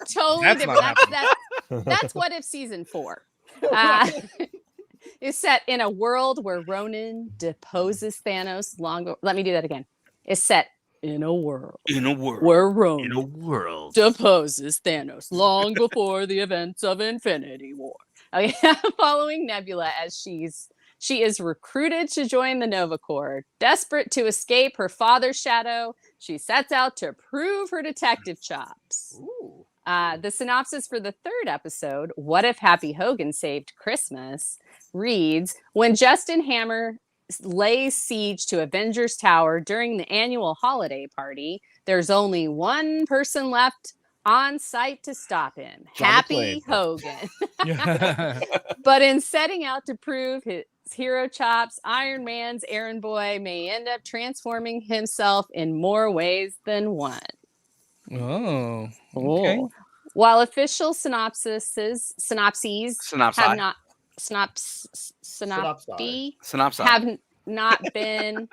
totally That's different. not That's What If season 4. is set in a world where Ronan deposes Thanos let me do that again. Is set in a world where Ronan world. deposes Thanos long before the events of Infinity War. Okay, following Nebula as she is recruited to join the Nova Corps. Desperate to escape her father's shadow, she sets out to prove her detective chops. Ooh. The synopsis for the third episode, What If Happy Hogan Saved Christmas, reads, when Justin Hammer lays siege to Avengers Tower during the annual holiday party, there's only one person left on site to stop him, John Happy McClane. Hogan. But in setting out to prove his hero chops, Iron Man's errand boy may end up transforming himself in more ways than one. Oh, okay. Oh. While official synopses have not have not been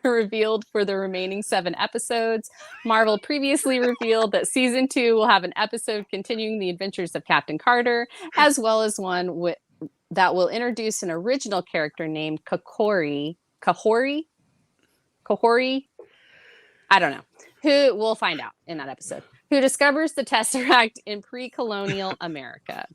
revealed for the remaining 7 episodes. Marvel previously revealed that season 2 will have an episode continuing the adventures of Captain Carter, as well as one that will introduce an original character named Kahori. I don't know. Who we'll find out in that episode. Who discovers the Tesseract in pre-colonial America.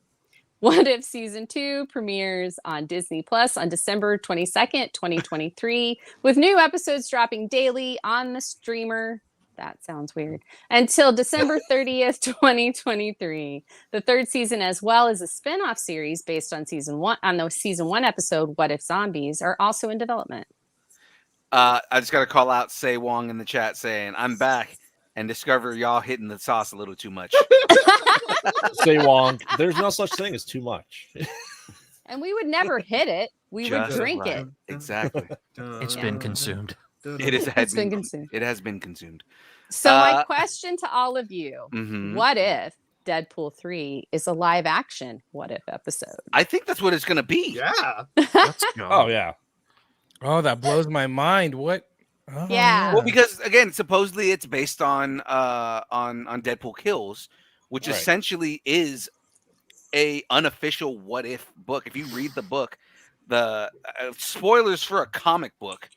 What If Season 2 premieres on Disney Plus on December 22nd, 2023, with new episodes dropping daily on the streamer. That sounds weird. Until December 30th, 2023. The third season, as well as a spin-off series based on the season 1 episode, What If Zombies, are also in development. I just got to call out Say Wong in the chat saying, I'm back, and discover y'all hitting the sauce a little too much. Say Wong, there's no such thing as too much. And we would never hit it. We would Just drink right. it. Exactly. It's been consumed. It's been consumed. It has been consumed. So my question to all of you, Mhm. what if Deadpool 3 is a live action What If episode? I think that's what it's going to be. Yeah. Let's go. Oh yeah. Oh, that blows my mind. What? Oh, Yeah. Well, because again, supposedly it's based on Deadpool Kills, which Right. essentially is a unofficial What If book. If you read the book, the spoilers for a comic book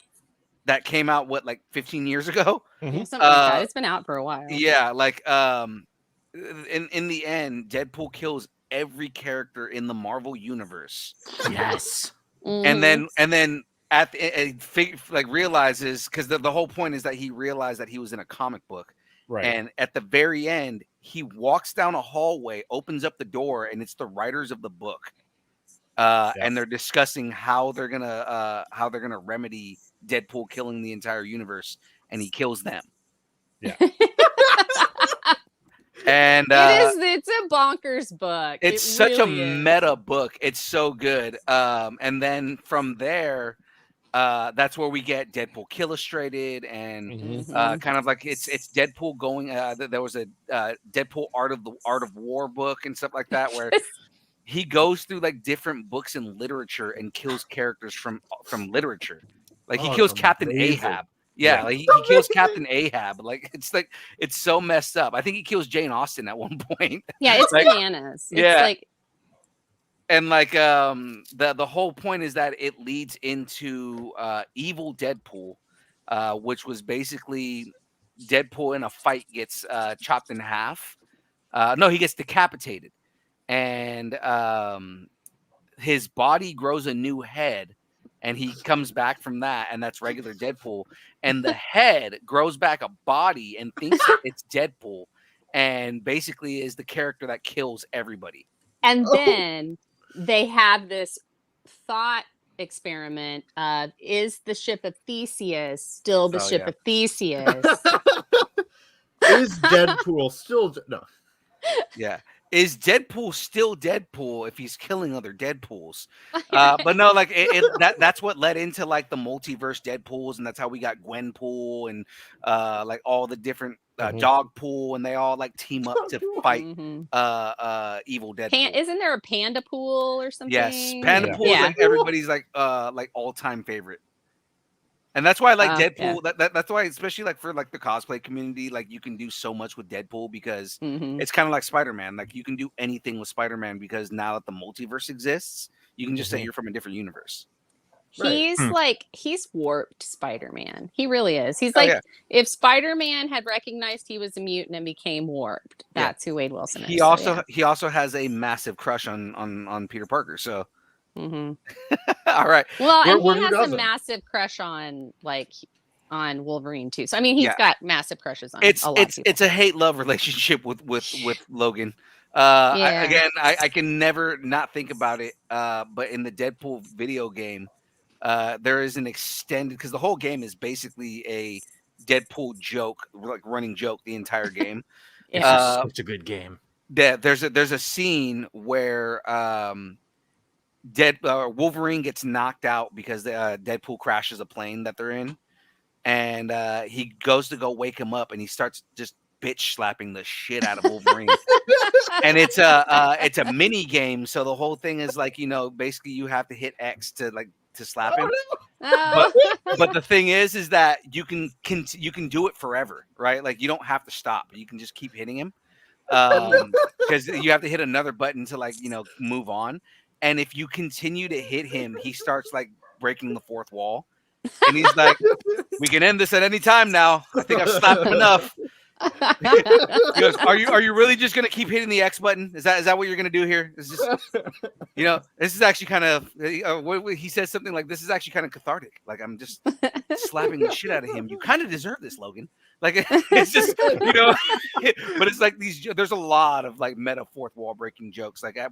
that came out like 15 years ago. Something like that. It's been out for a while. Yeah, like in the end, Deadpool kills every character in the Marvel universe. Yes. And then at the realizes, because the whole point is that he realized that he was in a comic book. Right. And at the very end, he walks down a hallway, opens up the door, and it's the writers of the book. And they're discussing how they're gonna remedy Deadpool killing the entire universe, and he kills them. Yeah. And it's a bonkers book. it's It such a really is. meta book. It's so good. And then from there, that's where we get Deadpool Killustrated and kind of like it's Deadpool going. There was a Deadpool Art of War book and stuff like that where he goes through like different books in literature and kills characters from literature. Like he kills Captain Ahab. Yeah, like he kills Captain Ahab. Like it's so messed up. I think he kills Jane Austen at one point. Yeah, it's like, bananas. It's yeah. like And like the whole point is that it leads into Evil Deadpool, which was basically Deadpool in a fight gets chopped in half. No, he gets decapitated, and his body grows a new head, and he comes back from that, and that's regular Deadpool. And the head grows back a body and thinks that it's Deadpool, and basically is the character that kills everybody. And then they have this thought experiment of, is the ship of Theseus still the ship of Theseus? Is Deadpool still no? Yeah. Is Deadpool still Deadpool if he's killing other Deadpools? But no, like that's what led into like the multiverse Deadpools, and that's how we got Gwenpool and like all the different Dogpool, and they all like team up to fight evil Deadpool. Isn't there a Panda Pool or something? Yes, Panda Pool is like everybody's like all-time favorite. And that's why I like Oh, Deadpool. yeah. That's why, especially like for like the cosplay community, like you can do so much with Deadpool because Mhm. it's kind of like Spider-Man. Like you can do anything with Spider-Man because now that the multiverse exists, you can just say Mhm. you're from a different universe. He's Hmm. like he's warped Spider-Man. He really is. He's Oh, like yeah. if Spider-Man had recognized he was a mutant and became warped, Yeah. that's who Wade Wilson He is. So, also yeah. he also has a massive crush on Peter Parker. So Mhm. all right, Well, and Where he who has a doesn't? massive crush on on Wolverine too. So I mean, he's Yeah. got massive crushes on it's a lot of it's people. it's a hate-love relationship with Logan. Yeah. I can never not think about it. But in the Deadpool video game, there is an extended because the whole game is basically a Deadpool joke, like running joke the entire game. It's Yeah. just such a good game. There's a scene where Wolverine gets knocked out because Deadpool crashes a plane that they're in, and he goes to go wake him up, and he starts just bitch slapping the shit out of Wolverine. And it's a mini game, so the whole thing is like, basically you have to hit X to slap him. Oh. But the thing is that you can do it forever, right? Like you don't have to stop. You can just keep hitting him. Because you have to hit another button to move on. And if you continue to hit him, he starts like breaking the fourth wall. And he's like, we can end this at any time now. I think I've slapped him enough. He goes, are you really just gonna keep hitting the X button? Is that what you're gonna do here? It's just, this is actually kind of he says something like, this is actually kind of cathartic. Like I'm just slapping the shit out of him. You kind of deserve this, Logan. Like it's just but it's like there's a lot of like meta fourth wall breaking jokes. Like at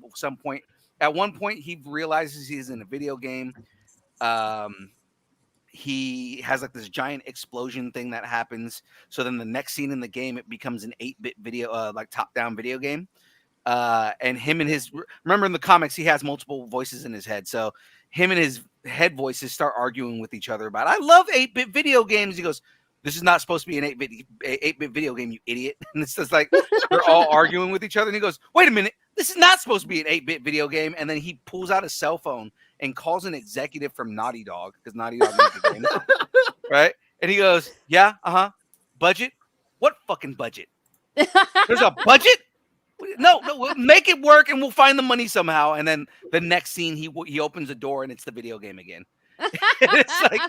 one point he realizes he's in a video game. He has like this giant explosion thing that happens. So then the next scene in the game, it becomes an 8-bit video, like top-down video game. And him and remember in the comics, he has multiple voices in his head. So him and his head voices start arguing with each other about, I love 8-bit video games. He goes, this is not supposed to be an 8-bit video game, you idiot. And it's just like, they're all arguing with each other. And he goes, wait a minute, this is not supposed to be an 8-bit video game. And then he pulls out a cell phone and calls an executive from Naughty Dog, because Naughty Dog made the game, right? And he goes, yeah, budget? What fucking budget? There's a budget? No, we'll make it work and we'll find the money somehow. And then the next scene, he opens a door and it's the video game again. It's like,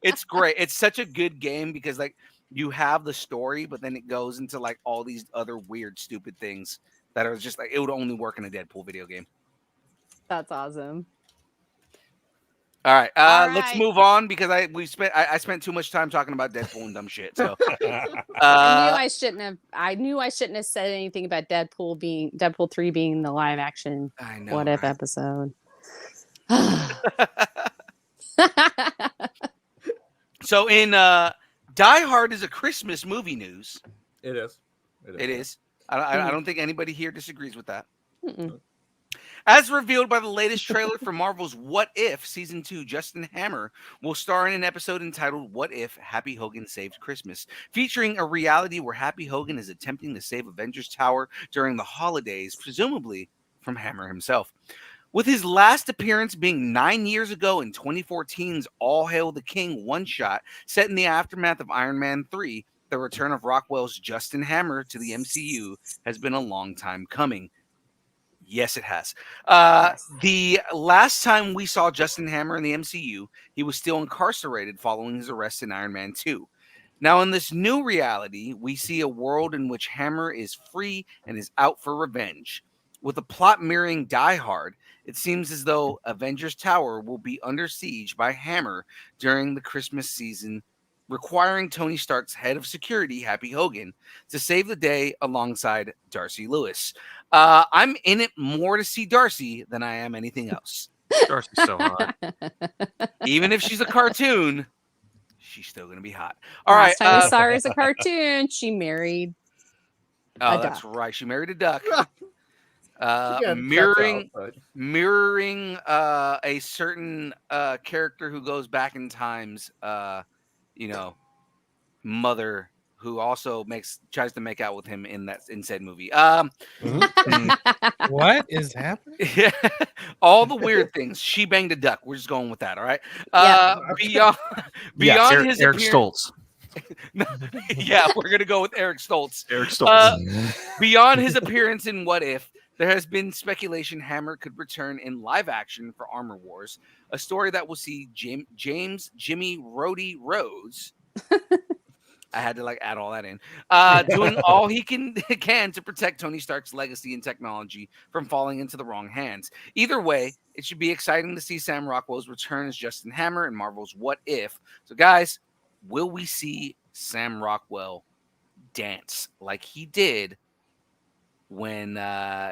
it's great. It's such a good game because like you have the story, but then it goes into like all these other weird, stupid things that are just like, it would only work in a Deadpool video game. That's awesome. All right, All let's right. move on because I spent too much time talking about Deadpool and dumb shit. So I knew I shouldn't have said anything about Deadpool 3 being the live action I know, what if right? episode. So in Die Hard is a Christmas movie news. It is. It is. I don't think anybody here disagrees with that. Mm-mm. As revealed by the latest trailer for Marvel's What If Season 2, Justin Hammer will star in an episode entitled What If Happy Hogan Saved Christmas, featuring a reality where Happy Hogan is attempting to save Avengers Tower during the holidays, presumably from Hammer himself. With his last appearance being 9 years ago in 2014's All Hail the King one-shot, set in the aftermath of Iron Man 3, the return of Rockwell's Justin Hammer to the MCU has been a long time coming. Yes, it has. The last time we saw Justin Hammer in the MCU, he was still incarcerated following his arrest in Iron Man 2. Now, in this new reality, we see a world in which Hammer is free and is out for revenge. With a plot mirroring Die Hard, it seems as though Avengers Tower will be under siege by Hammer during the Christmas season, requiring Tony Stark's head of security, Happy Hogan, to save the day alongside Darcy Lewis. I'm in it more to see Darcy than I am anything else. Darcy's so hot. Even if she's a cartoon, she's still going to be hot. All Last right. time we saw her as a cartoon, she married Oh, a that's duck. right. She married a duck. Again, Mirroring checks out, but- mirroring a certain character who goes back in time's mother who also tries to make out with him in said movie. What is happening? Yeah, all the weird things. She banged a duck. We're just going with that. All right. Yeah. Beyond his Eric appearance. Stoltz. Yeah, we're gonna go with Eric Stoltz. Eric Stoltz. Beyond his appearance in What If, there has been speculation Hammer could return in live action for Armor Wars, a story that will see James Jimmy Rhodey Rhodes. I had to add all that in. Doing all he can to protect Tony Stark's legacy and technology from falling into the wrong hands. Either way, it should be exciting to see Sam Rockwell's return as Justin Hammer in Marvel's What If. So, guys, will we see Sam Rockwell dance like he did when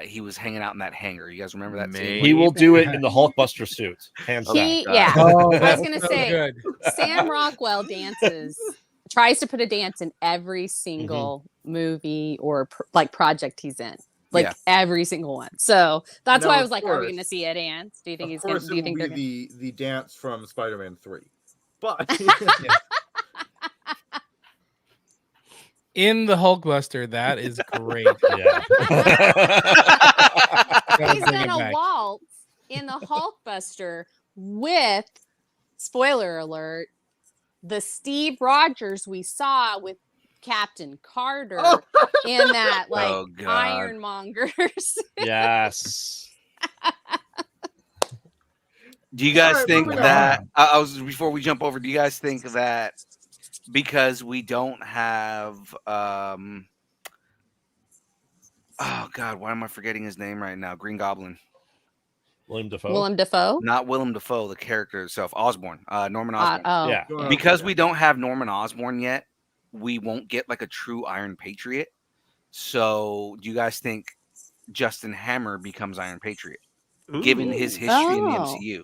he was hanging out in that hangar? You guys remember that scene? He will do it in the Hulkbuster suit. Hands down. Yeah. Oh, I was that's gonna so say good. Sam Rockwell tries to put a dance in every single movie or project he's in. Every single one. So that's Now, why I was of like, are we course- going to see a dance? Do you think Of he's going course, to? Do you it think will they're be gonna... the dance from Spider-Man 3. But In the Hulkbuster, that is great. Yeah. he's gonna waltz in the Hulkbuster with, spoiler alert, the Steve Rogers we saw with Captain Carter in that Oh, God. Ironmongers. Yes. Do you guys Alright, think moving that on. I was before we jump over? Do you guys think that because we don't have oh God, why am I forgetting his name right now? Green Goblin, William Dafoe. Willem Dafoe. not Willem Dafoe, the character itself, Osborn, Norman Osborn. Oh, Yeah. Because we don't have Norman Osborn yet, we won't get a true Iron Patriot. So, do you guys think Justin Hammer becomes Iron Patriot, given his history in the Oh. MCU?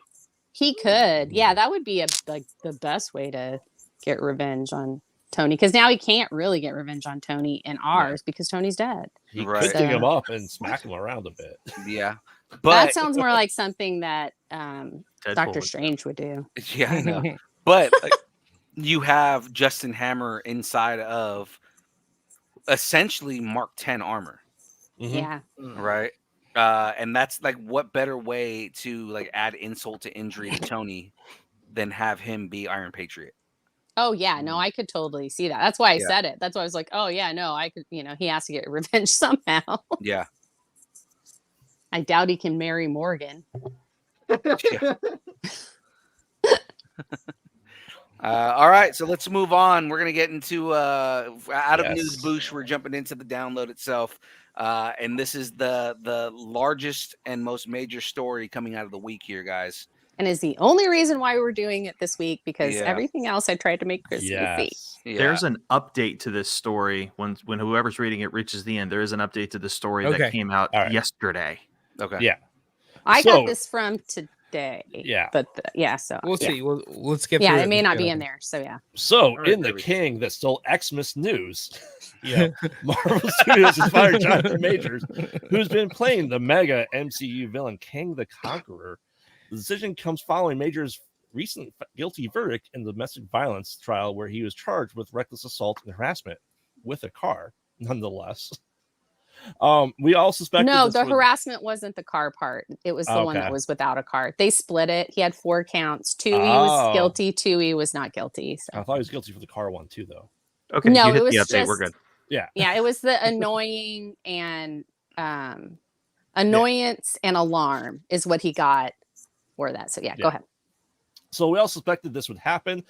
he could. Yeah, that would be the best way to get revenge on Tony, because now he can't really get revenge on Tony in ours because Tony's dead. He Right. could dig him So- up and smack him around a bit. Yeah, That but sounds more like something that Deadpool Doctor would- Strange would do. yeah, I know. But you have Justin Hammer inside of essentially Mark 10 armor, Mhm. Yeah. right? And that's what better way to add insult to injury to Tony than have him be Iron Patriot? Oh yeah, no, I could totally see that. That's why I Yeah. said it. That's why I was like, oh yeah, no, I could. He has to get revenge somehow. Yeah. I doubt he can marry Morgan. All right, so let's move on. We're gonna get into out of news Yes. boosh. We're jumping into the download itself, and this is the largest and most major story coming out of the week here, guys. And is the only reason why we're doing it this week, because Yeah. everything else I tried to make Christmassy. Yes. Yeah. There's an update to this story when whoever's reading it reaches the end. There is an update to this story Okay. that came out All right. yesterday. okay. Yeah. I So- got this from today. Yeah. But so We'll yeah. see. Let's get Yeah, through it may not be Yeah. in there. So yeah. So, All right, in the there we go. king that stole Xmas news, Marvel Studios has fired Jonathan Majors, who's been playing the mega MCU villain Kang the Conqueror. The decision comes following Majors' recent guilty verdict in the domestic violence trial, where he was charged with reckless assault and harassment with a car. Nonetheless, we all suspected No, this the was- harassment wasn't the car part. It was the one Okay. that was without a car. They split it. He had 4 counts. 2 he Oh. was guilty. 2 he was not guilty. So I thought he was guilty for the car one too, though. Okay, No, you hit it was the update. We're just- good. yeah, it was the annoying and annoyance and alarm is what he got for that. So yeah, Yeah. go ahead. So we all suspected this would happen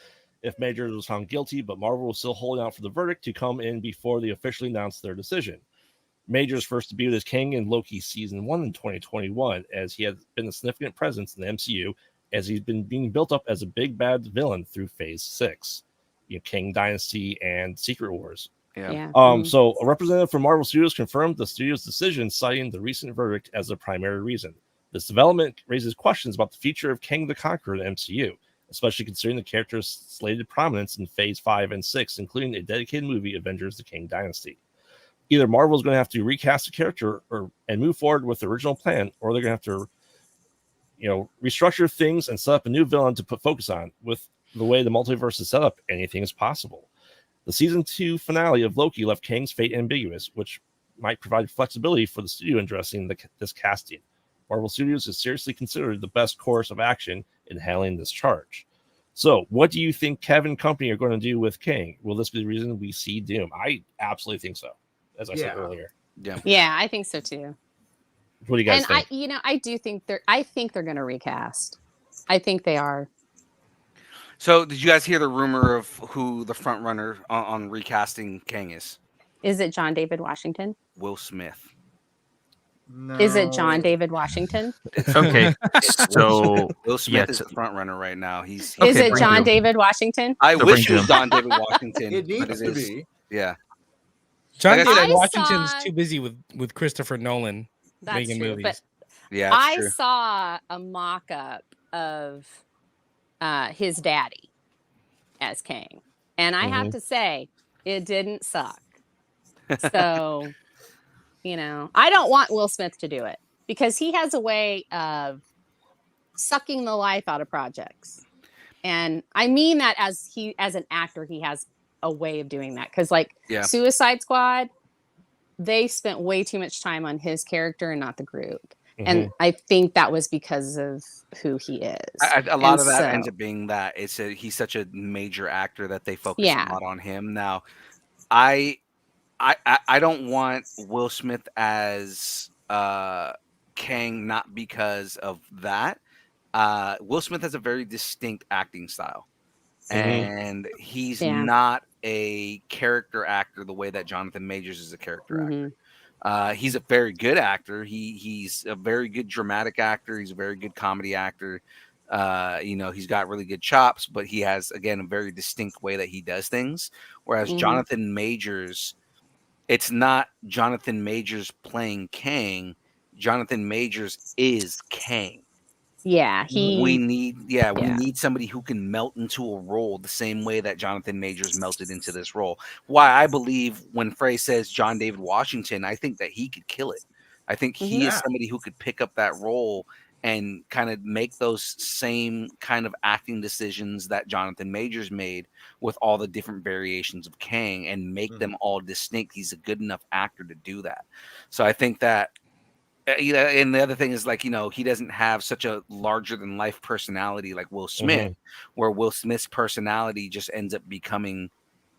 if Majors was found guilty, but Marvel was still holding out for the verdict to come in before they officially announced their decision. Majors first debuted as King in Loki season 1 in 2021, as he had been a significant presence in the MCU, as he's been being built up as a big bad villain through Phase 6, King Dynasty and Secret Wars. Yeah. Yeah. So a representative from Marvel Studios confirmed the studio's decision, citing the recent verdict as the primary reason. This development raises questions about the future of Kang the Conqueror in the MCU, especially considering the character's slated prominence in Phase 5 and 6, including a dedicated movie, Avengers: The Kang Dynasty. Either Marvel is going to have to recast the character and move forward with the original plan, or they're going to have to, restructure things and set up a new villain to put focus on. With the way the multiverse is set up, anything is possible. The season 2 finale of Loki left Kang's fate ambiguous, which might provide flexibility for the studio in addressing this casting. Marvel Studios is seriously considered the best course of action in handling this charge. So, what do you think Kevin and company are going to do with Kang? Will this be the reason we see Doom? I absolutely think so, as I said earlier. Yeah, I think so too. What do you guys think? I do think I think they're going to recast. I think they are. So, did you guys hear the rumor of who the front runner on recasting Kang is? Is it John David Washington? Will Smith. No. Is it John David Washington? Okay, so Will Smith is the front runner right now. Is it John David Washington? I wish it was John David Washington. It but needs it to is. be. Yeah. John Like I David said- Washington's I saw- too busy with Christopher Nolan That's making true, movies. but Yeah. It's I true. saw a mock-up of his daddy as Kang, and I have to say it didn't suck. So, I don't want Will Smith to do it because he has a way of sucking the life out of projects, and I mean that as an actor, he has a way of doing that. Because Yeah. Suicide Squad, they spent way too much time on his character and not the group. And I think that was because of who he is. A lot And of that so- ends up being that he's such a major actor that they focus Yeah. a lot on him. Now, I don't want Will Smith as Kang, not because of that. Will Smith has a very distinct acting style, and he's Yeah. not a character actor the way that Jonathan Majors is a character actor. He's a very good actor. He's a very good dramatic actor. He's a very good comedy actor. He's got really good chops, but he has, again, a very distinct way that he does things. Whereas Jonathan Majors, it's not Jonathan Majors playing Kang. Jonathan Majors is Kang. Yeah, We need somebody who can melt into a role the same way that Jonathan Majors melted into this role. Why I believe when Frey says John David Washington, I think that he could kill it. I think he is somebody who could pick up that role and kind of make those same kind of acting decisions that Jonathan Majors made with all the different variations of Kang and make them all distinct. He's a good enough actor to do that. So I think that, and the other thing is he doesn't have such a larger than life personality like Will Smith, where Will Smith's personality just ends up becoming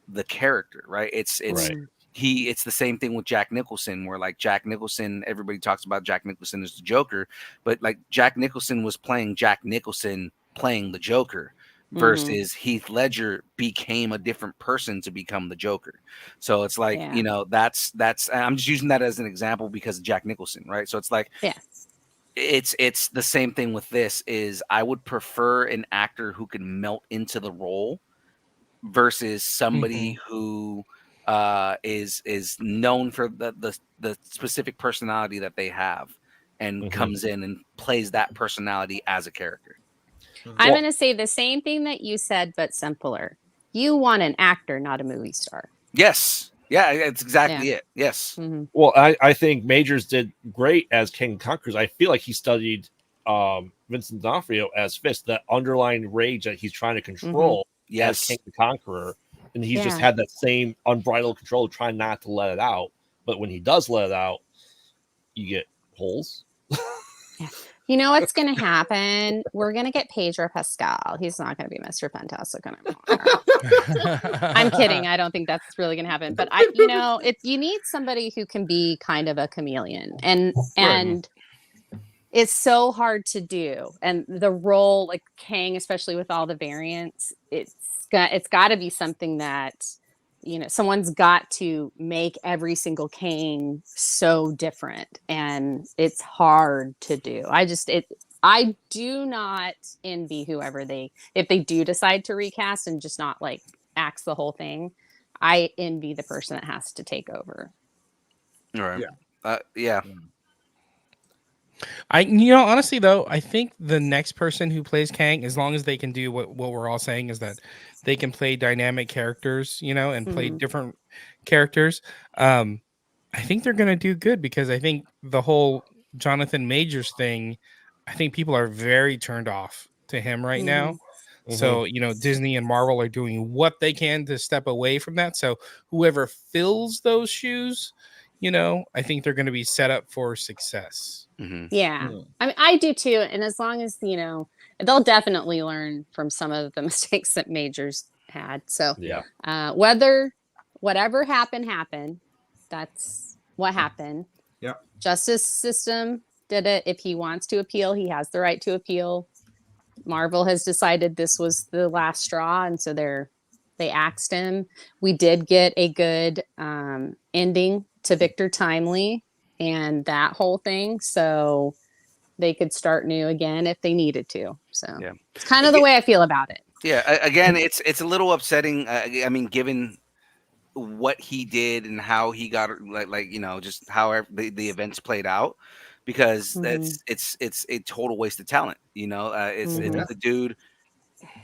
the character, right? It's the same thing with Jack Nicholson, where Jack Nicholson, everybody talks about Jack Nicholson as the Joker, but Jack Nicholson was playing Jack Nicholson playing the Joker versus Heath Ledger became a different person to become the Joker. So it's that's I'm just using that as an example because of Jack Nicholson, right? So it's the same thing with this. Is I would prefer an actor who can melt into the role versus somebody who is known for the specific personality that they have and comes in and plays that personality as a character. I'm going to say the same thing that you said, but simpler. You want an actor, not a movie star. Yes. Yeah, that's exactly it. Yes. Well, I think Majors did great as King Conquerors. I feel like he studied Vincent D'Onofrio as Fist, that underlying rage that he's trying to control as King the Conqueror. And he's just had that same unbridled control, trying not to let it out. But when he does let it out, you get holes. You know what's going to happen? We're going to get Pedro Pascal. He's not going to be Mr. Fantastic anymore. I'm kidding. I don't think that's really going to happen. But if you need somebody who can be kind of a chameleon, and it's so hard to do, and the role like Kang, especially with all the variants, it's got to be something that someone's got to make every single Kang so different, and it's hard to do. I do not envy whoever if they do decide to recast and just not axe the whole thing. I envy the person that has to take over. All right. Yeah. Honestly though, I think the next person who plays Kang, as long as they can do what we're all saying is that they can play dynamic characters, and play different characters. I think they're gonna do good because I think the whole Jonathan Majors thing, I think people are very turned off to him right now. So, Disney and Marvel are doing what they can to step away from that. So whoever fills those shoes, I think they're going to be set up for success. Yeah. I mean, I do too. And as long as, they'll definitely learn from some of the mistakes that Majors had. So Yeah. whatever happened. That's what happened. Yeah. Justice system did it. If he wants to appeal, he has the right to appeal. Marvel has decided this was the last straw, and so they axed him. We did get a good ending to Victor Timely and that whole thing, so they could start new again if they needed to. So it's kind of the way I feel about it. Yeah, again, it's a little upsetting. I mean, given what he did and how he got just how the events played out, because it's a total waste of talent. It's the dude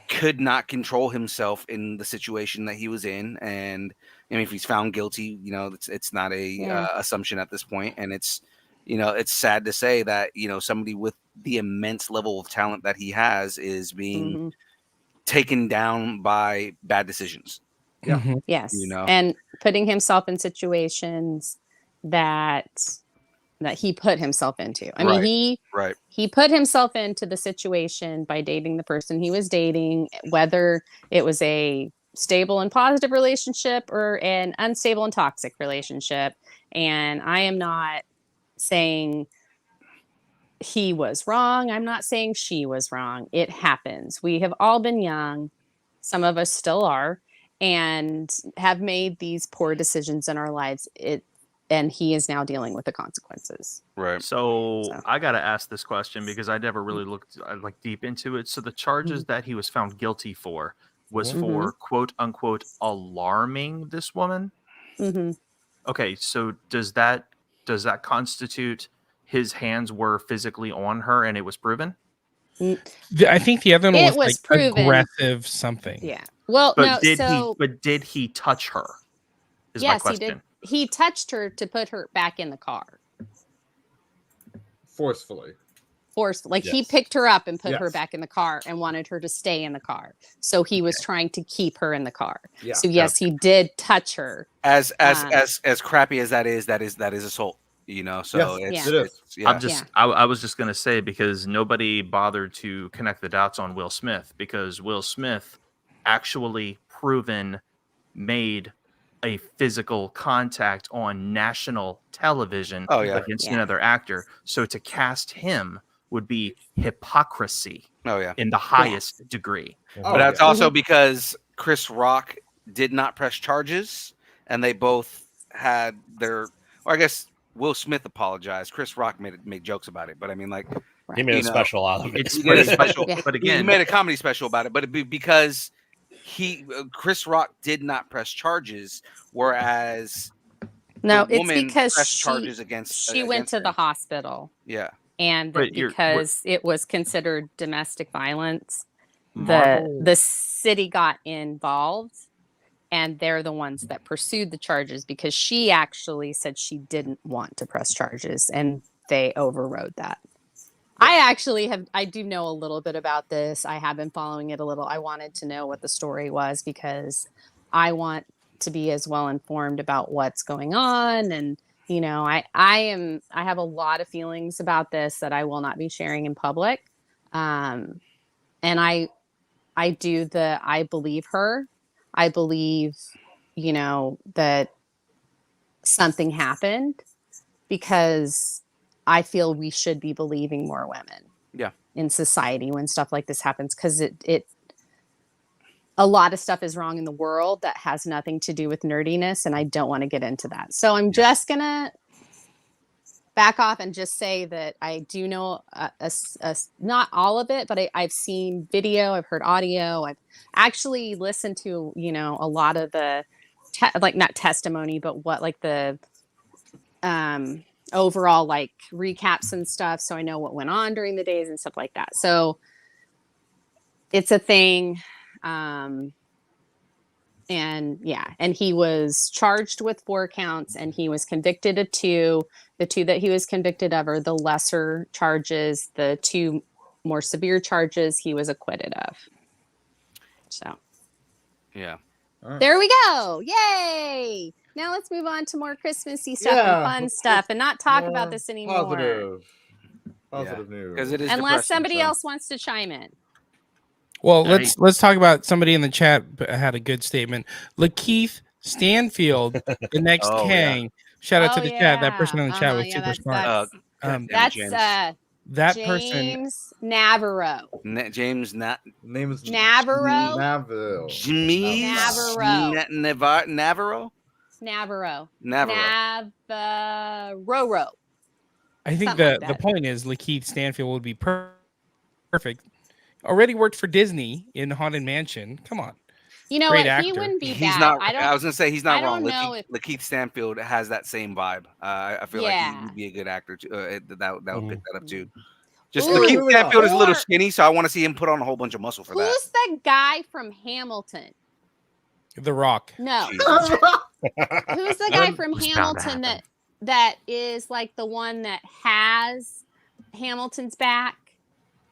could not control himself in the situation that he was in, and I mean, if he's found guilty, it's not a assumption at this point, and it's sad to say that somebody with the immense level of talent that he has is being taken down by bad decisions. Yeah. Yes. And putting himself in situations that he put himself into. I mean, he put himself into the situation by dating the person he was dating, whether it was a stable and positive relationship or an unstable and toxic relationship. And I am not saying he was wrong. I'm not saying she was wrong. It happens. We have all been young. Some of us still are, and have made these poor decisions in our lives. And he is now dealing with the consequences. Right. So I got to ask this question because I never really looked deep into it. So the charges that he was found guilty for was for quote unquote alarming this woman. Okay. So does that constitute his hands were physically on her and it was proven? I think the other one It was proven. Aggressive something. Yeah. Well, but did he touch her? Is my question. He did. He touched her to put her back in the car. Forcefully. He picked her up and put her back in the car and wanted her to stay in the car. So he was trying to keep her in the car. Yeah. So yes, he did touch her. As crappy as that is assault. So yes, it is. I was just gonna say, because nobody bothered to connect the dots on Will Smith, because Will Smith actually made a physical contact on national television against another actor. So to cast him would be hypocrisy in the highest degree. But that's also because Chris Rock did not press charges, and they both had I guess Will Smith apologized. Chris Rock made jokes about it, but I mean, he made a special out of it. He made a special, but again, he made a comedy special about it. But because Chris Rock did not press charges, whereas it's because she went to the hospital. Yeah, and because it was considered domestic violence, the city got involved, and they're the ones that pursued the charges because she actually said she didn't want to press charges, and they overrode that. I do know a little bit about this. I have been following it a little. I wanted to know what the story was because I want to be as well informed about what's going on. And, I have a lot of feelings about this that I will not be sharing in public. And I believe her. I believe, that something happened because I feel we should be believing more women in society when stuff like this happens, because a lot of stuff is wrong in the world that has nothing to do with nerdiness, and I don't want to get into that. So I'm just going to back off and just say that I do know not all of it, but I've seen video, I've heard audio, I've actually listened to, a lot of the not testimony, but what the overall recaps and stuff, so I know what went on during the days and stuff like that. So it's a thing. And he was charged with 4 counts and he was convicted of 2. The 2 that he was convicted of are the lesser charges. The 2 more severe charges he was acquitted of. So Yeah. there we go. Yay! Now let's move on to more Christmassy stuff and fun let's stuff and not talk more about this anymore. Positive news. Because it is Unless depressing, somebody so. else wants to chime in. Well, let's talk about somebody in the chat had a good statement. Lakeith Stanfield, the next Oh, yeah. Kang. Shout out to Oh, the chat. That person in the chat was yeah, super that's- smart. That's James. That person. James Navarro. James Name is Navarro. Navarro. Navarro. Navarro. Navarro. Navarro. I think Something like the that. point is Lakeith Stanfield would be perfect. Already worked for Disney in Haunted Mansion. Come on. You know Great what? He actor. wouldn't be He's bad. not. I was gonna say he's not I wrong. don't know Lakeith Stanfield has that same vibe. I feel like Yeah. he'd be a good actor too. That would pick that up too. Just Ooh, Lakeith Stanfield is a little or- skinny, so I want to see him put on a whole bunch of muscle for that. Who's the guy from Hamilton? The Rock. No. Jesus. Who's the guy from was bound to Hamilton happen. that is like the one that has Hamilton's back?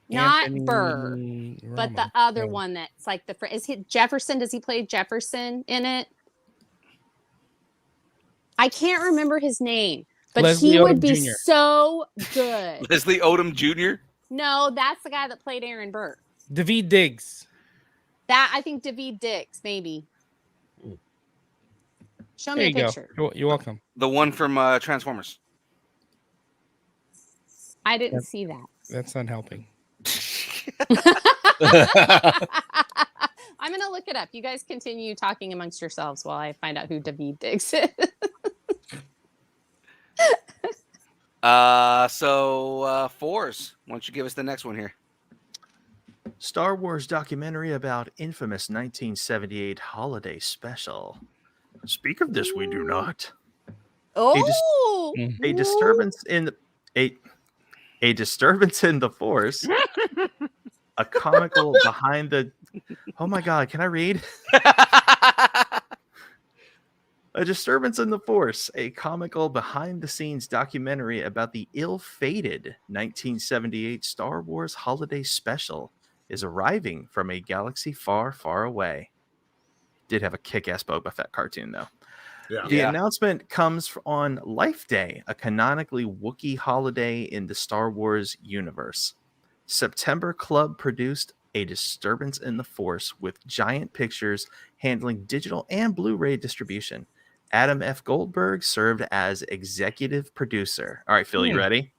Not Burr, Anthony but the Ramos. other No. one that's like is he Jefferson? Does he play Jefferson in it? I can't remember his name, but Leslie he would Odom be Jr. so good. Leslie Odom Jr. No, that's the guy that played Aaron Burr. David Diggs. That I think David Dix, maybe. Show There me you a go. picture. You're welcome. The one from Transformers. I didn't see that. That's not helping. I'm gonna look it up. You guys continue talking amongst yourselves while I find out who David Diggs is. Fours. Why don't you give us the next one here? Star Wars documentary about infamous 1978 holiday special. Speak of this, we do not. Oh, A disturbance in a disturbance in the Force. A comical behind the. Oh my God! Can I read? A Disturbance in the Force, a comical behind-the-scenes documentary about the ill-fated 1978 Star Wars holiday special, is arriving from a galaxy far, far away. Did have a kick-ass Boba Fett cartoon, though. Yeah. The announcement comes on Life Day, a canonically Wookiee holiday in the Star Wars universe. September Club produced A Disturbance in the Force with Giant Pictures handling digital and Blu-ray distribution. Adam F. Goldberg served as executive producer. All right, Phil, you ready?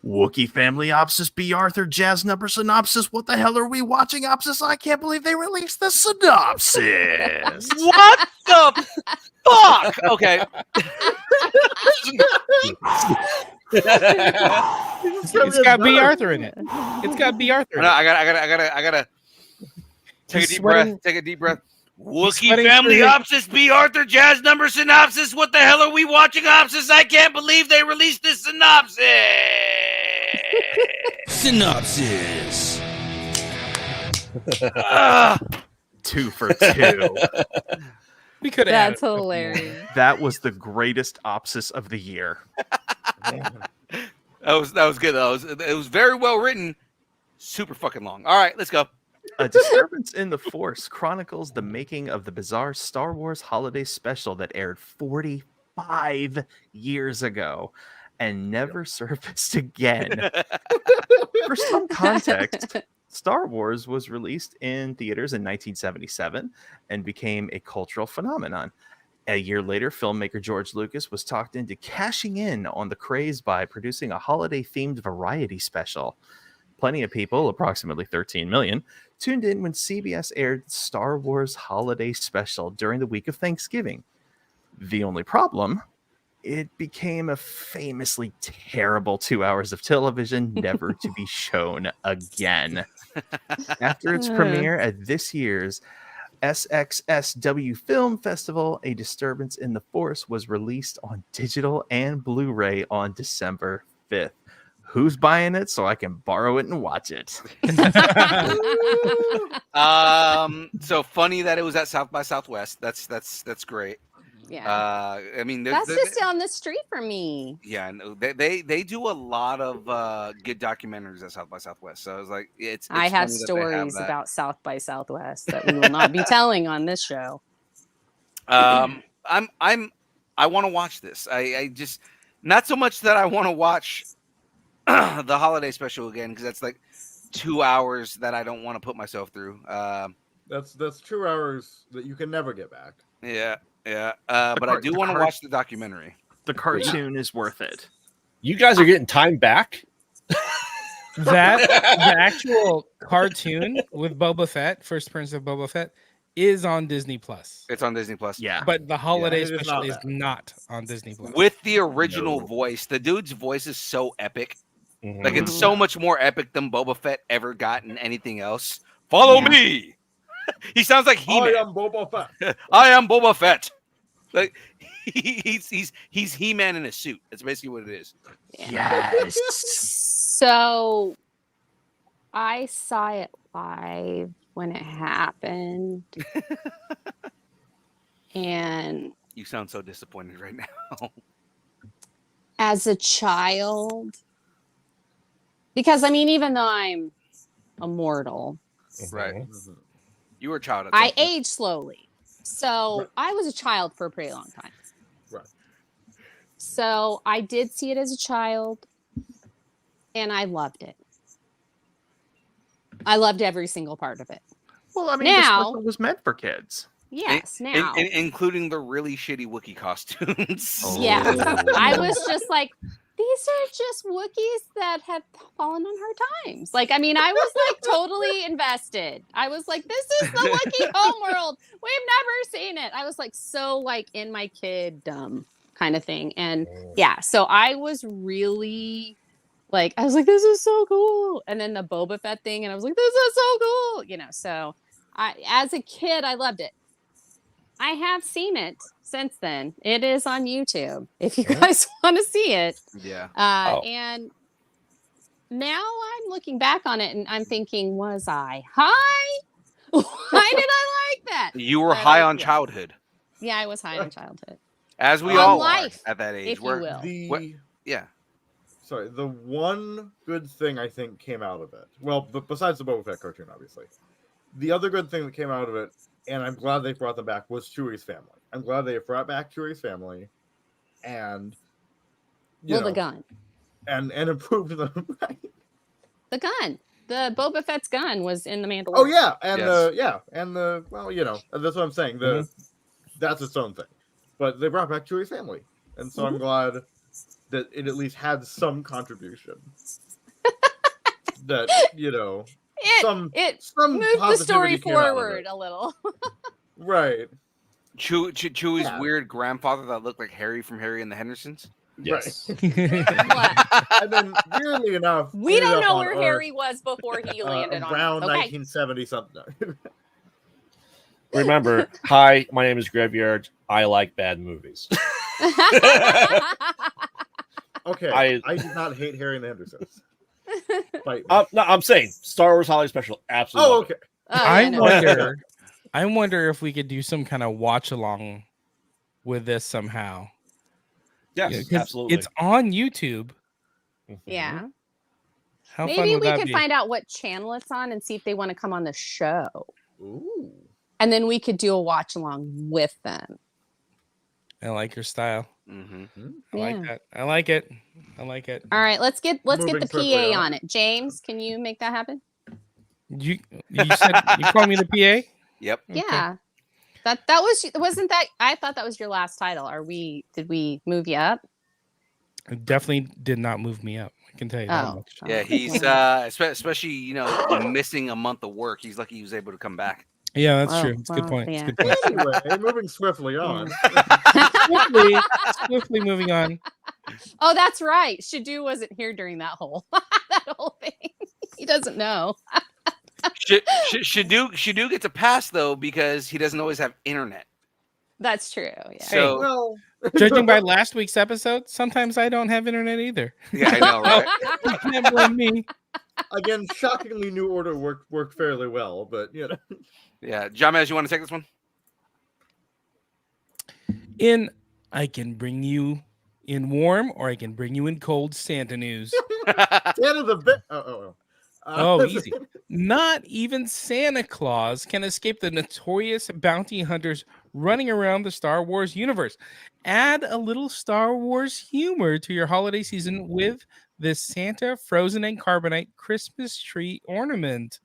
Wookiee Family Opsis B. Arthur Jazz Number Synopsis. What the hell are we watching, Opsis? I can't believe they released the synopsis. What the fuck? Okay. It's got B. Arthur in it. It's got B. Arthur. In No, it. I gotta take a He's deep sweating- breath. Take a deep breath. Wookiee sweating Family through Opsis B. Arthur Jazz Number Synopsis. What the hell are we watching, Opsis? I can't believe they released this synopsis. Synopsis. Ah. 2 for 2. We could have. that's hilarious. That was the greatest Opsis of the year. That was good. It was very well written. Super fucking long. All right, let's go. A Disturbance in the Force chronicles the making of the bizarre Star Wars holiday special that aired 45 years ago and never surfaced again. For some context, Star Wars was released in theaters in 1977 and became a cultural phenomenon. A year later, filmmaker George Lucas was talked into cashing in on the craze by producing a holiday-themed variety special. Plenty of people, approximately 13 million, tuned in when CBS aired Star Wars Holiday Special during the week of Thanksgiving. The only problem, it became a famously terrible 2 hours of television, never to be shown again. After its premiere at this year's SXSW Film Festival, A Disturbance in the Force was released on digital and Blu-ray on December 5th. Who's buying it so I can borrow it and watch it? So funny that it was at South by Southwest. That's great. Yeah. I mean, That's just down the street from me. yeah, no, they do a lot of good documentaries at South by Southwest. So I was like, it's I have funny that they have stories that. about South by Southwest that we will not be telling on this show. I want to watch this. I just not so much that I want to watch the holiday special again because that's like 2 hours that I don't want to put myself through. That's 2 hours that you can never get back. Yeah. But I do want to watch the documentary. The cartoon is worth it. You guys are getting time back. That the actual cartoon with Boba Fett, First Prince of Boba Fett, is on Disney Plus. It's on Disney Plus. Yeah. But the holiday it is special not is bad. not on Disney Plus. With the original voice. The dude's voice is so epic. Mhm. Like it's so much more epic than Boba Fett ever got in anything else. Follow me. He sounds like I He-Man. am Boba Fett. I am Boba Fett. Like he's He-Man in a suit. That's basically what it is. Yes. So I saw it live when it happened. And You sound so disappointed right now. as a child, because I mean, even though I'm immortal, Right. Mhm. You were a child at some I point. age slowly. So Right. I was a child for a pretty long time. Right. So I did see it as a child and I loved it. I loved every single part of it. Well, I mean, Now- the special was meant for kids. Yes, In- now. including the really shitty Wookiee costumes. Yeah. I was just like, these are just Wookiees that have fallen on hard times. Like, I mean, I was like totally invested. I was like, this is the Wookiee homeworld. We've never seen it. I was like so like in my kiddom kind of thing. And yeah, so I was really like, I was like, this is so cool. And then the Boba Fett thing, and I was like, this is so cool. You know, so as a kid, I loved it. I have seen it since then. It is on YouTube if you guys want to see it. Yeah. And now I'm looking back on it and I'm thinking, was I high? Why did I like that? You were But high I- on yeah. childhood, Yeah, I was high on childhood. as we On all life, are at that age. if you We're- will. The Yeah. sorry, the one good thing I think came out of it. Well, besides the Boba Fett cartoon, obviously, the other good thing that came out of it, and I'm glad they brought them back, was Chewie's family. I'm glad they brought back Chewie's family, and Well, the gun. and improved them. The gun. The Boba Fett's gun was in the Mandalorian. Oh yeah, and Yes. well, that's what I'm saying. That's its own thing, but they brought back Chewie's family, and so I'm glad that it at least had some contribution. That some It some moved the story positivity came out of forward it. a little. Right. Chewie's Yeah. weird grandfather that looked like Harry from Harry and the Hendersons. Yes. And then, weirdly enough, We ended don't up know on where Earth, Harry was before he landed on around Earth. Okay. 1970 something. Remember, hi, my name is Graveyard. I like bad movies. Okay, I- I did not hate Harry and the Hendersons. Fight me. No, I'm saying Star Wars Holiday Special. Absolutely. Oh, love it. okay. Oh, yeah, I no. wonder. I wonder if we could do some kind of watch along with this somehow. Yes, Yeah, 'cause absolutely. It's on YouTube. Yeah. How fun Maybe would we that could be? find out what channel it's on and see if they want to come on the show. Ooh. And then we could do a watch along with them. I like your style. Mm-hmm. I Yeah. like that. I like it. I like it. All right, let's get the Moving swiftly PA on. on it. James, can you make that happen? You said you called me the PA? Yep. Okay. Yeah. That wasn't that I thought that was your last title. Did we move you up? It definitely did not move me up. I can tell you that Oh. much. Yeah, he's especially missing a month of work. He's lucky he was able to come back. Yeah, that's Oh, true. It's a good well, point. It's yeah. a good point. Anyway, moving swiftly on. Swiftly moving on. Oh, that's right. Shadu wasn't here during that whole thing. He doesn't know. Shadu gets a pass though because he doesn't always have internet. That's true. Yeah. So Well, Judging by last week's episode, sometimes I don't have internet either. yeah, I know, right? You can't blame me. again, shockingly, New Order worked fairly well, but Yeah, Jamez, you want to take this one? In I can bring you in warm or I can bring you in cold Santa news. Santa the bit. Oh, easy. Not even Santa Claus can escape the notorious bounty hunters running around the Star Wars universe. Add a little Star Wars humor to your holiday season with this Santa Frozen and Carbonite Christmas tree ornament.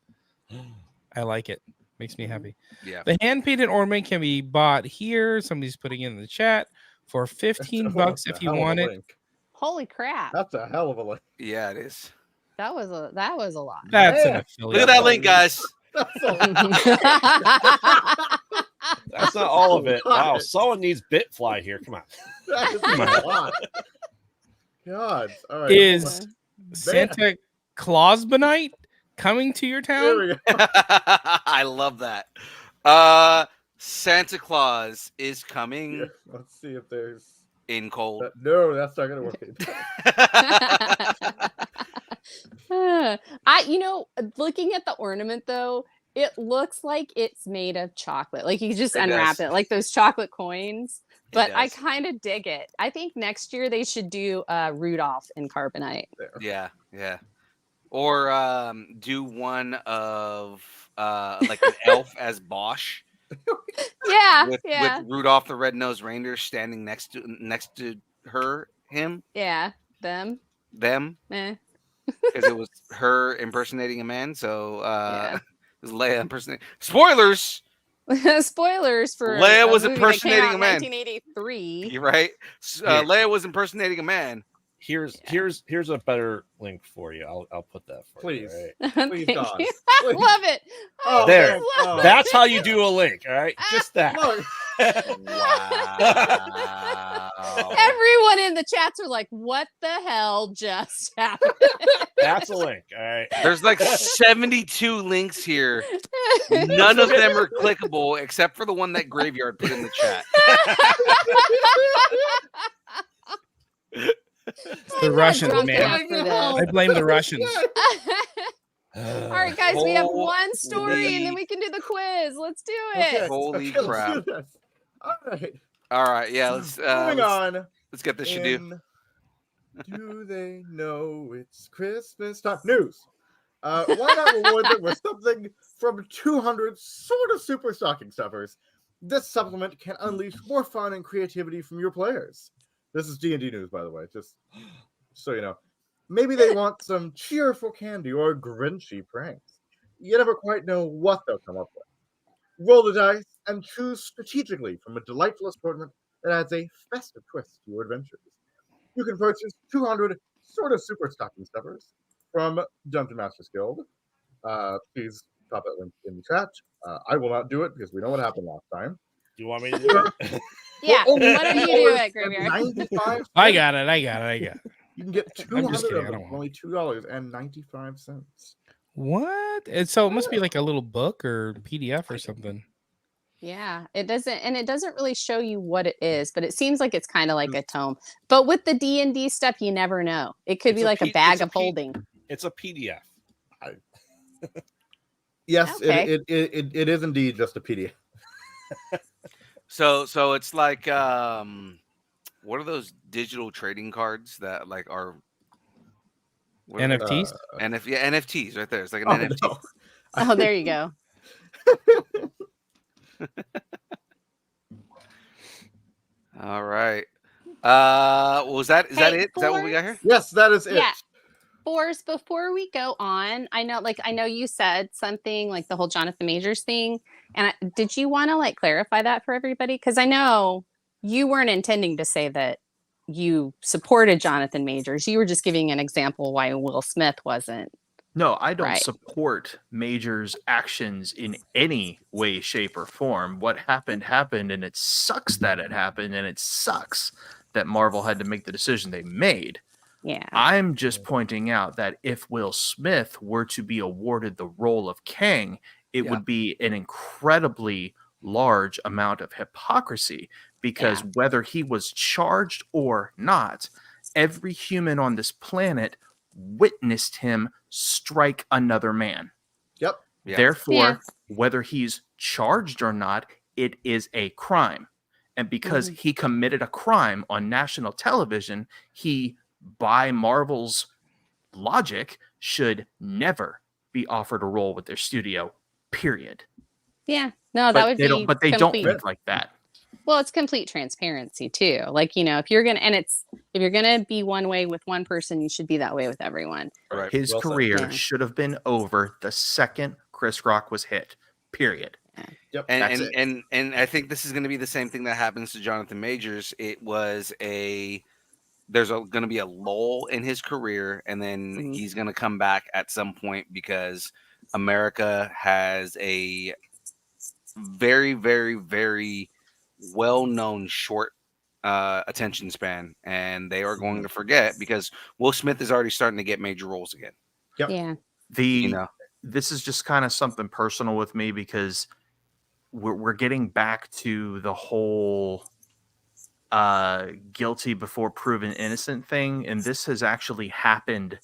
I like it. Makes me happy. Yeah. The hand-painted ornament can be bought here. Somebody's putting in the chat for $15 if you want it. Holy crap. That's a hell of a link. Yeah, it is. That was a lot. That's an Yeah. affiliate. Look at that link, guys. That's a That's not all of it. Wow, someone needs Bitfly here. Come on. That is a lot. God. All right. Is Santa Claus Benite coming to your There town? we go. I love that. Santa Claus is coming Yeah, let's see if there's. in cold. No, that's not gonna work. Looking at the ornament though, it looks like it's made of chocolate. Like you could just It unwrap does. it, like those chocolate coins. It But I does. kind of dig it. I think next year they should do Rudolph in Carbonite. Yeah, yeah. Or do one of like an elf as Bosch Yeah, with Rudolph the Red-Nosed Reindeer standing next to him, them. Eh. because it was her impersonating a man. So it was Leia impersonating. Spoilers. Spoilers for Leia a was movie that came impersonating out a in man. 1983. You're right. Leia was impersonating a man. Here's a better link for you. I'll put that for you. Please. all right? Please, Thank Don. you. Please. Love it. Oh, There. man. Oh. That's how you do a link. All right, just that. Look, Wow. Everyone in the chats are like, "What the hell just happened?" That's a link. All right. There's like 72 links here. None of them are clickable except for the one that Graveyard put in the chat. It's the Russians, drunk man. enough for this. I blame the Russians. All right, guys, we have one Holy- story and then we can do the quiz. Let's do okay, it. Holy let's crap. do this. All right. All right, yeah, let's Moving on. let's get this should do. Do they know it's Christmas time? News. Why not reward them with something from 200 sort of super stocking stuffers? This supplement can unleash more fun and creativity from your players. This is D&D news, by the way, just so you know. Maybe they want some cheerful candy or grinchy pranks. You never quite know what they'll come up with. Roll the dice and choose strategically from a delightful assortment that adds a festive twist to your adventures. You can purchase 200 sort of super stocking stuffers from Dungeon Masters Guild. Please drop that link in the chat. I will not do it because we know what happened last time. Do you want me to do it? Yeah, Only why don't you do it, Graveyard? 95 I got it. You can get I'm 200 just of kidding, I them don't for only $2.95. What? And so it must be like a little book or PDF or something. Yeah, it doesn't really show you what it is, but it seems like it's kind of like a tome. But with the D&D stuff, you never know. It could be It's a like a P- bag it's a of P- holding. It's a PDF. Yes, Okay. it is indeed just a PDF. So it's like what are those digital trading cards that like are what are they? NFTs? NFTs right there. It's like an Oh, NFT. no. Oh, there you go. All right. Is that Hey, it? Is that what we got here? Yes, that is it. Yeah. Forrest, before we go on, I know you said something like the whole Jonathan Majors thing, and did you want to like clarify that for everybody? Because I know you weren't intending to say that you supported Jonathan Majors. You were just giving an example why Will Smith wasn't. No, I don't Right. support Major's actions in any way, shape, or form. What happened, and it sucks that it happened, and it sucks that Marvel had to make the decision they made. Yeah. I'm just pointing out that if Will Smith were to be awarded the role of Kang, it would be an incredibly large amount of hypocrisy because whether he was charged or not, every human on this planet witnessed him strike another man. Yep. Yeah. Therefore, whether he's charged or not, it is a crime. And because he committed a crime on national television, he, by Marvel's logic, should never be offered a role with their studio, period. Yeah. No, that would be. But they don't think like that. Well, it's complete transparency too. Like, you know, if you're gonna be one way with one person, you should be that way with everyone. Right. His career should have been over the second Chris Rock was hit. Period. Yep. And I think this is going to be the same thing that happens to Jonathan Majors. There's going to be a lull in his career, and then he's going to come back at some point because America has a very, very, very well-known short attention span, and they are going to forget because Will Smith is already starting to get major roles again. Yep. Yeah. This is just kind of something personal with me because we're getting back to the whole guilty before proven innocent thing, and this has actually happened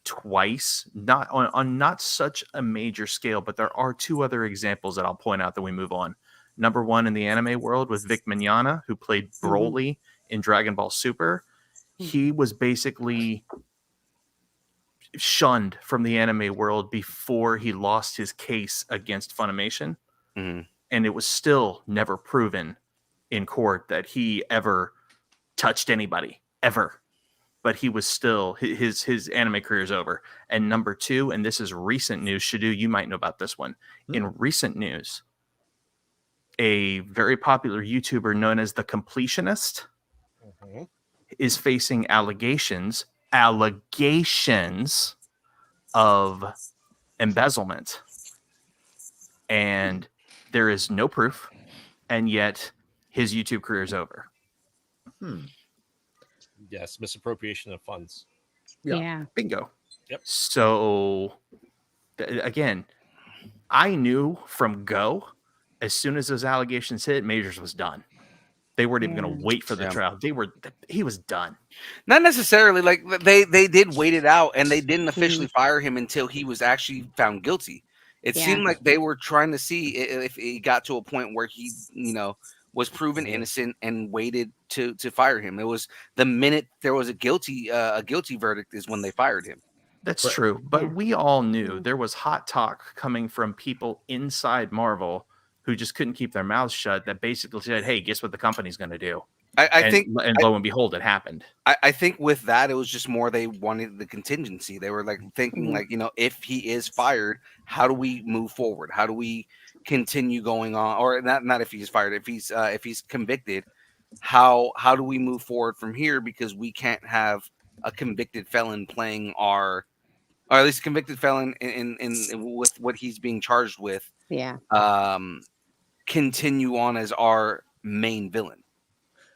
twice, not on not such a major scale, but there are two other examples that I'll point out that we move on. Number one, in the anime world with Vic Mignogna, who played Broly in Dragon Ball Super. He was basically shunned from the anime world before he lost his case against Funimation. And it was still never proven in court that he ever touched anybody, ever. But he was still, his anime career is over. And number two, and this is recent news, Shadu, you might know about this one. In recent news, a very popular YouTuber known as The Completionist is facing allegations of embezzlement. And there is no proof, and yet his YouTube career is over. Yes, misappropriation of funds. Yeah. Bingo. Yep. So, again, I knew from go, as soon as those allegations hit, Majors was done. They weren't even going to wait for the trial. He was done. Not necessarily. Like they did wait it out, and they didn't officially fire him until he was actually found guilty. It seemed like they were trying to see if he got to a point where he, was proven innocent and waited to fire him. It was the minute there was a guilty verdict is when they fired him. That's true. But we all knew there was hot talk coming from people inside Marvel who just couldn't keep their mouths shut that basically said, hey, guess what the company's going to do? I think lo and behold, it happened. I think with that, it was just more they wanted the contingency. They were like thinking, if he is fired, how do we move forward? How do we continue going on? Or not if he's fired, if he's convicted, how do we move forward from here? Because we can't have a convicted felon playing or at least convicted felon in with what he's being charged with. Yeah. Continue on as our main villain.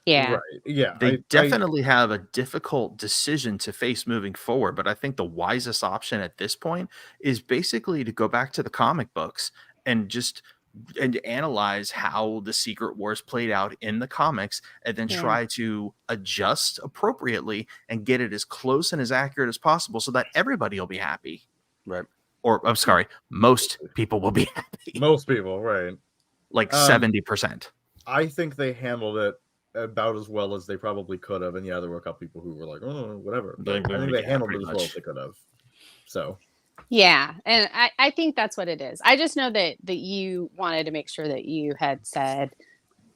Yeah. Right. Yeah. They definitely have a difficult decision to face moving forward, but I think the wisest option at this point is basically to go back to the comic books and analyze how the Secret Wars played out in the comics and then try to adjust appropriately and get it as close and as accurate as possible so that everybody will be happy. Right. Or I'm sorry, most people will be happy. Most people, right. Like 70%. I think they handled it about as well as they probably could have. And there were a couple people who were like, oh, whatever. But I think they handled it as well as they could have. So. Yeah. And I think that's what it is. I just know that you wanted to make sure that you had said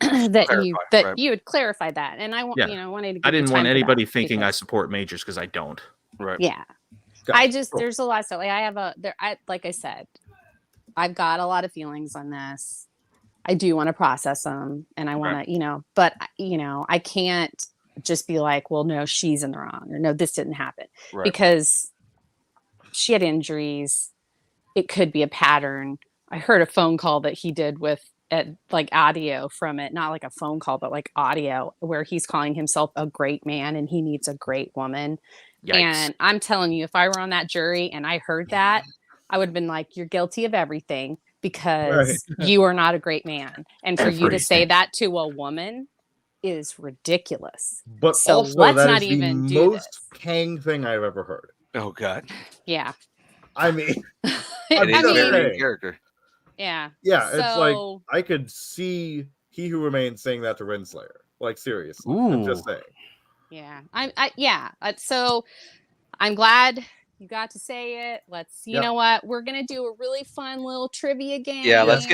that you would clarify that. And I wanted to. I didn't want anybody thinking I support Majors because I don't. Right. Yeah. There's a lot of stuff. Like like I said, I've got a lot of feelings on this. I do want to process them, and I want to, but I can't just be like, well, no, she's in the wrong, or no, this didn't happen, because she had injuries. It could be a pattern. I heard a phone call that he did like audio from it, not like a phone call, but like audio where he's calling himself a great man and he needs a great woman. Yikes. And I'm telling you, if I were on that jury and I heard that, I would have been like, you're guilty of everything because you are not a great man. And for you to say that to a woman is ridiculous. But so also, let's that not is even the do most Kang thing I've ever heard. Oh, God. Yeah. I mean, it is a very character. Yeah. Yeah. It's like, I could see He Who Remains saying that to Renslayer. Like, seriously. I'm just saying. Yeah. So I'm glad you got to say it. You know what? We're gonna do a really fun little trivia game. Yeah, let's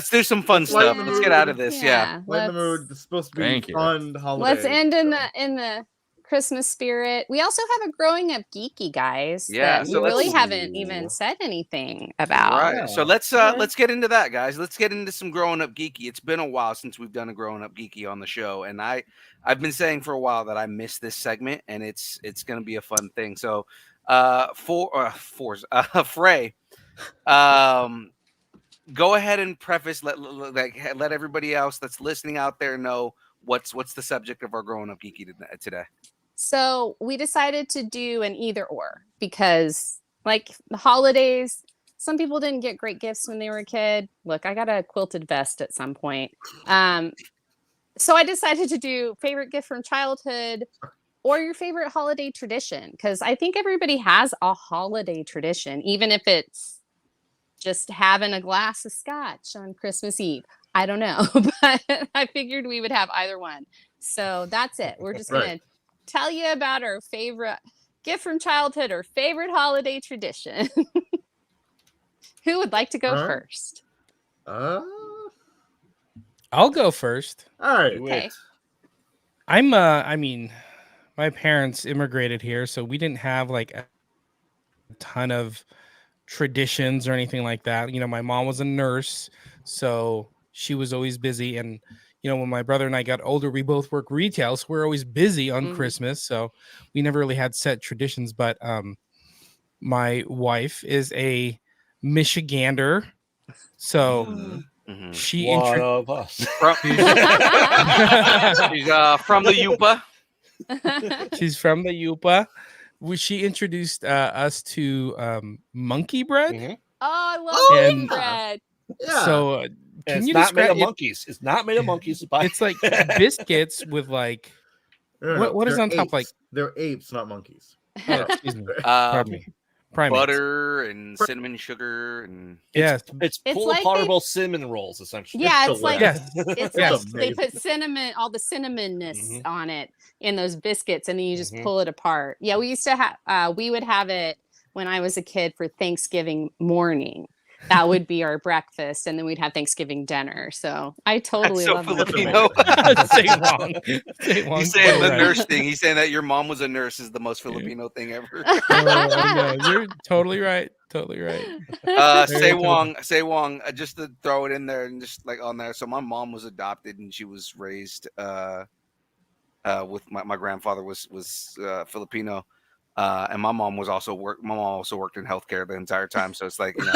do some fun stuff. lighten the Let's get out of this. Yeah. Lighten the mood. It's supposed to be Thank you. fun holiday. Let's end in the Christmas spirit. We also have a growing up geeky, guys. Yeah, that so we really let's- haven't even said anything about. Right. So let's get into that, guys. Let's get into some growing up geeky. It's been a while since we've done a growing up geeky on the show, and I've been saying for a while that I miss this segment, and it's going to be a fun thing. So, Frey, go ahead and preface. Let everybody else that's listening out there know what's the subject of our growing up geeky today. So we decided to do an either or because, like, the holidays, some people didn't get great gifts when they were a kid. Look, I got a quilted vest at some point. So I decided to do favorite gift from childhood or your favorite holiday tradition, because I think everybody has a holiday tradition, even if it's just having a glass of scotch on Christmas Eve. I don't know, but I figured we would have either one. So that's it. We're just going to tell you about our favorite gift from childhood or favorite holiday tradition. Who would like to go first? I'll go first. All right. Okay. I mean, my parents immigrated here, so we didn't have like a ton of traditions or anything like that. You know, my mom was a nurse, so she was always busy. And, you know, when my brother and I got older, we both work retail, so we're always busy on Christmas. So we never really had set traditions. But my wife is a Michigander, so she One of us. She's from the Yupa. She's from the Yupa. She introduced us to monkey bread. Oh, I love monkey bread. Yeah. So And can you it's not made describe of monkeys. It's not made of monkeys. It's like biscuits with like what is They're on top? apes. Like They're apes, not monkeys. oh, excuse me. Pardon me. Primates. Butter and cinnamon sugar and Yes, It's It's full like of powderable cinnamon rolls, essentially. Yeah, it's like Yes. it's Yes. like they put cinnamon, all the cinnamonness on it in those biscuits, and then you just Mhm. pull it apart. Yeah, we used to have we would have it when I was a kid for Thanksgiving morning. That would be our breakfast, and then we'd have Thanksgiving dinner. So I totally so love Filipino. Say wrong. Say wrong. He's saying the Right. nurse thing. He's saying that your mom was a nurse is the most Filipino thing ever. I know. You're totally right. Totally right. Say Wong, just to throw it in there and just like on there. So my mom was adopted and she was raised with my grandfather was Filipino. And my mom also worked in healthcare the entire time. So it's like, you know.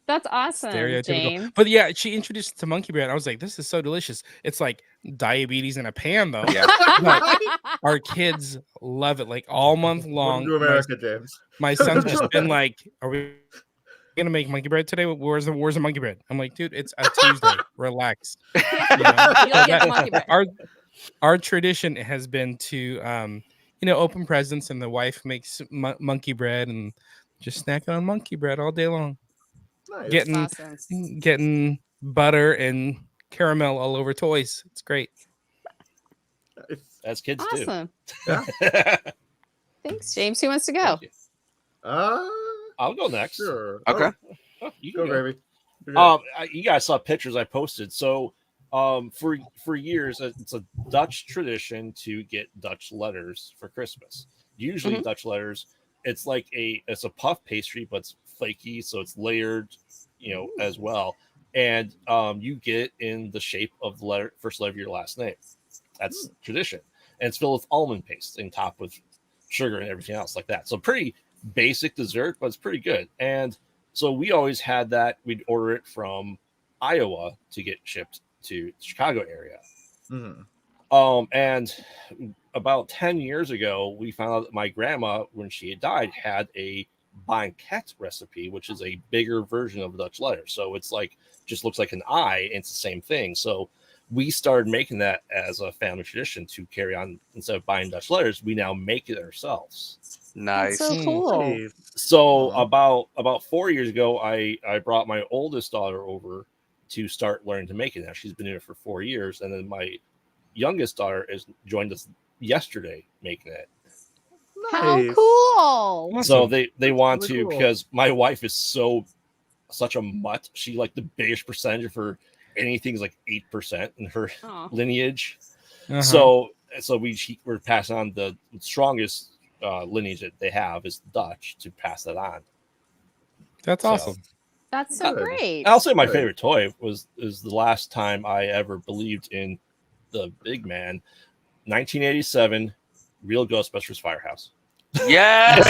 That's awesome, Stereotypical. James. But yeah, she introduced it to monkey bread. I was like, this is so delicious. It's like diabetes in a pan, though. Yeah. But our kids love it like all month long. Welcome to America, James. My son's just been like, are we gonna make monkey bread today? Where's the monkey bread? I'm like, dude, it's a Tuesday. Relax. You know? You'll get the monkey bread. Our tradition has been to open presents, and the wife makes monkey bread and just snack on monkey bread all day long. Nice. Awesome. Getting butter and caramel all over toys. It's great. As kids Awesome. do. Thanks, James. Who wants to go? I'll go next. Sure. Okay. Oh, you Go, can go. baby. You're good. You guys saw pictures I posted. So, for years, it's a Dutch tradition to get Dutch letters for Christmas. Usually, Dutch letters, it's like it's a puff pastry, but it's flaky, so it's layered, as well. And you get it in the shape of the first letter of your last name. That's tradition, and it's filled with almond paste and topped with sugar and everything else like that. So pretty basic dessert, but it's pretty good. And so we always had that. We'd order it from Iowa to get shipped to the Chicago area. And about 10 years ago, we found out that my grandma, when she had died, had a banquet recipe, which is a bigger version of the Dutch letter. So it's like, just looks like an I, and it's the same thing. So we started making that as a family tradition to carry on. Instead of buying Dutch letters, we now make it ourselves. Nice. That's so cool. So about 4 years ago, I brought my oldest daughter over to start learning to make it. Now she's been in it for 4 years, and then my youngest daughter has joined us yesterday making it. How cool! So they want Really to, cool. because my wife is such a mutt. She like the biggest percentage of her anything's like 8% in her Aw. lineage. Uh-huh. So we're passing on the strongest lineage that they have is Dutch to pass that on. That's awesome. That's so great. I'll say my favorite toy is the last time I ever believed in the big man, 1987 Real Ghostbusters Firehouse. Yes.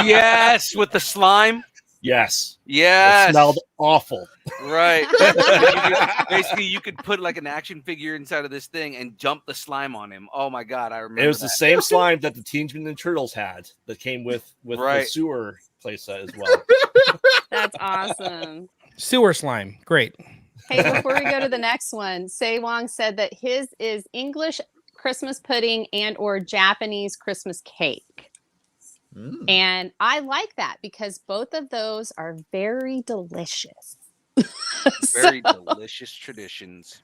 Yes, with the slime. Yes. Yes. It smelled awful. Right. Basically, you could put like an action figure inside of this thing and jump the slime on him. Oh my god, I remember. It was that. the same slime that the Teenage Mutant Ninja Turtles had that came with Right. the sewer playset as well. That's awesome. Sewer slime. Great. Hey, before we go to the next one, Say Wong said that his is English Christmas pudding and or Japanese Christmas cake. And I like that because both of those are very delicious. Very delicious traditions.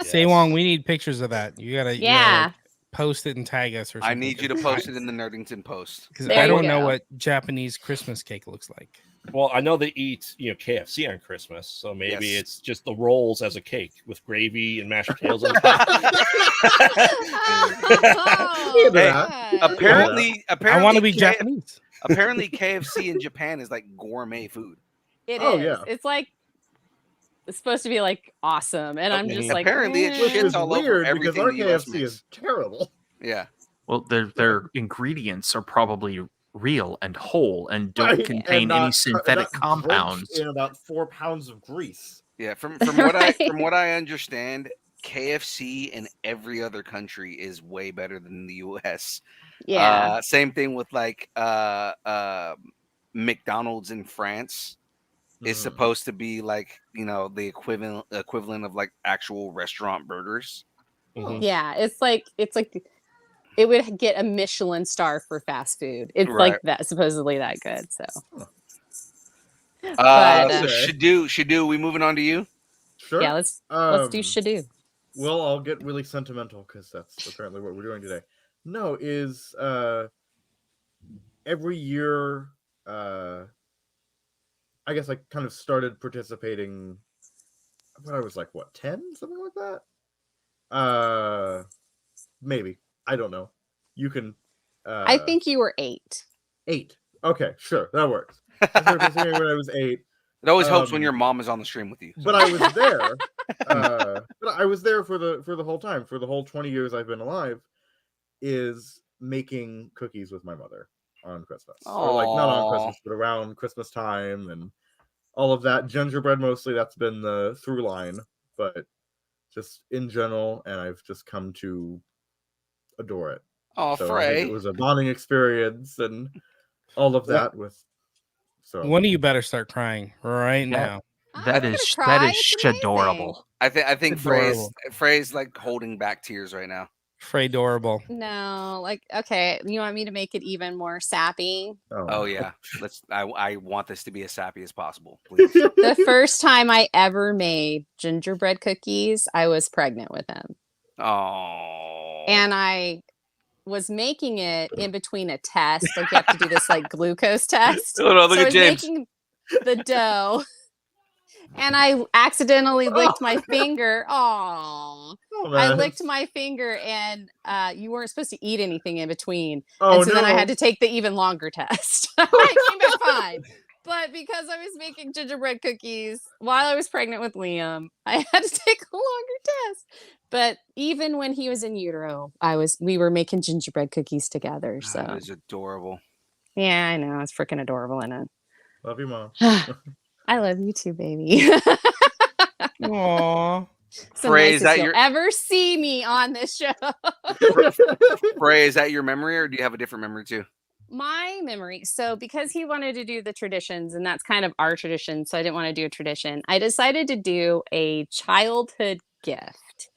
Say Wong, we need pictures of that. You gotta Yeah. post it and tag us or something. I need you to post it in the Nerdington Post. Because There I you don't know go. what Japanese Christmas cake looks like. Well, I know they eat, KFC on Christmas, so maybe Yes. it's just the rolls as a cake with gravy and mashed potatoes on top. Oh, God. Apparently, I want to be K- Japanese. Apparently, KFC in Japan is like gourmet food. It Oh, is. yeah. It's like it's supposed to be like awesome, and I'm just like, Apparently it Which shits is all over weird because everything our the US KFC makes. is terrible. Yeah. Well, their ingredients are probably real and whole and don't Right, contain and any not- synthetic not compounds. drenched in about 4 pounds of grease. Yeah, from what I understand, KFC in every other country is way better than the US. yeah, Same thing with like McDonald's in France is supposed to be like, the equivalent of like actual restaurant burgers. yeah. It's like it would get a Michelin star for fast food. It's Right. like that, supposedly that good. So, So But, Shadu, we moving on to you? Sure. yeah, let's do Shadu. Well, I'll get really sentimental because that's apparently what we're doing today. No, is every year, I guess I kind of started participating when I was like, 10? Something like that? Maybe. I don't know. You can... I think you were 8. 8. Okay, sure. That works. I started participating when I was 8. It always helps when your mom is on the stream with you. But I was there. But I was there for the whole time, for the whole 20 years I've been alive, is making cookies with my mother on Christmas. Or like not on Christmas, but around Christmas time and all of that. Gingerbread mostly, that's been the through line, but just in general, and I've just come to adore it. Oh, So I think Frey. it was a bonding experience and all of that with so One of you better start crying right now. That is adorable. I think Adorable. Frey's like holding back tears right now. Frey-dorable. No, like okay, you want me to make it even more sappy? Oh yeah, I want this to be as sappy as possible, please. The first time I ever made gingerbread cookies, I was pregnant with him. Oh. And I was making it in between a test. Like you have to do this like glucose test. Oh, no, look so at I was James. making the dough. And I accidentally licked my finger. Aww. I man. licked my finger and you weren't supposed to eat anything in between. Oh, and so then I no. had to take the even longer test. I came back fine. But because I was making gingerbread cookies while I was pregnant with Liam, I had to take a longer test. But even when he was in utero, we were making gingerbread cookies together. So That is adorable. yeah, I know. It's freaking adorable, isn't it? Love you, Mom. I love you too, baby. Aww. So Frey, nice is as that you'll your- ever see me on this show. Frey, is that your memory, or do you have a different memory too? My memory. So because he wanted to do the traditions, and that's kind of our tradition, so I didn't want to do a tradition. I decided to do a childhood gift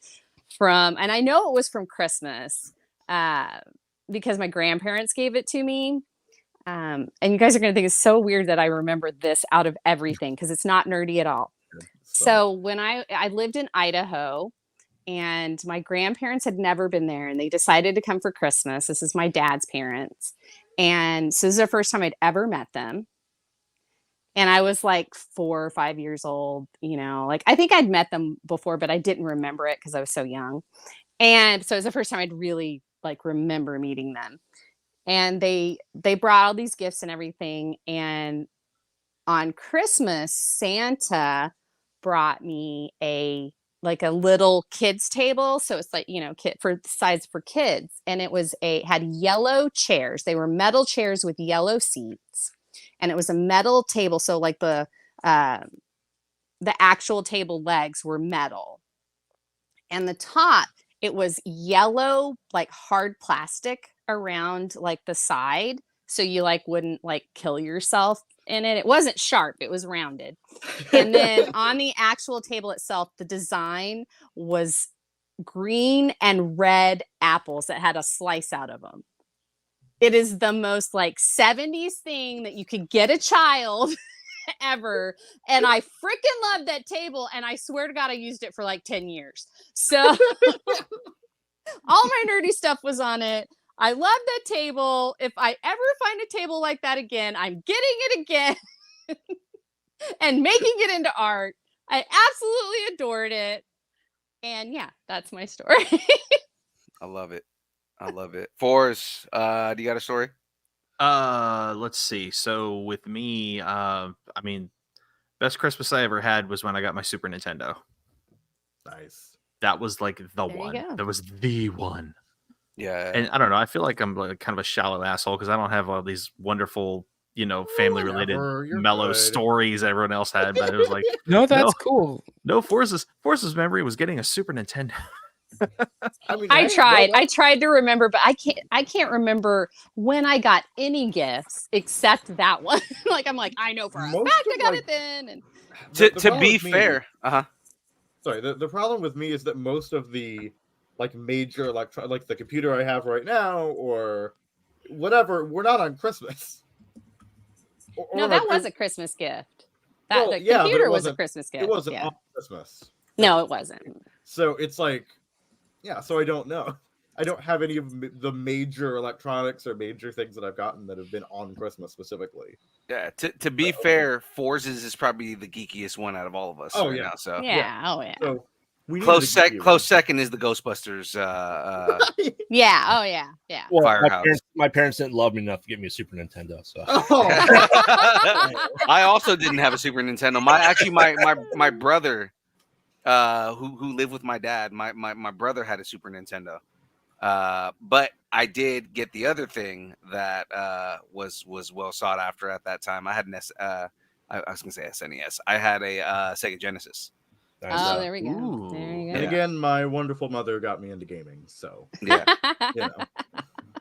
from, and I know it was from Christmas because my grandparents gave it to me. And you guys are going to think it's so weird that I remember this out of everything because it's not nerdy at all. So when I lived in Idaho and my grandparents had never been there and they decided to come for Christmas. This is my dad's parents. And so this is the first time I'd ever met them. And I was like 4 or 5 years old, you know, like I think I'd met them before, but I didn't remember it because I was so young. And so it was the first time I'd really like remember meeting them. And they brought all these gifts and everything. And on Christmas, Santa brought me a little kids table. So it's like, you know, for size for kids. And it was had yellow chairs. They were metal chairs with yellow seats. And it was a metal table. So like the actual table legs were metal. And the top, it was yellow, like hard plastic around like the side. So you like wouldn't like kill yourself in it. It wasn't sharp, it was rounded. And then on the actual table itself, the design was green and red apples that had a slice out of them. It is the most like 70s thing that you could get a child ever. And I freaking love that table. And I swear to God, I used it for like 10 years. So all my nerdy stuff was on it. I love that table. If I ever find a table like that again, I'm getting it again and making it into art. I absolutely adored it. And yeah, that's my story. I love it. I love it. Forrest, do you got a story? Let's see. So with me, I mean, best Christmas I ever had was when I got my Super Nintendo. Nice. That was like the There you one. go. That was the one. Yeah. And I don't know. I feel like I'm like kind of a shallow asshole because I don't have all these wonderful, you know, family-related Whatever, you're mellow good. stories everyone else had. But it was like, No, that's cool. no, Forrest's memory was getting a Super Nintendo. I mean, I hey, tried. no, I tried to remember, but I can't remember when I got any gifts except that one. Like I'm like, I know for a Most fact I of, got like, it then. And the To problem be with me- fair, Sorry, the problem with me is that most of the like major like the computer I have right now or whatever, we're not on Christmas. no, that was a Christmas gift. That Well, the yeah, but it computer was a wasn't- Christmas gift. It wasn't yeah. on Christmas. No, it wasn't. So it's like, yeah, so I don't know. I don't have any of the major electronics or major things that I've gotten that have been on Christmas specifically. yeah. To be fair, Forza's is probably the geekiest one out of all of us. Oh, right yeah. Now, so Yeah. Oh yeah. So we need close to give you close second is the Ghostbusters. Yeah. Oh yeah. Yeah. Well, Firehouse. my parents didn't love me enough to get me a Super Nintendo, so Oh, I also didn't have a Super Nintendo. My brother, who lived with my dad, my brother had a Super Nintendo. But I did get the other thing that was well sought after at that time. I had an I was gonna say SNES. I had a Sega Genesis. Oh, there we go. Ooh. There you and go. Yeah. again, my wonderful mother got me into gaming, so Yeah, you know.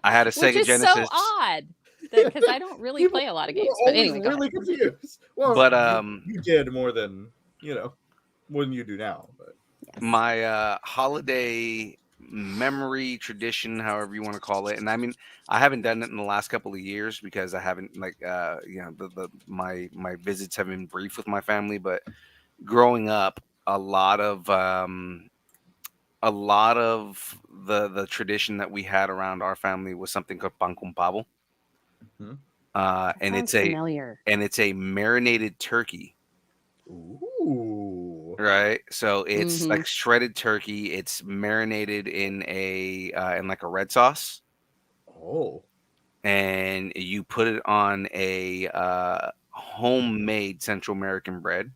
I had a Which Sega is Genesis. so odd because I don't really play a lot of We're games. But always anyway, go really ahead. confused. Well, But, you did more than more than you do now. But My holiday memory tradition, however you want to call it, and I mean I haven't done it in the last couple of years because I haven't my visits have been brief with my family, but growing up a lot of the tradition that we had around our family was something called pan con pavo. Hmm. And Sounds it's familiar. a marinated turkey. ooh, Right, so it's Mhm. like shredded turkey. It's marinated in like a red sauce, oh, and you put it on a homemade Central American bread.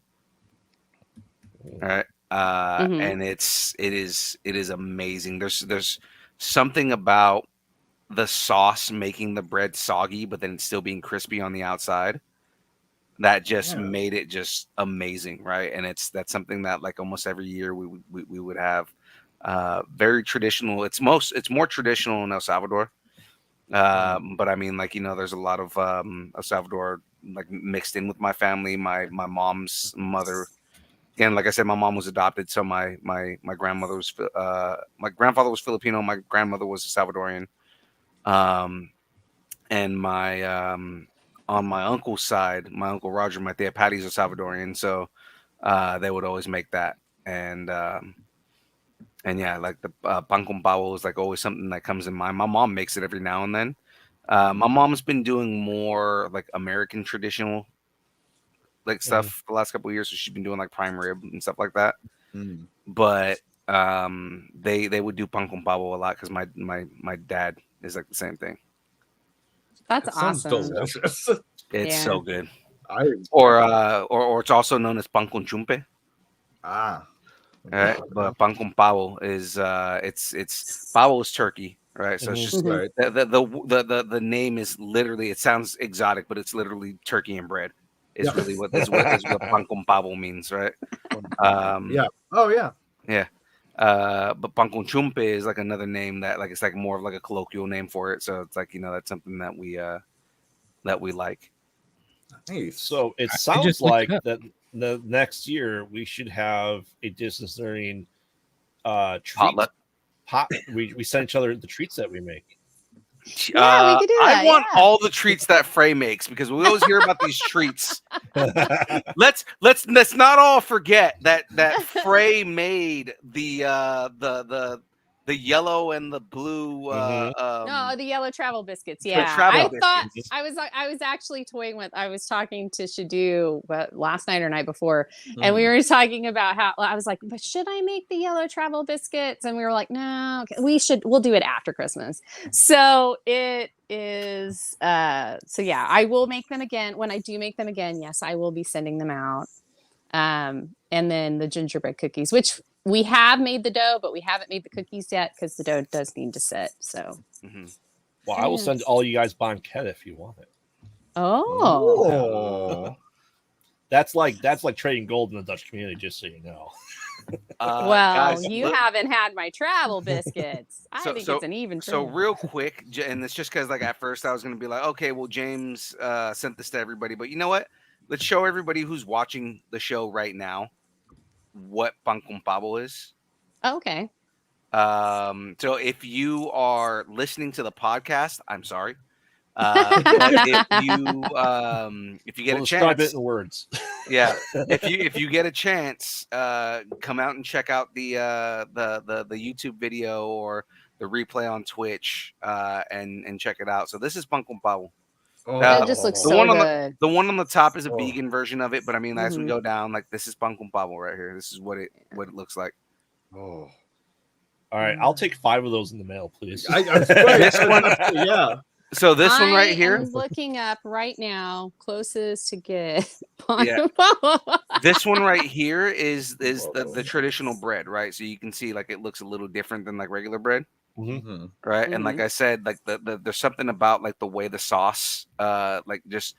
All right, Mhm. and it is amazing. There's something about the sauce making the bread soggy, but then it's still being crispy on the outside. That just Yeah. made it just amazing, right? And that's something that like almost every year we would have. Very traditional. It's more traditional in El Salvador, but I mean, like there's a lot of El Salvador like mixed in with my family. My mom's mother again, like I said, my mom was adopted, so my grandmother was my grandfather was Filipino, my grandmother was a Salvadorian, and my on my uncle's side, my uncle Roger, my Tia Patty's a Salvadorian, so they would always make that, and yeah, like the pan con pavo is like always something that comes in mind. My mom makes it every now and then. My mom's been doing more like American traditional like stuff the last couple of years, so she's been doing like prime rib and stuff like that. But they would do pan con pavo a lot because my dad is like the same thing. That's awesome. Delicious. It's so good. Or it's also known as pan con chumpe. Ah. Right, but pan con pavo is it's pavo is turkey, right? So it's just Right. the name is literally, it sounds exotic, but it's literally turkey and bread. Is really what pan con pavo means, right? Yeah. Oh yeah. Yeah. But pan con chumpe is like another name that like it's like more of like a colloquial name for it. So it's like, you know, that's something that we like. Nice. So it I sounds just looked like it up. that the next year we should have a distance learning treat Potluck. We send each other the treats that we make. Yeah, we could do that. I want all the treats that Frey makes because we always hear about these treats. Let's not all forget that Frey made the yellow and the blue. No, the yellow travel biscuits. Yeah, travel thought biscuits. I was actually toying with. I was talking to Shadu last night or night before, and we were talking about how I was like, "But should I make the yellow travel biscuits?" And we were like, "No, okay, we'll do it after Christmas." So it is. So yeah, I will make them again. When I do make them again, yes, I will be sending them out. And then the gingerbread cookies, which we have made the dough, but we haven't made the cookies yet because the dough does need to sit. So, Well, I will send all you guys banquet if you want it. oh, That's like trading gold in the Dutch community, just so you know. well, guys, you haven't had my travel biscuits. I think it's an even. So trade. real quick, and it's just because like at first I was gonna be like, okay, well James sent this to everybody, but you know what? Let's show everybody who's watching the show right now what pan con pavo is. Okay. So if you are listening to the podcast, I'm sorry. But if you get a describe chance, it in words. yeah. If you get a chance, come out and check out the YouTube video or the replay on Twitch, and check it out. So this is pan con pavo. That just looks so good. The one on the top is a vegan version of it, but I mean, as we go down, like this is pan con pavo right here. This is what it looks like. Oh, all right. I'll take 5 of those in the mail, please. This one, yeah. So this one right here. I'm looking up right now, closest to get. Yeah. This one right here is the traditional bread, right? So you can see like it looks a little different than like regular bread. Right. And like I said, like there's something about like the way the sauce like just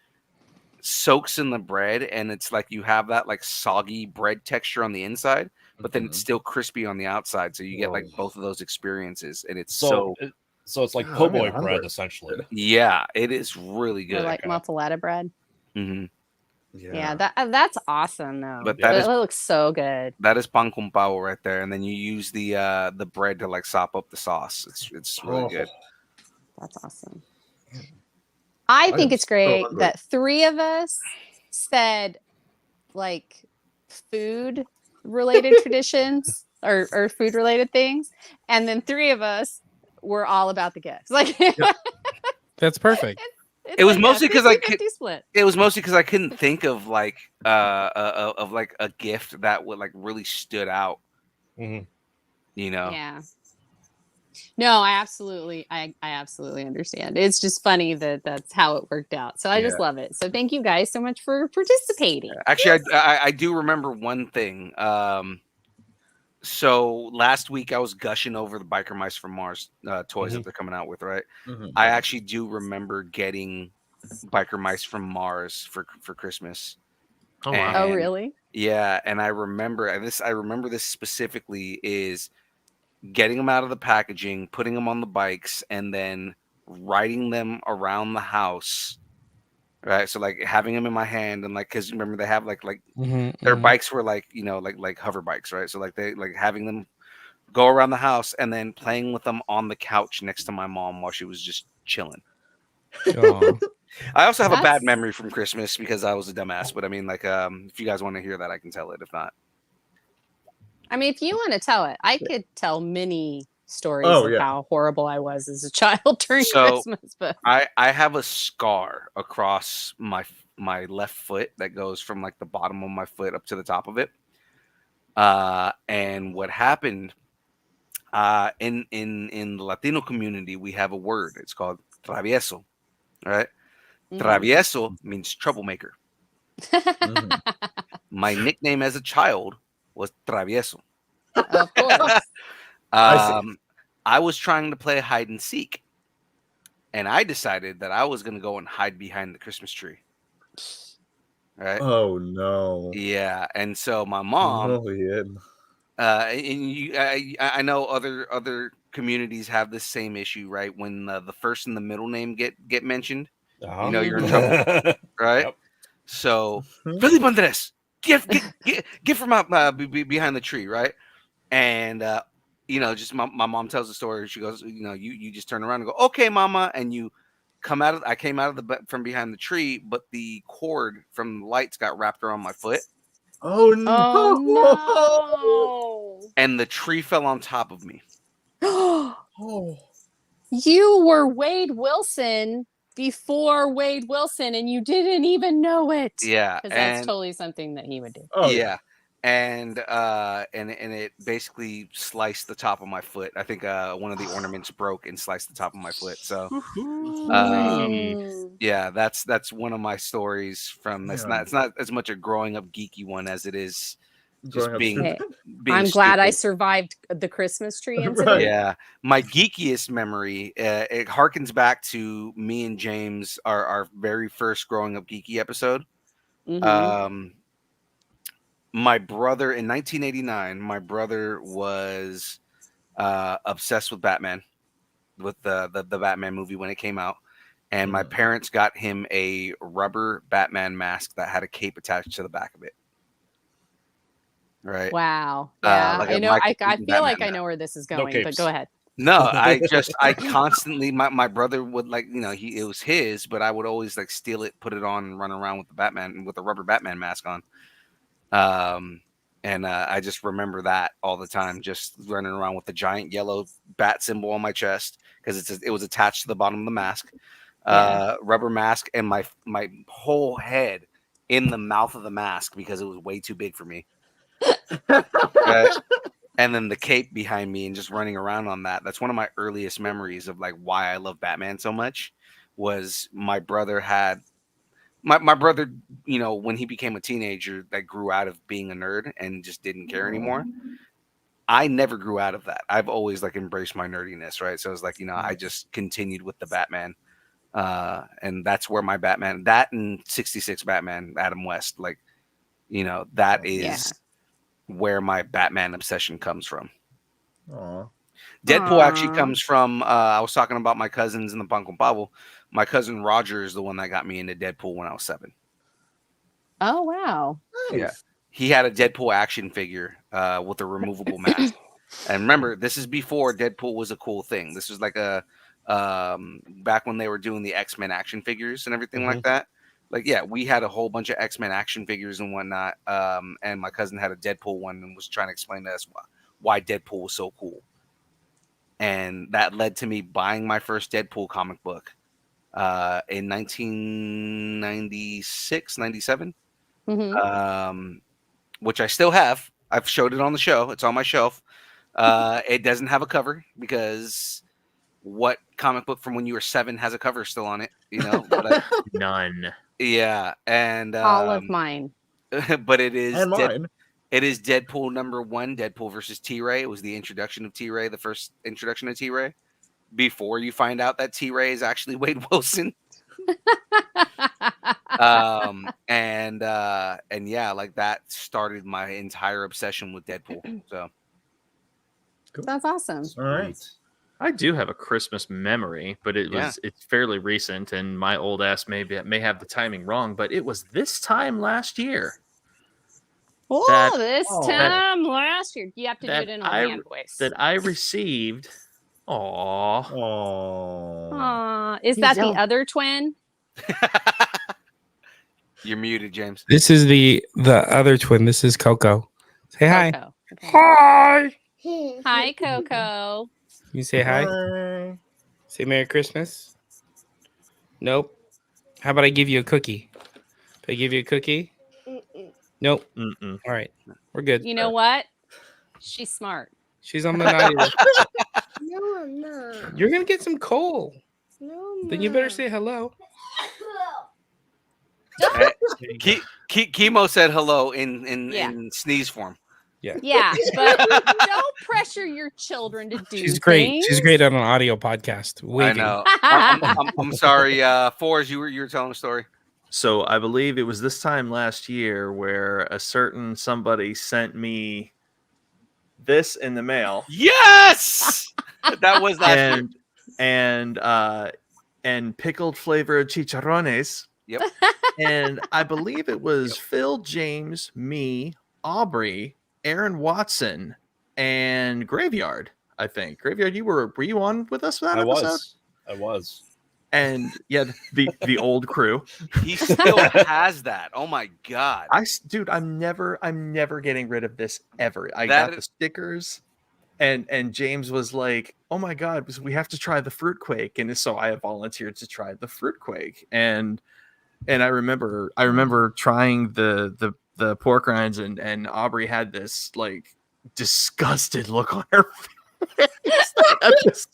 soaks in the bread, and it's like you have that like soggy bread texture on the inside, but then it's still crispy on the outside. So you get like both of those experiences, and it's so it's like po' boy bread essentially. Yeah, it is really good. Or like muffaletta bread. Yeah, that's awesome though. But that looks so good. That is pan con pavo right there, and then you use the bread to like sop up the sauce. It's really good. That's awesome. I think it's great that 3 of us said like food related traditions or food related things, and then 3 of us were all about the gifts. Like that's perfect. It was mostly because split. It was mostly because I couldn't think of like like a gift that would like really stood out. You know? Yeah. No, I absolutely understand. It's just funny that that's how it worked out. So I just love it. So thank you guys so much for participating. Actually, I do remember one thing. So last week I was gushing over the Biker Mice from Mars toys that they're coming out with, right? I actually do remember getting Biker Mice from Mars for Christmas. Oh wow! Oh really? Yeah, and I remember this specifically is getting them out of the packaging, putting them on the bikes, and then riding them around the house right? So like having them in my hand and like, because remember they have like Mhm, their mhm. bikes were like, you know, like hover bikes, right? So like they like having them go around the house and then playing with them on the couch next to my mom while she was just chilling. Aw. I also have a bad That's- memory from Christmas because I was a dumbass, but I mean, like, if you guys want to hear that, I can tell it. If not, I mean, if you want to tell it, I could tell many stories Oh, of yeah. how horrible I was as a child during So, Christmas. But I have a scar across my left foot that goes from like the bottom of my foot up to the top of it. And what happened in the Latino community, we have a word. It's called travieso, right? Mhm. Travieso means troublemaker. Mhm. My nickname as a child was Travieso. Of course. I see. I was trying to play hide and seek, and I decided that I was going to go and hide behind the Christmas tree. Right? Oh no. Yeah, and so my mom, Oh yeah. and I know other communities have the same issue, right? When the first and the middle name get mentioned, you know you're in trouble, right? Yep. So Felipe Andres, get from out behind the tree, right? And you know, just my mom tells the story. She goes, you know, you just turn around and go, okay, mama, and you come out of. I came out of from behind the tree, but the cord from the lights got wrapped around my foot, Oh no. Oh and the tree fell on top of me. no. Oh. You were Wade Wilson before Wade Wilson and you didn't even know it. Yeah, Because that's and totally something that he would do. Oh yeah. And it basically sliced the top of my foot. I think one of the ornaments broke and sliced the top of my foot. So Mm. yeah, that's one of my stories from it's Man. not as much a growing up geeky one as it is just Growing up being Hey, being I'm glad I stupid. survived the Christmas tree Right. incident. Yeah, my geekiest memory it harkens back to me and James, our very first growing up geeky episode. Mhm. My brother in 1989, my brother was obsessed with Batman, with the Batman movie when it came out, and my parents got him a rubber Batman mask that had a cape attached to the back of it. Right? Wow. Yeah. Like I a know. Michael I Keaton feel like Batman I know where this is No going, but capes. go ahead. No, I constantly my brother would like, you know, it was his, but I would always like steal it, put it on, and run around with the Batman with the rubber Batman mask on. And I just remember that all the time, just running around with the giant yellow bat symbol on my chest because it was attached to the bottom of the mask, Yeah. rubber mask, and my whole head in the mouth of the mask because it was way too big for me. Right? And then the cape behind me and just running around on that. That's one of my earliest memories of like why I love Batman so much. Was my brother had my brother, you know, when he became a teenager, that grew out of being a nerd and just didn't care anymore. I never grew out of that. I've always like embraced my nerdiness, right? So it's like, you know, I just continued with the Batman. And that's where my Batman, that and 66 Batman, Adam West, like, you know, that is where my Batman obsession comes from. Aw. Deadpool actually Aw. comes from I was talking about my cousins in the Punk and Pablo. My cousin Roger is the one that got me into Deadpool when I was 7. Oh wow. Nice. Yeah. He had a Deadpool action figure with a removable mask. And remember, this is before Deadpool was a cool thing. This was like a back when they were doing the X-Men action figures and everything like that. Like, yeah, we had a whole bunch of X-Men action figures and whatnot. And my cousin had a Deadpool one and was trying to explain to us why Deadpool was so cool. And that led to me buying my first Deadpool comic book in 1996, 97, which I still have. I've showed it on the show. It's on my shelf. It doesn't have a cover because what comic book from when you were 7 has a cover still on it? You know, but None. yeah, and All of mine. but it is And mine. It is Deadpool #1, Deadpool versus T-Ray. It was the introduction of T-Ray, the first introduction of T-Ray. Before you find out that T-Ray is actually Wade Wilson. And yeah, like that started my entire obsession with Deadpool. So that's awesome. All right. I do have a Christmas memory, but Yeah. it's fairly recent, and my old ass may have the timing wrong, but it was this time last year Oh, That- this time last year. You have to do that it in I a man voice. that I received. Aw, Oh. Aw, is He's that the yelling. other twin? You're muted, James. This is the other twin. This is Coco. Say hi. Coco. Okay. Hi. Hi, Coco. You say hi. Bye. Say Merry Christmas. Nope. How about I give you a cookie? If I give you a cookie? Nope. mm-mm. All right. We're good. You know what? She's smart. She's on the naughty list. No, I'm not. You're gonna get some coal. No, I'm Then you better not. say hello. Chemo said hello in Yeah. in sneeze form. Yeah, but don't pressure your children to do She's great. things. She's great on an audio podcast. I Waving. know. I'm sorry, Forrest. You were telling a story. So I believe it was this time last year where a certain somebody sent me this in the mail. Yes, that was last year. and pickled flavored chicharrones. Yep. And I believe it was Phil, James, me, Aubrey, Aaron Watson, and Graveyard. I think Graveyard. Were you on with us for that episode? I was. And yeah, the old crew. He still has that. Oh my god. Dude, I'm never getting rid of this ever. I That got the stickers, and James was like, "Oh my god, we have to try the fruit quake," and so I volunteered to try the fruit quake, and I remember trying the pork rinds, and Aubrey had this like disgusted look on her face.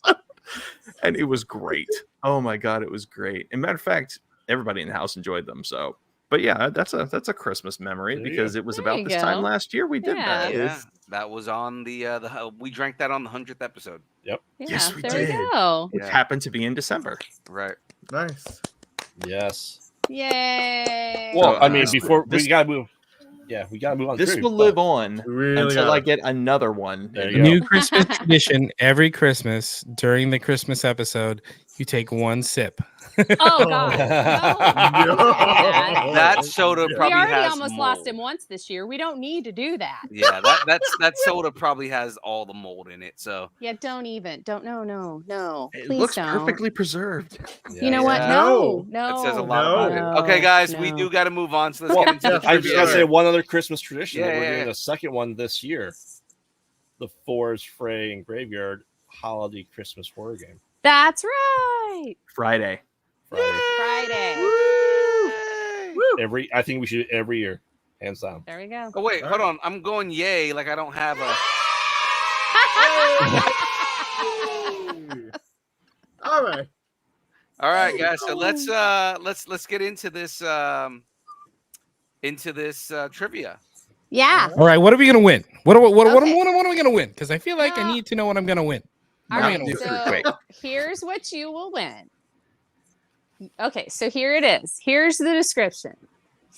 And it was great. Oh my god, it was great. And matter of fact, everybody in the house enjoyed them. So, but yeah, that's a Christmas memory There you because it was There about you this time go. last year we did Yeah. that. Yeah, that was on the we drank that on the 100th episode. Yeah, Yes, we there did. we go. It Yeah. happened to be in December. Right. Nice. Yes. Yay. Well, I So, mean, before this- we gotta move. Yeah, we gotta move on. This through, will but- live on We really until I gotta- get another one. There And you go. New Christmas tradition. Every Christmas during the Christmas episode, you take one sip. Oh God. No. No. That soda We probably already has almost lost mold. him once this year. We don't need to do that. Yeah, that soda probably has all the mold in it. So Yeah, don't. No. It Please looks don't. perfectly preserved. You know what? Yeah. No. that says a No. lot about No. it. Okay, guys, we No. do got to move on. So let's Well, get into the yeah, I just gotta trivia. say one other Christmas tradition. Yeah, that we're yeah, doing yeah. a second one this year. The Forest Frey and Graveyard Holiday Christmas Horror Game. That's right. Friday. Friday. Friday. I think we should do it every year, hands down. There we go. Oh wait, hold on. I'm going yay like I don't have a. All right. All right, guys. So let's get into this trivia. Yeah. All right, what are we gonna win? What are Okay. we gonna win? Because I feel like I need to know what I'm gonna win. All What am I right. gonna win? So here's what you will win. Okay, so here it is. Here's the description.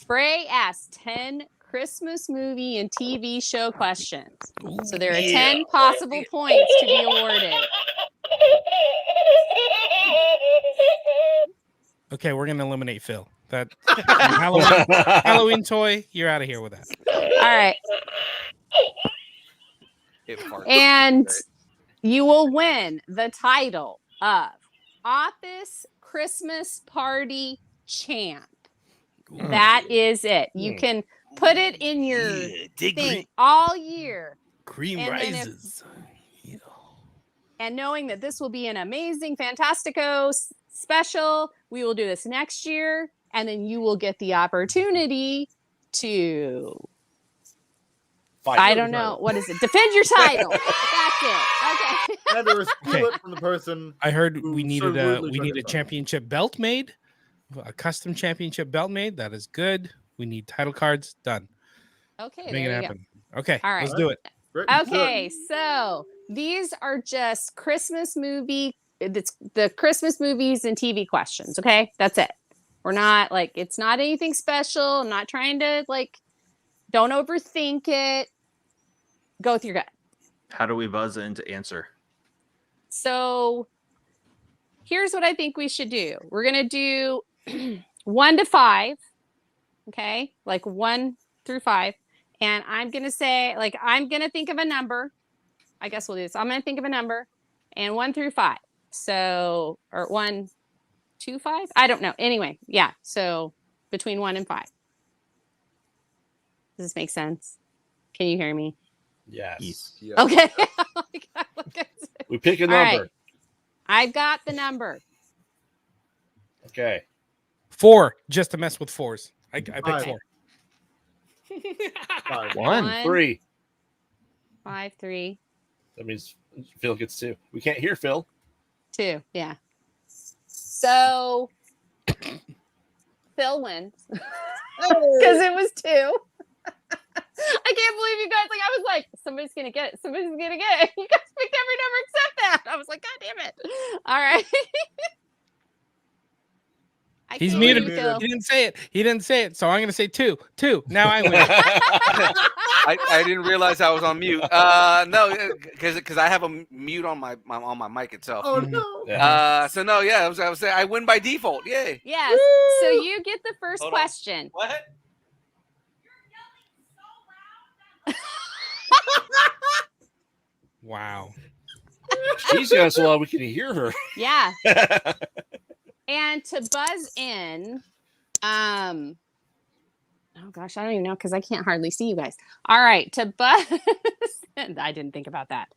Frey asked 10 Christmas movie and TV show questions. So there are 10 possible points to be awarded. Okay, we're gonna eliminate Phil. That Halloween toy, you're out of here with that. All right. It farts. And you will win the title of Office Christmas Party Champ. That is it. You can put it in your thing all year. Cream And then if- rises. And knowing that this will be an amazing Fantastico special, we will do this next year. And then you will get the opportunity to, I don't know, what is it? Defend your title. That's it. Okay. And or steal Okay. it from the person. I heard who we so needed a rudely we took need a it from championship belt made, a custom championship belt made. That is good. We need title cards. Done. Okay, Make there it you go. happen. Okay, All right. let's do it. Great. Okay, so these are just Christmas movie. It's the Christmas movies and TV questions. Okay, that's it. We're not like it's not anything special. I'm not trying to like. Don't overthink it. Go with your gut. How do we buzz in to answer? So here's what I think we should do. We're going to do 1 to 5. Okay. Like 1 through 5. And I'm going to say, like, I'm going to think of a number. I guess we'll do this. I'm going to think of a number and 1 through 5. So, or 1, 2, 5. I don't know. Anyway. Yeah. So between 1 and 5. Does this make sense? Can you hear me? Yes. Yeah. Okay. We pick a All number. right. I've got the number. Okay. 4, just to mess with 4s. I picked 4. 5. 1. 3. 5, 3, That means Phil gets 2. We can't hear Phil. 2. Yeah. So Phil wins because it was 2. I can't believe you guys. Like, I was like, somebody's gonna get it. Somebody's gonna get it. You guys picked every number except that. I was like, God damn it! All right. I He's can't muted. believe Phil. He didn't say it. He didn't say it. So I'm going to say 2. 2. Now I win. I didn't realize I was on mute. No, because I have a mute on my mic itself. Oh no. So no, yeah, I was saying I win by default. Yay. Yes. So you get the first Hold on. question. What? Wow. She's got so loud we can hear her. Yeah. And to buzz in, oh gosh, I don't even know because I can't hardly see you guys. All right, to buzz. I didn't think about that.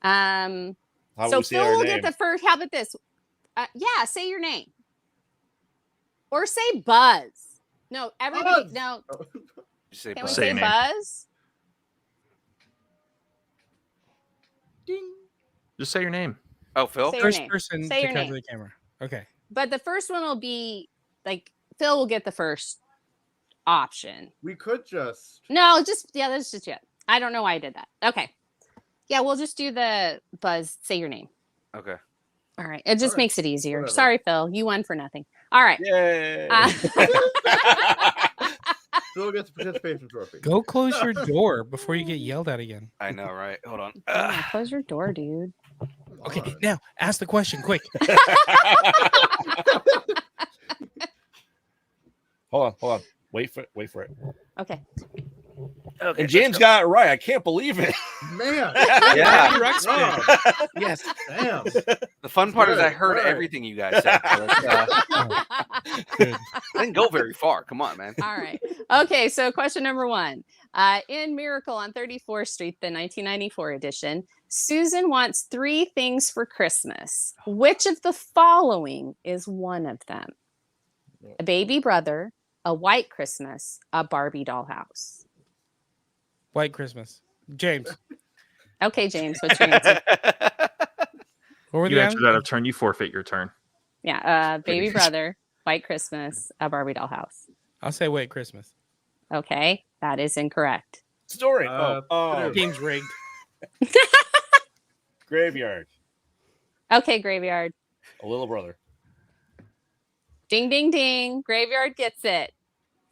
How So we say Phil our will name? get the first. How about this? Yeah, say your name. Or say Buzz. No, everybody. Buzz. No, Say can we buzz. Say say your name. Buzz? Ding. Just say your name. Oh, Phil. Say your First name. person Say to your cover name. the camera. Okay. But the first one will be like Phil will get the first option. We could just. No, that's just it. I don't know why I did that. Okay. Yeah, we'll just do the Buzz. Say your name. Okay. All right. It just All right. makes it easier. Whatever. Sorry, Phil. You won for nothing. All right. Yay. Phil gets a participation trophy. Go close your door before you get yelled at again. I know, right? Hold on. Yeah, close your door, dude. Okay, Come on. now ask the question quick. Hold on. Wait for it. Okay. Okay, And James got it right. I can't believe it. Man. Yeah. Rob, Yes. Damn. The fun part is I Right, heard right. everything you guys said. So Good. I didn't go very far. Come on, man. All right. Okay. So, question number 1. In Miracle on 34th Street, the 1994 edition, Susan wants 3 things for Christmas. Which of the following is one of them? A baby brother, a white Christmas, a Barbie dollhouse. White Christmas. James. Okay, James, what's your answer? What were You the answer answers? that of turn, you forfeit your turn. Yeah. Baby brother, white Christmas, a Barbie dollhouse. I'll say White Christmas. Okay. That is incorrect. Story. Purdue. Game's rigged. Graveyard. Okay, Graveyard. A little brother. Ding, ding, ding. Graveyard gets it.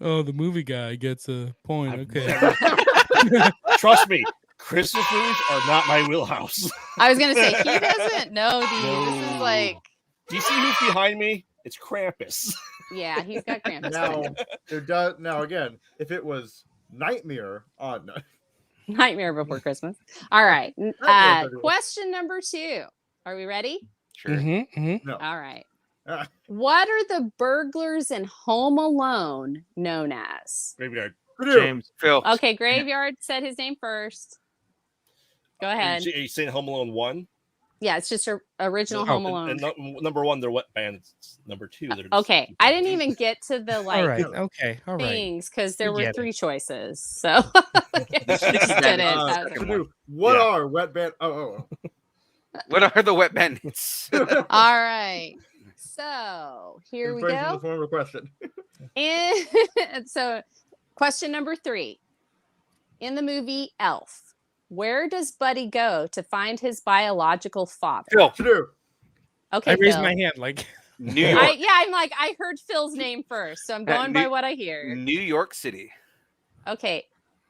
Oh, the movie guy gets a point. I've Okay. never- Trust me, Christmas movies are not my wheelhouse. I was gonna say he doesn't know, dude. This is No. like, Do you see who's behind me? It's Krampus. yeah, he's got Krampus. Now, there does. Now again, if it was Nightmare on. Nightmare Before Christmas. All right. Nightmare Before- Question number 2. Are we ready? Sure. Mm-hmm. All right. Ah. What are the burglars in Home Alone known as? Graveyard. Purdue. James. Phil. Okay, Graveyard said his name first. Go ahead. Are you saying Home Alone 1? Yeah, it's just original Oh, Home and- Alone. and number 1, they're wet bands. Number 2, they're just Okay, I didn't even get to the like All right. Okay. All right. things because there We were get 3 choices. So okay, just did it. That was it. Purdue. What Yeah. are wet band? Oh. What are the wet bandits? All right. So here we Phrasing go. the former question. And so, question number 3. In the movie Elf, where does Buddy go to find his biological father? Phil. Purdue. Okay, I raised Phil. my hand like New York. I'm like, I heard Phil's name first, so I'm going by New- what I hear. New York City. Okay,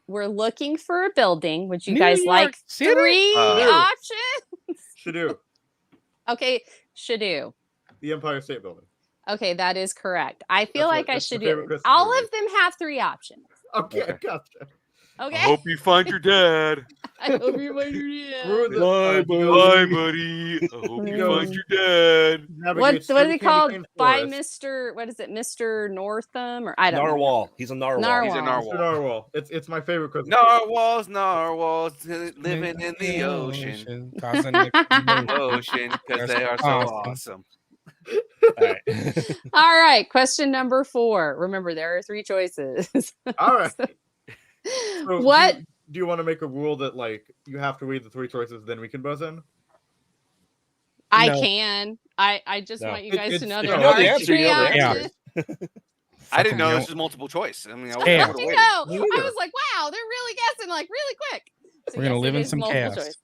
we're looking for a building. Would you New guys York like City? 3 Uh, options? Purdue. Okay, Shadu. The Empire State Building. Okay, that is correct. I feel like I that's my should favorite do. Christmas All movie. of them have 3 options. Okay, Okay. gotcha. Okay. I hope you find your dad. I hope you find your dad. Ruin the- Bye, Bye, buddy. I hope you find your dad. What is Navigate it called? Candy Cane By Forest. Mr. What is it? Mr. Northam or I don't know. Narwhal. He's a narwhal. Narwhal. He's a Mr. narwhal. Narwhal. It's my favorite Christmas. Narwhals, living in the ocean. Causing it- Ocean, because they are so awesome. All right. All right, question number 4. Remember, there are 3 choices. All right. So What? Do you want to make a rule that like you have to read the 3 choices, then we can buzz in? I No. can. I just No. want you guys to know You there know are the answer, 3 you know the options. answer. I didn't know Fucking this was multiple choice. I mean, I Yeah. would I have know. Me I either. was like, wow, they're really guessing like really quick. So We're gonna yes, live it in is some multiple chaos. choice.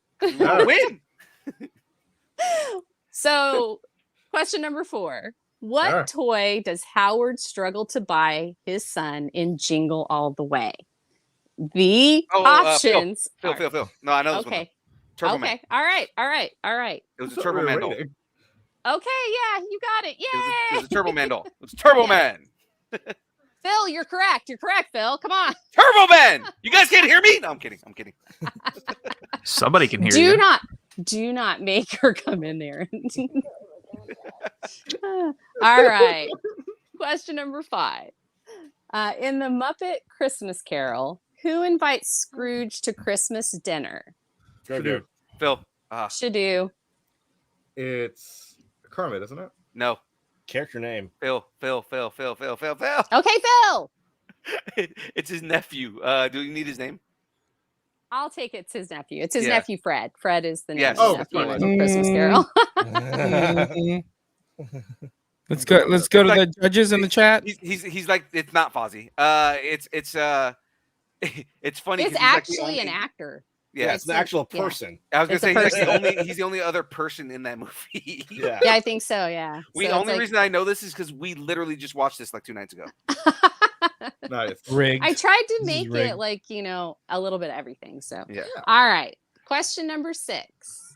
waited. Win. So, question number 4. What Alright. toy does Howard struggle to buy his son in Jingle All the Way? The Oh, options. Phil. No, I know this Okay. one. Turbo Okay. Man. All right. It was a I thought Turbo we were Man doll. waiting. Okay, yeah, you got it. It was Yay! a Turbo Man doll. It was Turbo Man. Phil, you're correct. You're correct, Phil. Come on. Turbo Man. You guys can't hear me? No, I'm kidding. Somebody can hear Do you. not make her come in there. All right. Question number 5. In the Muppet Christmas Carol, who invites Scrooge to Christmas dinner? Shadu. Phil. Shadu. It's Kermit, isn't it? No. Character name. Phil. Okay, Phil. It's his nephew. Do you need his name? I'll take it. It's his nephew. It's his Yeah. nephew, Fred. Fred is the name Yes. of Oh, the that's nephew what it in was. Christmas Carol. Let's go. Let's go to the judges in the chat. He's like, it's not Fozzie. It's funny. 'cause It's he's like the actually an only- actor. Yeah, It's an actual person. I was gonna It's a say person. he's the only other person in that movie. Yeah. Yeah, I think so. Yeah. The So it's only like- reason I know this is because we literally just watched this like 2 nights ago. Nice. Rigged. I tried to This is make rigged. it like, a little bit of everything. So, Yeah. all right. Question number 6.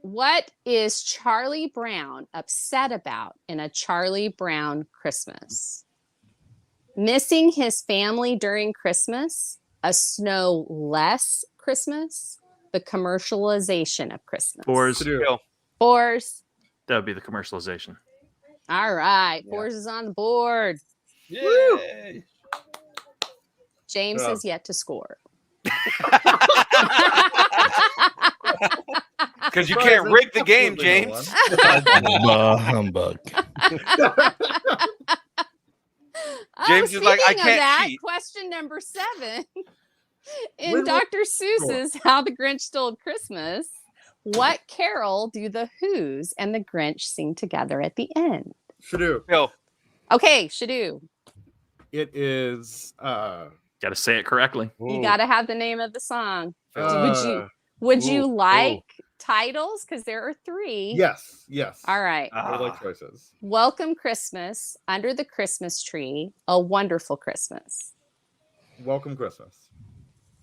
What is Charlie Brown upset about in A Charlie Brown Christmas? Missing his family during Christmas, a snow-less Christmas, the commercialization of Christmas. Fours. Shadu. Fours. That would be the commercialization. All right. Yeah. Fours is on the board. Yay. James Yeah. has yet to score. Because you Surprise, can't there's rig the game, absolutely no James. Bah, humbug. James is like, I speaking of can't that, cheat. question number 7. In When- Dr. Seuss's How the Grinch Stole Christmas, what carol do the Who's and the Grinch sing together at the end? Shadu. Phil. Okay, Shadu, It is Got to say it correctly. you got to have the name of the song. uh, Would you ooh, like titles? Because there are 3. yes. All right. I would like choices. Welcome Christmas, Under the Christmas Tree, A Wonderful Christmas. Welcome Christmas.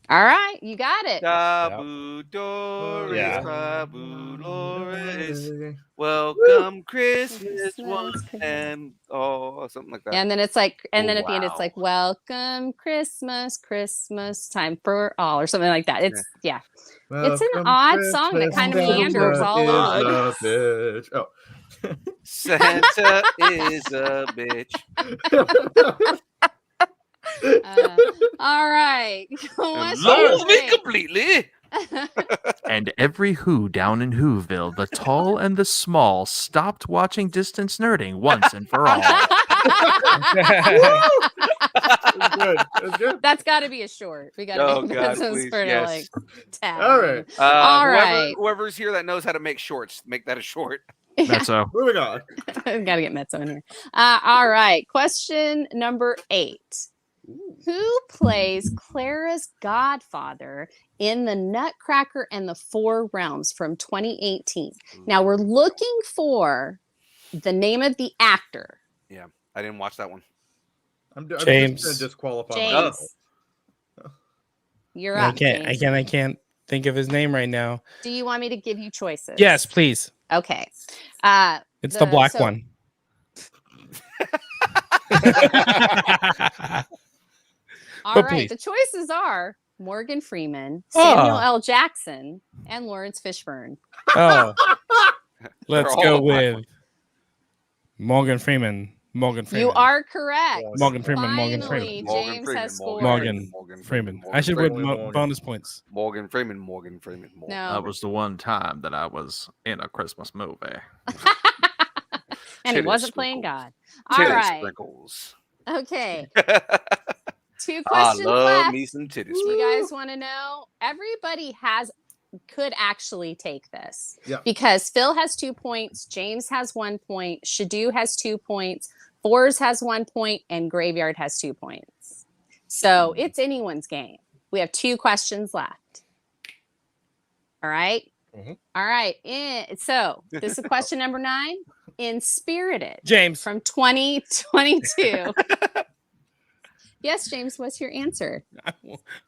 All right, you got it. Tabu Doris, Yeah. Tabu Doris. Yay. Welcome Christmas Christmas, once and something like that. And then it's like, and Oh, then at the end, it's wow. like, welcome Christmas, Christmas time for all, or something like that. It's, yeah. It's an Welcome odd song that Christmas, kind of Santa meanders all is over. a bitch. Oh. Santa is a bitch. All right. And Question loathes me number completely. 8. And every Who down in Whoville, the tall and the small, stopped watching Distance Nerding once and for all. It's good. It's good. That's got to be a short. We got to Oh, make God, that some please, sort yes. of like tab. All right. All right. Whoever's here that knows how to make shorts, make that a short. That's so. Moving on. Got to get Mezzo in here. All right. Question number 8. Who plays Clara's godfather in The Nutcracker and the Four Realms from 2018? Now we're looking for the name of the actor. Yeah, I didn't watch that one. I'm James. just gonna disqualify James. myself. You're I up. can't. James. I can't. think of his name right now. Do you want me to give you choices? Yes, please. Okay. It's the black so- one. All But right. please. The choices are Morgan Freeman, Samuel Oh. L. Jackson, and Lawrence Fishburne. Oh, let's all go of mine. with Morgan Freeman. Morgan Freeman. You are correct. Morgan Freeman. Morgan Finally, Freeman. Morgan James Freeman, has scored. Morgan Freeman. I should put Freeman. bonus points. Morgan Freeman. Morgan Freeman. No. That was the one time that I was in a Christmas movie. And he Titty wasn't playing God. sprinkles. All Titty right. sprinkles. Okay. 2 I questions love left. me some titty You sprinkles. guys want to know? Everybody could actually take this. Yeah. Because Phil has 2 points, James has 1 point, Shadu has 2 points, Fours has 1 point, and Graveyard has 2 points. So it's anyone's game. We have 2 questions left. All right. Mhm. All right. So this is question number 9. In Spirited James. from 2022. Yes, James, what's your answer?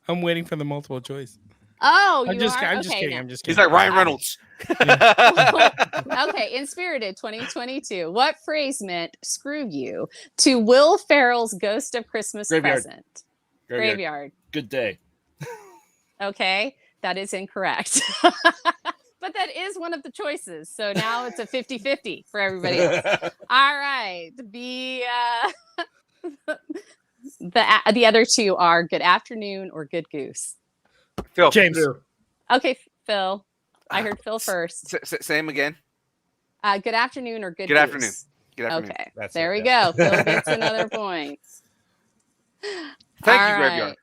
I'm waiting for the multiple choice. Oh, you I'm just are? kidding. now. I'm just He's kidding. like Ryan Reynolds. Okay, in Spirited 2022, what phrase meant screw you to Will Ferrell's Ghost of Christmas Graveyard. Present? Graveyard. Graveyard. Good day. Okay, that is incorrect. But that is one of the choices. So now it's a 50-50 for everybody else. All right. The other 2 are Good Afternoon or Good Goose. Phil. James. Okay, Phil. I heard Phil first. Same again. Good Afternoon or Good Good Goose. Afternoon. Good afternoon. Okay, That's there it, we go. Phil gets another point. Thank All you, right. Graveyard.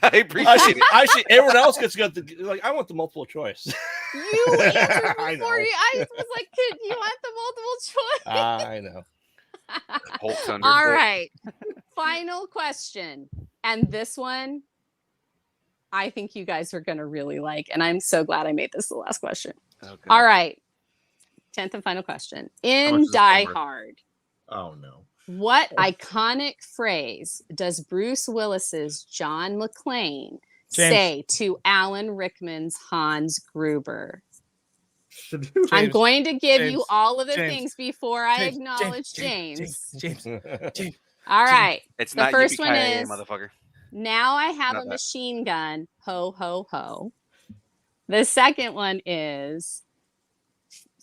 I appreciate it. Actually, everyone else gets to go. Like, I want the multiple choice. You answered I before know. you. I was like, "Kid, you want the multiple choice?" I know. Holt Thunder. All right. Final question, and this one, I think you guys are going to really like, and I'm so glad I made this the last question. Okay. All right. 10th and final question. much In is it Die for? Hard, Oh no. what iconic phrase does Bruce Willis's John McClane James. say to Alan Rickman's Hans Gruber? Should I'm James. going to give you James. all of the James. things before I James. acknowledge James. James. All right. It's The not first one Yippee-ki-yay, is- motherfucker. Now I have Not a that. machine gun. Ho, ho, ho. The second one is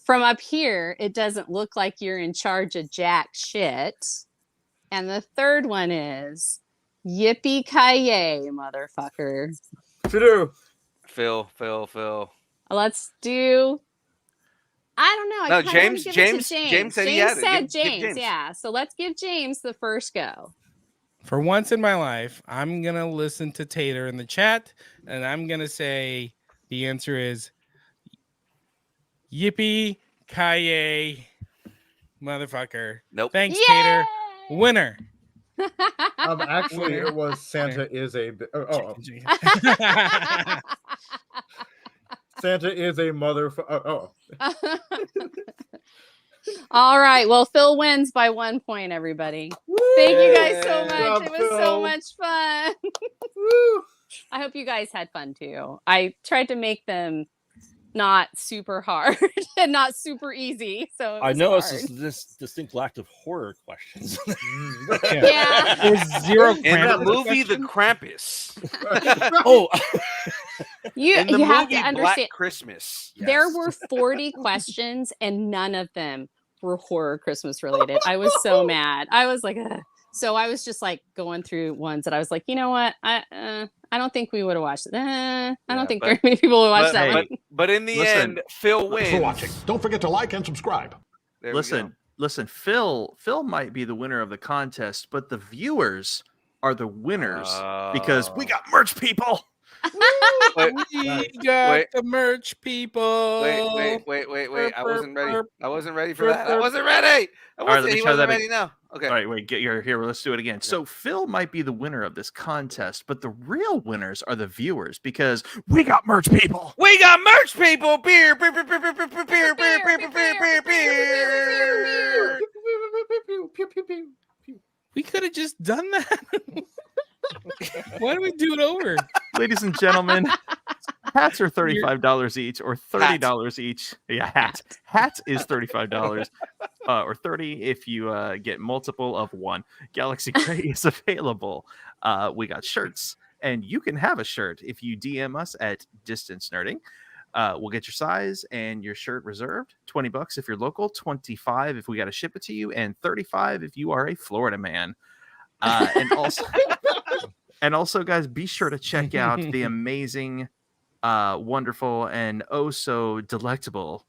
from up here, it doesn't look like you're in charge of jack shit. And the third one is yippee-ki-yay, motherfucker. Shadu. Phil. Let's do. I don't know. I No, kinda wanna James- give it to James said he had it. said Give James. James. Yeah. So let's give James the first go. For once in my life, I'm gonna listen to Tater in the chat, and I'm gonna say the answer is yippee ki motherfucker. Nope. Thanks, Yay! Tater. Winner. Actually, it was Santa is a. Santa is a motherfucker. All right. Well, Phil wins by 1 point, everybody. Thank you guys so Yay. much. Job, It was so Phil. much fun. I hope you guys had fun too. I tried to make them not super hard and not super easy. So it I was noticed hard. this distinct lack of horror questions. Yeah. There's zero In the Krampus movie The questions. Krampus. Oh, You, In the you have movie to understand. Black Christmas. There Yes. were 40 questions and none of them were horror Christmas related. I was so mad. I was like, ugh. So I was just like going through ones that I was like, you know what? I don't think we would have watched it. I don't think but- very many people would watch that one. But in the Listen. end, Phil Thanks wins. for watching. Don't forget to like and subscribe. There we go. Listen, Phil might be the winner of the contest, but the viewers are the winners because we got merch, people. Wait, We got Wait. the merch, people. wait. I wasn't ready. Burp, I wasn't ready for burp, that. I burp. wasn't ready. All right, let me He try wasn't that ready now. Okay. All right, wait, get your here. Let's do it again. So Phil might be the winner of this contest, but the real winners are the viewers because we got merch, people. We got merch, people. Beer, beer, beer, beer, beer, beer, beer, beer, beer, beer, beer, beer. We could have just done that. Why do we do it over? Ladies and gentlemen, Hats are $35 each, or $30 each. Yeah, hats is $35, or $30 if you get multiple of one. Galaxy Gray is available. We got shirts, and you can have a shirt if you DM us at Distance Nerding. We'll get your size and your shirt reserved. $20 if you're local, $25 if we got to ship it to you, and $35 if you are a Florida man. And also, guys, be sure to check out the amazing, wonderful, and oh so delectable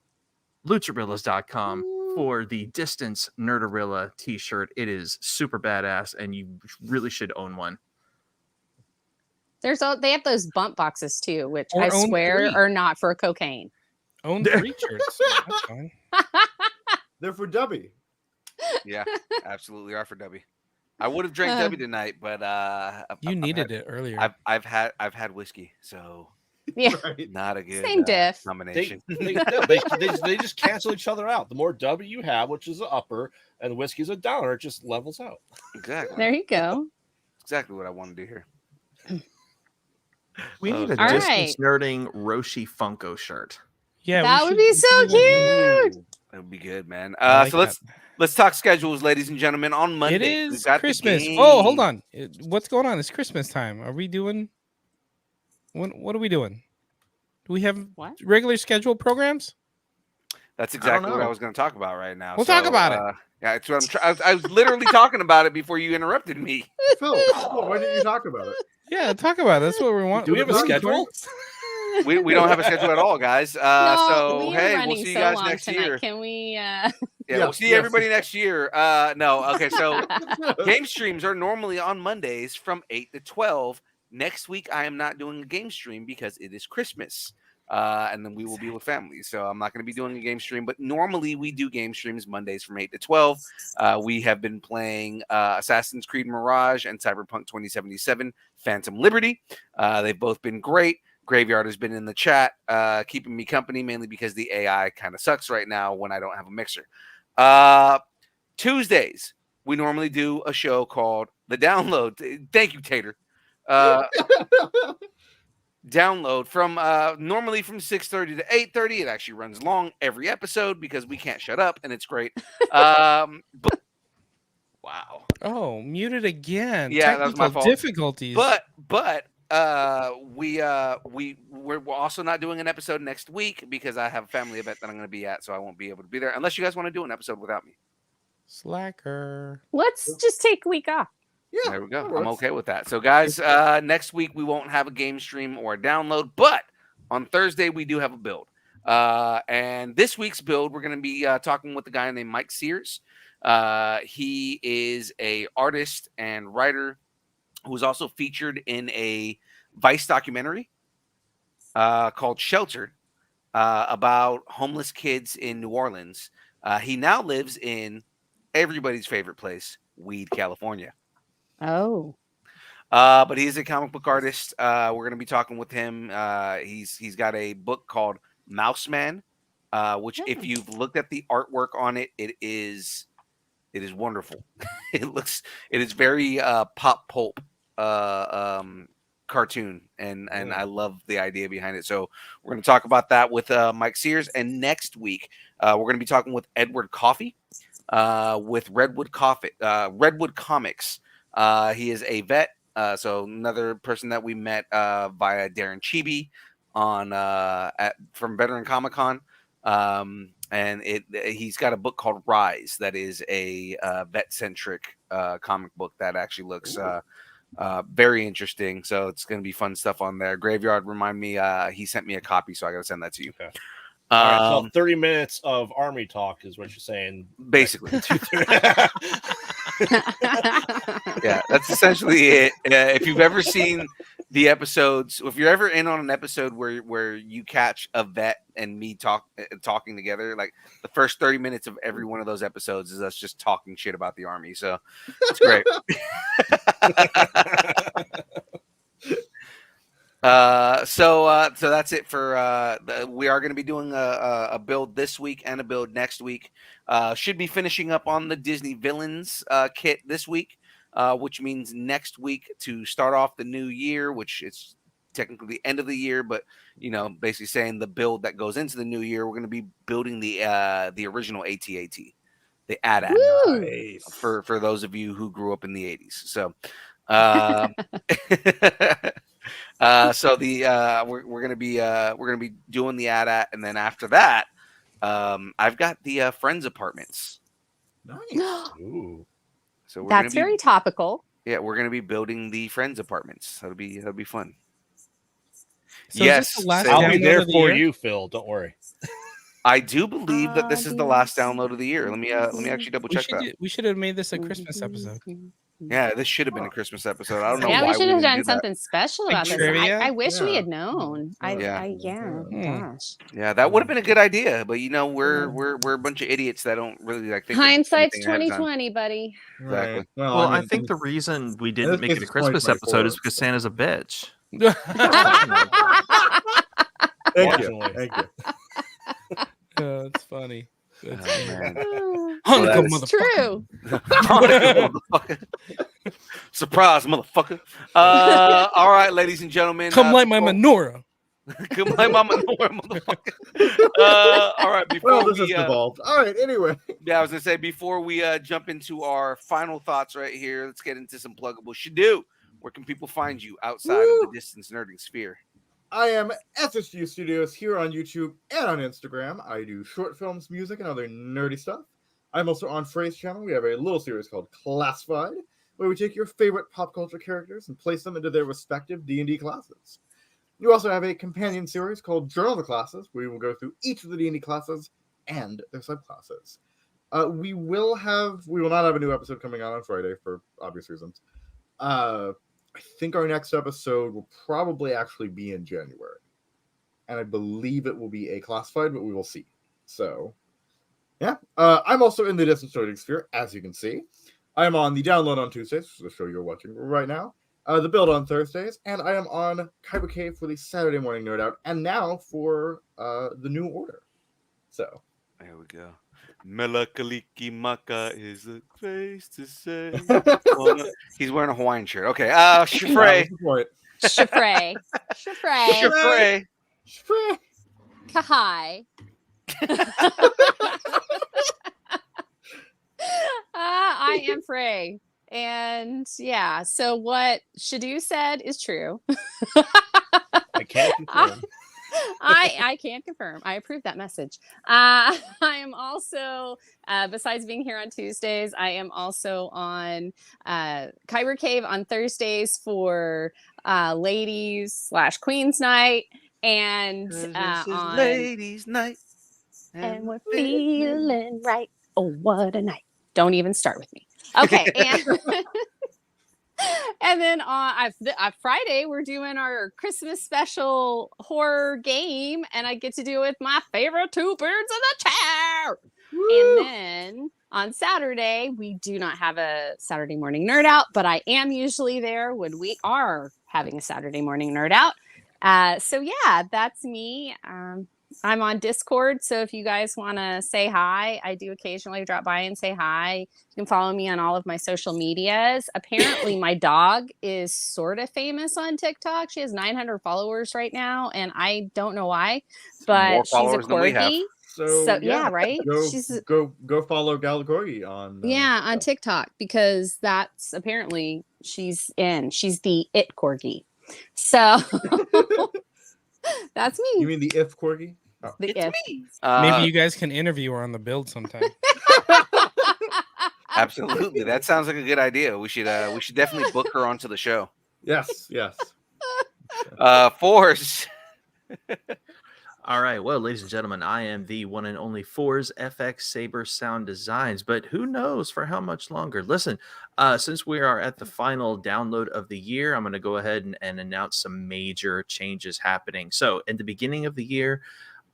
Lucharillas.com for the Distance Nerdarilla t-shirt. It is super badass, and you really should own one. They have those bump boxes too, which Or I own swear 3. are not for cocaine. Own 3 shirts. That's fine. They're for Debbie. Yeah, absolutely are for Debbie. I would have drank Debbie tonight, but You needed it earlier. I've had whiskey, so Yeah, not a good same diff. combination. They just cancel each other out. The more W you have, which is an upper, and whiskey's a downer, it just levels out. Exactly. There you go. Exactly what I wanted to hear. We need a All Distance right. Nerding Roshi Funko shirt. Yeah, That would be so cute. That would be good, man. I like So let's talk schedules, ladies and gentlemen. On Monday, It we've is got the Christmas. game. Oh, hold on. What's going on? It's Christmas time. Are we doing? What are we doing? Do we have What? regular scheduled programs? That's exactly what I know. was going to talk about right now. We'll talk about it. Yeah, it's what I was literally talking about it before you interrupted me. Phil, why didn't you talk about it? Yeah, talk about it. That's what we want. Do we have a schedule? We don't have a schedule at all, guys. No, So we are hey, running we'll see you so guys long next tonight. year. Can we? Yeah, Yeah, we'll see yes. everybody next year. No, okay. So game streams are normally on Mondays from 8 to 12. Next week, I am not doing a game stream because it is Christmas. And then we will be with family. So I'm not going to be doing a game stream, but normally we do game streams Mondays from 8 to 12. We have been playing Assassin's Creed Mirage and Cyberpunk 2077 Phantom Liberty. They've both been great. Graveyard has been in the chat, keeping me company, mainly because the AI kind of sucks right now when I don't have a mixer. Tuesdays, we normally do a show called The Download. Thank you, Tater. Download from normally from 6:30 to 8:30. It actually runs long every episode because we can't shut up, and it's great. But wow. Oh, muted again. Yeah, that was my Technical fault. difficulties. But we're also not doing an episode next week because I have a family event that I'm going to be at, so I won't be able to be there unless you guys want to do an episode without me. Slacker. Let's just take a week off. Yeah, There we go. that I'm works. okay with that. So, guys, next week we won't have a game stream or a download, but on Thursday we do have a build. And this week's build, we're going to be talking with a guy named Mike Sears. He is a artist and writer who's also featured in a Vice documentary called Shelter about homeless kids in New Orleans. He now lives in everybody's favorite place, Weed, California. Oh. But he's a comic book artist. We're going to be talking with him. He's got a book called Mouse Man, which if you've looked at the artwork on it, it is wonderful. It is very pop pulp cartoon, and I love the idea behind it. So we're going to talk about that with Mike Sears. And next week we're going to be talking with Edward Coffey with Redwood Comics. He is a vet, so another person that we met via Darren Chibi on from Veteran Comic Con, and he's got a book called Rise that is a vet centric comic book that actually looks very interesting. So it's going to be fun stuff on there. Graveyard, remind me, he sent me a copy, so I got to send that to you. Okay. All right, so 30 minutes of army talk is what you're saying. Basically. Yeah, that's essentially it. If you've ever seen the episodes, if you're ever in on an episode where you catch a vet and me talking together, like the first 30 minutes of every one of those episodes is us just talking shit about the army. So it's great. So that's it for we are going to be doing a build this week and a build next week. Should be finishing up on the Disney Villains kit this week, which means next week to start off the new year, which it's technically the end of the year, but basically saying the build that goes into the new year. We're going to be building the original AT-AT, the AT-AT. Nice. For those of you who grew up in the 80s. So, we're gonna be doing the AT-AT, and then after that, I've got the Friends apartments. Nice. Ooh. So That's very topical. Yeah, we're gonna be building the Friends apartments. That'll be fun. So yes, is this the last I'll be download there of the for year? you, Phil. Don't worry. I do believe that this is the last download of the year. Let me actually double check that. We should have made this a Christmas episode. Yeah, this should have been a Christmas episode. I don't know Yeah, why we should have didn't done do that. something special Big about this. trivia? I wish we Yeah. had known. Gosh. Yeah, that would have been a good idea, but we're a bunch of idiots that don't really think of Hindsight's anything ahead of time. 2020, buddy. Exactly. Right. Well, Well, I mean, think the reason we didn't this make it case a it's Christmas 2024, episode is because Santa's a bitch. Thank you. Fortunately. Thank you. That's funny. That's man. Hanukkah, That is motherfucker. Motherfucker. Surprise, motherfucker. All right, ladies and gentlemen. Come light my menorah. Come light my menorah, motherfucker. All right, before Well, this we has devolved. All right. Anyway. yeah, I was gonna say before we jump into our final thoughts right here, let's get into some pluggable Shadoo. Where can people find you outside of the distance nerding sphere? I am SSG Studios here on YouTube and on Instagram. I do short films, music, and other nerdy stuff. I'm also on Frey's channel. We have a little series called Classified, where we take your favorite pop culture characters and place them into their respective D&D classes. You also have a companion series called Journal of the Classes, where we will go through each of the D&D classes and their subclasses. We will not have a new episode coming out on Friday for obvious reasons. I think our next episode will probably actually be in January. And I believe it will be a classified, but we will see. So, yeah. I'm also in the Distance Nerding Sphere, as you can see. I'm on the Download on Tuesdays, the show you're watching right now. The Build on Thursdays. And I am on Kyber Cave for the Saturday Morning Nerd Out. And now for the New Order. So. There we go. Melakaliki Maka is a place to say. He's wearing a Hawaiian shirt. Okay. Shafrey. Shafrey. Shafrey. Shafrey. Kahai. I am Frey. And yeah, so what Shadoo said is true. I can't confirm. I can't confirm. I approve that message. I am also, besides being here on Tuesdays, I am also on Kyber Cave on Thursdays for ladies / Queens night, and on ladies night, and we're feeling right. Oh, what a night! Don't even start with me. Okay, and. And then on Friday, we're doing our Christmas special horror game, and I get to do it with my favorite two birds in the chair. Woo! And then on Saturday, we do not have a Saturday morning nerd out, but I am usually there when we are having a Saturday morning nerd out. So yeah, that's me. I'm on Discord, so if you guys want to say hi, I do occasionally drop by and say hi. You can follow me on all of my social medias. Apparently, my dog is sort of famous on TikTok. She has 900 followers right now, and I don't know why, but she's a corgi. So yeah, right? Go follow Galagogi on on TikTok, because that's apparently she's the it corgi. So that's me. You mean the if corgi? Oh. The if. Me. Maybe you guys can interview her on the build sometime. Absolutely, that sounds like a good idea. We should definitely book her onto the show. Yes. Force. All right, well, ladies and gentlemen, I am the one and only Force FX Saber Sound Designs, but who knows for how much longer? Listen, since we are at the final download of the year, I'm going to go ahead and announce some major changes happening. So, in the beginning of the year,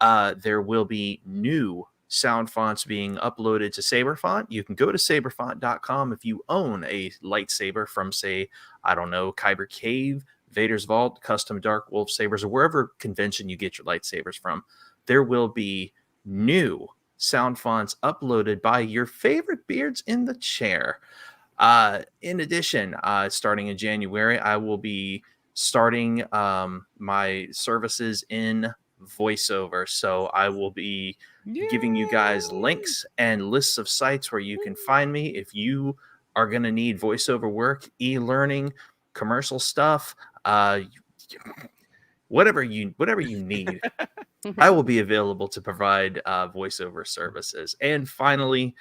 there will be new sound fonts being uploaded to SaberFont. You can go to saberfont.com if you own a lightsaber from, say, I don't know, Kyber Cave, Vader's Vault, Custom Dark Wolf Sabers, or wherever convention you get your lightsabers from. There will be new sound fonts uploaded by your favorite beards in the chair. In addition, starting in January, I will be starting my services in voiceover. So I will be giving you guys links and lists of sites where you can find me if you are going to need voiceover work, e-learning, commercial stuff, whatever you need. I will be available to provide voiceover services. And finally,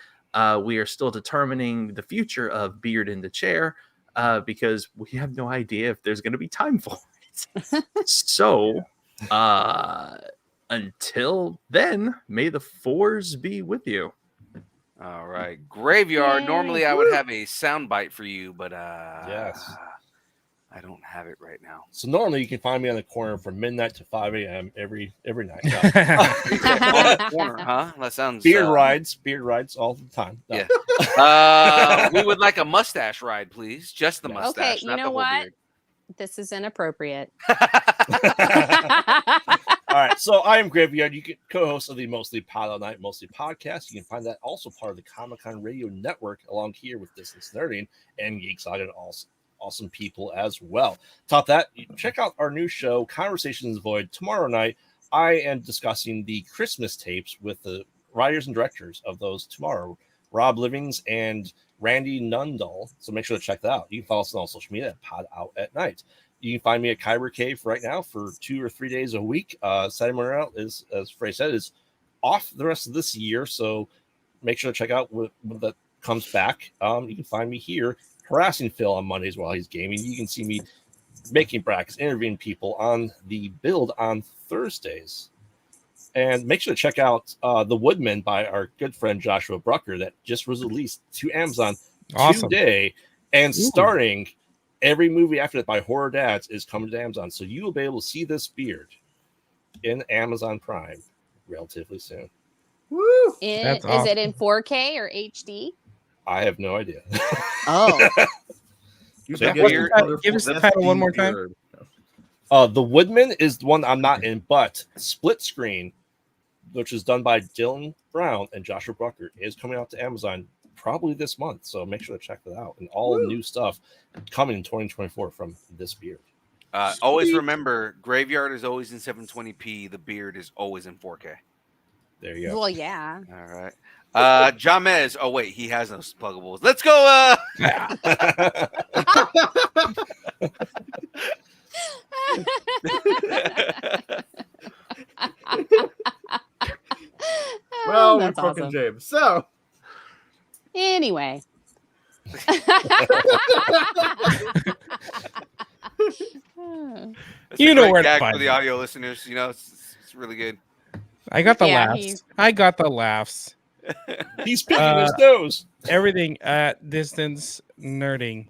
we are still determining the future of Beard in the Chair because we have no idea if there's going to be time for it. So until then, may the fours be with you. All right. Graveyard. Normally I would have a sound bite for you, but Yes. I don't have it right now. So normally you can find me on the corner from midnight to 5 a.m. every night. No. Corner, huh? That sounds Beard rides all the time. No. Yeah. We would like a mustache ride, please. Just the mustache. Okay, you not know the whole what? beard. This is inappropriate. All right, so I am Graveyard. You get co-host of the Mostly Pod All Night Mostly podcast. You can find that also part of the Comic-Con Radio Network, along here with Distance Nerding and Geek Saga, and awesome people as well. Top that, check out our new show, Conversations Void. Tomorrow night, I am discussing the Christmas tapes with the writers and directors of those tomorrow, Rob Livings and Randy Nundahl. So make sure to check that out. You can follow us on social media at Pod Out at Night. You can find me at Kyber Cave right now for 2 or 3 days a week. Saturday Morale is, as Frey said, is off the rest of this year. So make sure to check out when that comes back. You can find me here harassing Phil on Mondays while he's gaming. You can see me making brackets, interviewing people on the build on Thursdays. And make sure to check out The Woodman by our good friend Joshua Brucker that just was released to Amazon today. And starting every movie after that by Horror Dads is coming to Amazon. So you will be able to see this beard in Amazon Prime relatively soon. Woo! Is it in 4K or HD? I have no idea. Oh. Give us the title one more time. The Woodman is the one I'm not in, but Split Screen, which is done by Dylan Brown and Joshua Brucker, is coming out to Amazon probably this month. So make sure to check that out. And all new stuff coming in 2024 from this beard. Always remember, Graveyard is always in 720p. The beard is always in 4K. There you go. Well, yeah. All right. Jamez. Oh, wait. He has those pluggables. Let's go. Well, we're That's fucking awesome. James. So, Anyway. You know where to gag find for the me. audio listeners. You know, it's really good. I got the Yeah, laughs. I got the laughs. He's picking his nose. Everything at Distance Nerding.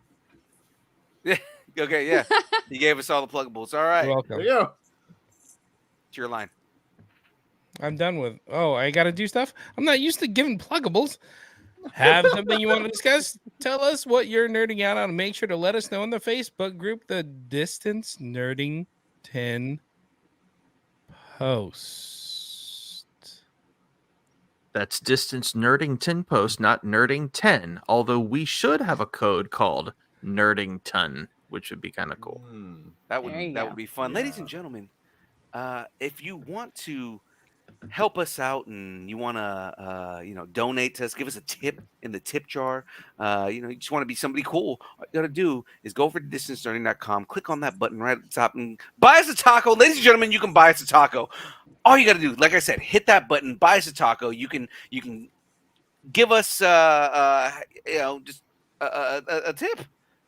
Okay, yeah. He gave us all the pluggables. All right. You're welcome. there you go. It's your line. I'm done with. Oh, I got to do stuff. I'm not used to giving pluggables. Have something you want to discuss? Tell us what you're nerding out on. Make sure to let us know in the Facebook group, the Distance Nerding 10 Post. That's Distance Nerding 10 Post, not Nerding 10. Although we should have a code called Nerding Ton, which would be kind of cool. That There you would go. be fun. Ladies and gentlemen, if you want to help us out and you want to donate to us, give us a tip in the tip jar, you just want to be somebody cool, all you gotta do is go over to distancelearning.com, click on that button right at the top and buy us a taco. Ladies and gentlemen, you can buy us a taco. All you gotta do, like I said, hit that button, buy us a taco. You can give us just a tip,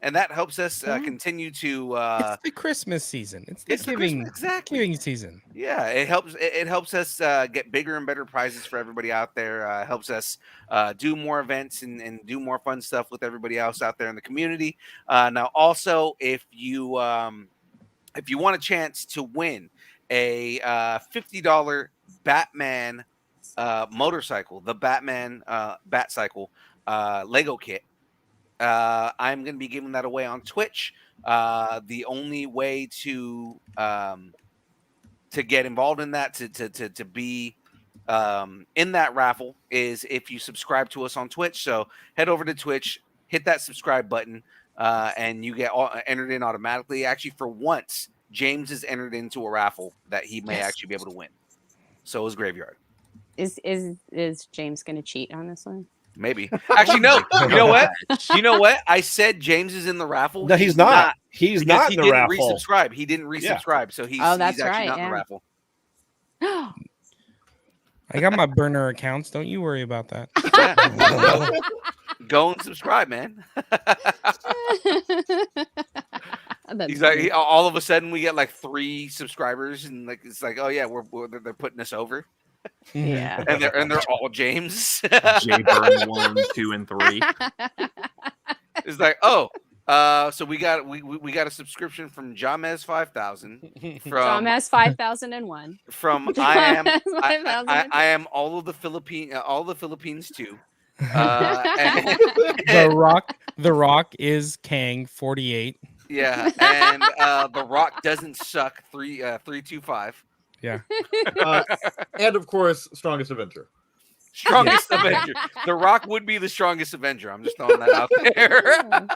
and that helps us continue to It's the Christmas season. It's the giving, giving season. Yeah, it helps us get bigger and better prizes for everybody out there. Helps us do more events and do more fun stuff with everybody else out there in the community. Now, also, if you want a chance to win a $50 Batman motorcycle, the Batman Batcycle Lego kit, I'm going to be giving that away on Twitch. The only way to get involved in that, to be in that raffle, is if you subscribe to us on Twitch. So head over to Twitch, hit that subscribe button, and you get entered in automatically. Actually, for once, James is entered into a raffle that he may actually be able to win. So is Graveyard. Is James going to cheat on this one? Maybe. Actually, no. You know what? You know what? I said James is in the raffle. No, he's not. He's because not he in the didn't raffle. resubscribe. He didn't resubscribe, so he's that's actually right, not in the yeah. raffle. I got my burner accounts. Don't you worry about that. Go and subscribe, man. That's He's like, funny. all of a sudden we get like 3 subscribers, and like it's like, oh yeah, they're putting us over, Yeah. and they're all James. Jay Burn 1, 2, and 3. It's like, so we got a subscription from Jamez 5000, from John 5001. from John I am Mez 5000. I am all the Philippines too. The Rock is Kang 48. Yeah, and The Rock doesn't suck 325. Yeah. And of course, Strongest Avenger. Strongest Avenger. The Rock would be the strongest Avenger. I'm just throwing that out there.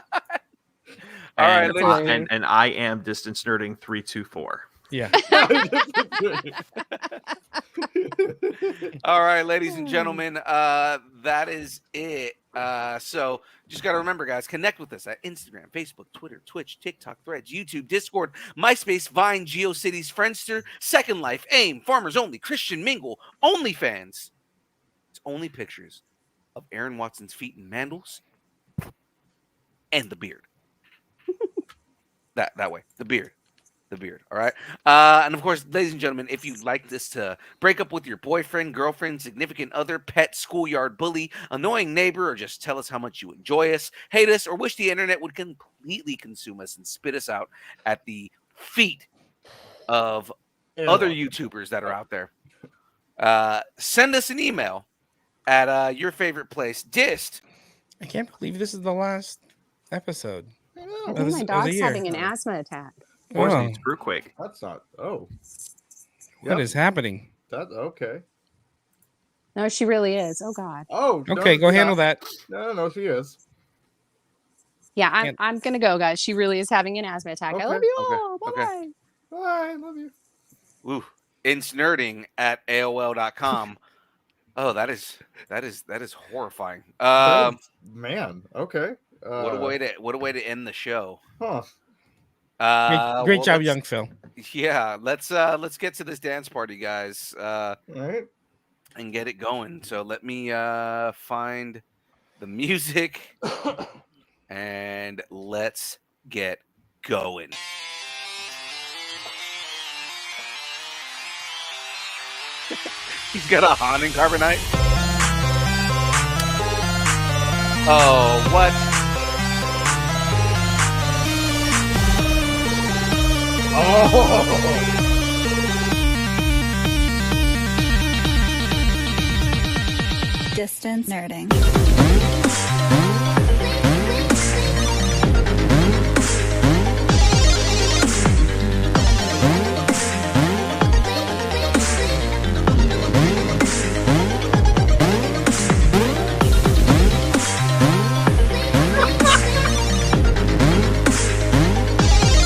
All right, and I am Distance Nerding 324. Yeah. All right, ladies and gentlemen, that is it. So just got to remember, guys, connect with us at Instagram, Facebook, Twitter, Twitch, TikTok, Threads, YouTube, Discord, MySpace, Vine, GeoCities, Friendster, Second Life, AIM, Farmers Only, Christian Mingle, OnlyFans. It's only pictures of Aaron Watson's feet and mandals and the beard. that way, the beard. All right. And of course, ladies and gentlemen, if you'd like this to break up with your boyfriend, girlfriend, significant other, pet, schoolyard bully, annoying neighbor, or just tell us how much you enjoy us, hate us, or wish the internet would completely consume us and spit us out at the feet of other YouTubers that are out there, send us an email at your favorite place, Dist. I can't believe this is the last episode. I of think this- my of the dog's year. having an asthma attack. Horse Oh. needs Brewquake. That's not. Oh. What Yep. is happening? That okay. No, she really is. Oh God. Oh. Okay, go handle that. No, she is. Yeah, And- I'm gonna go, guys. She really is having an asthma attack. I love you Okay, all. Bye. okay. Bye. I love you. Ooh, insnerding at AOL.com. Oh, that is horrifying. Man. Okay. What a way to end the show. Huh. Great job, let's- young Phil. Yeah, let's get to this dance party, guys, All right. and get it going. So let me find the music, and let's get going. He's got a Han in Carbonite. Oh, what? Oh. Distance Nerding.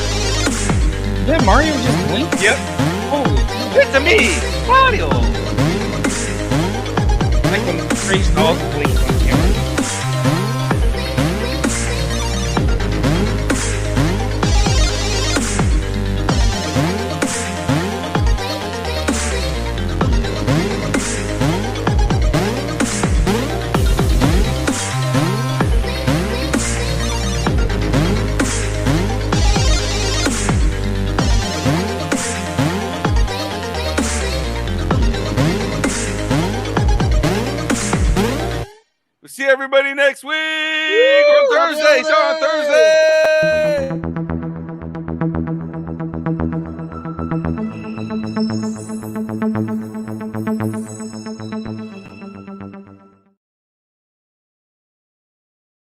Did that Mario just blink? Yep. Oh, It's me, Mario. like when Crazy Dolls blink on camera. We'll see everybody next week on Thursday. Start on Thursday.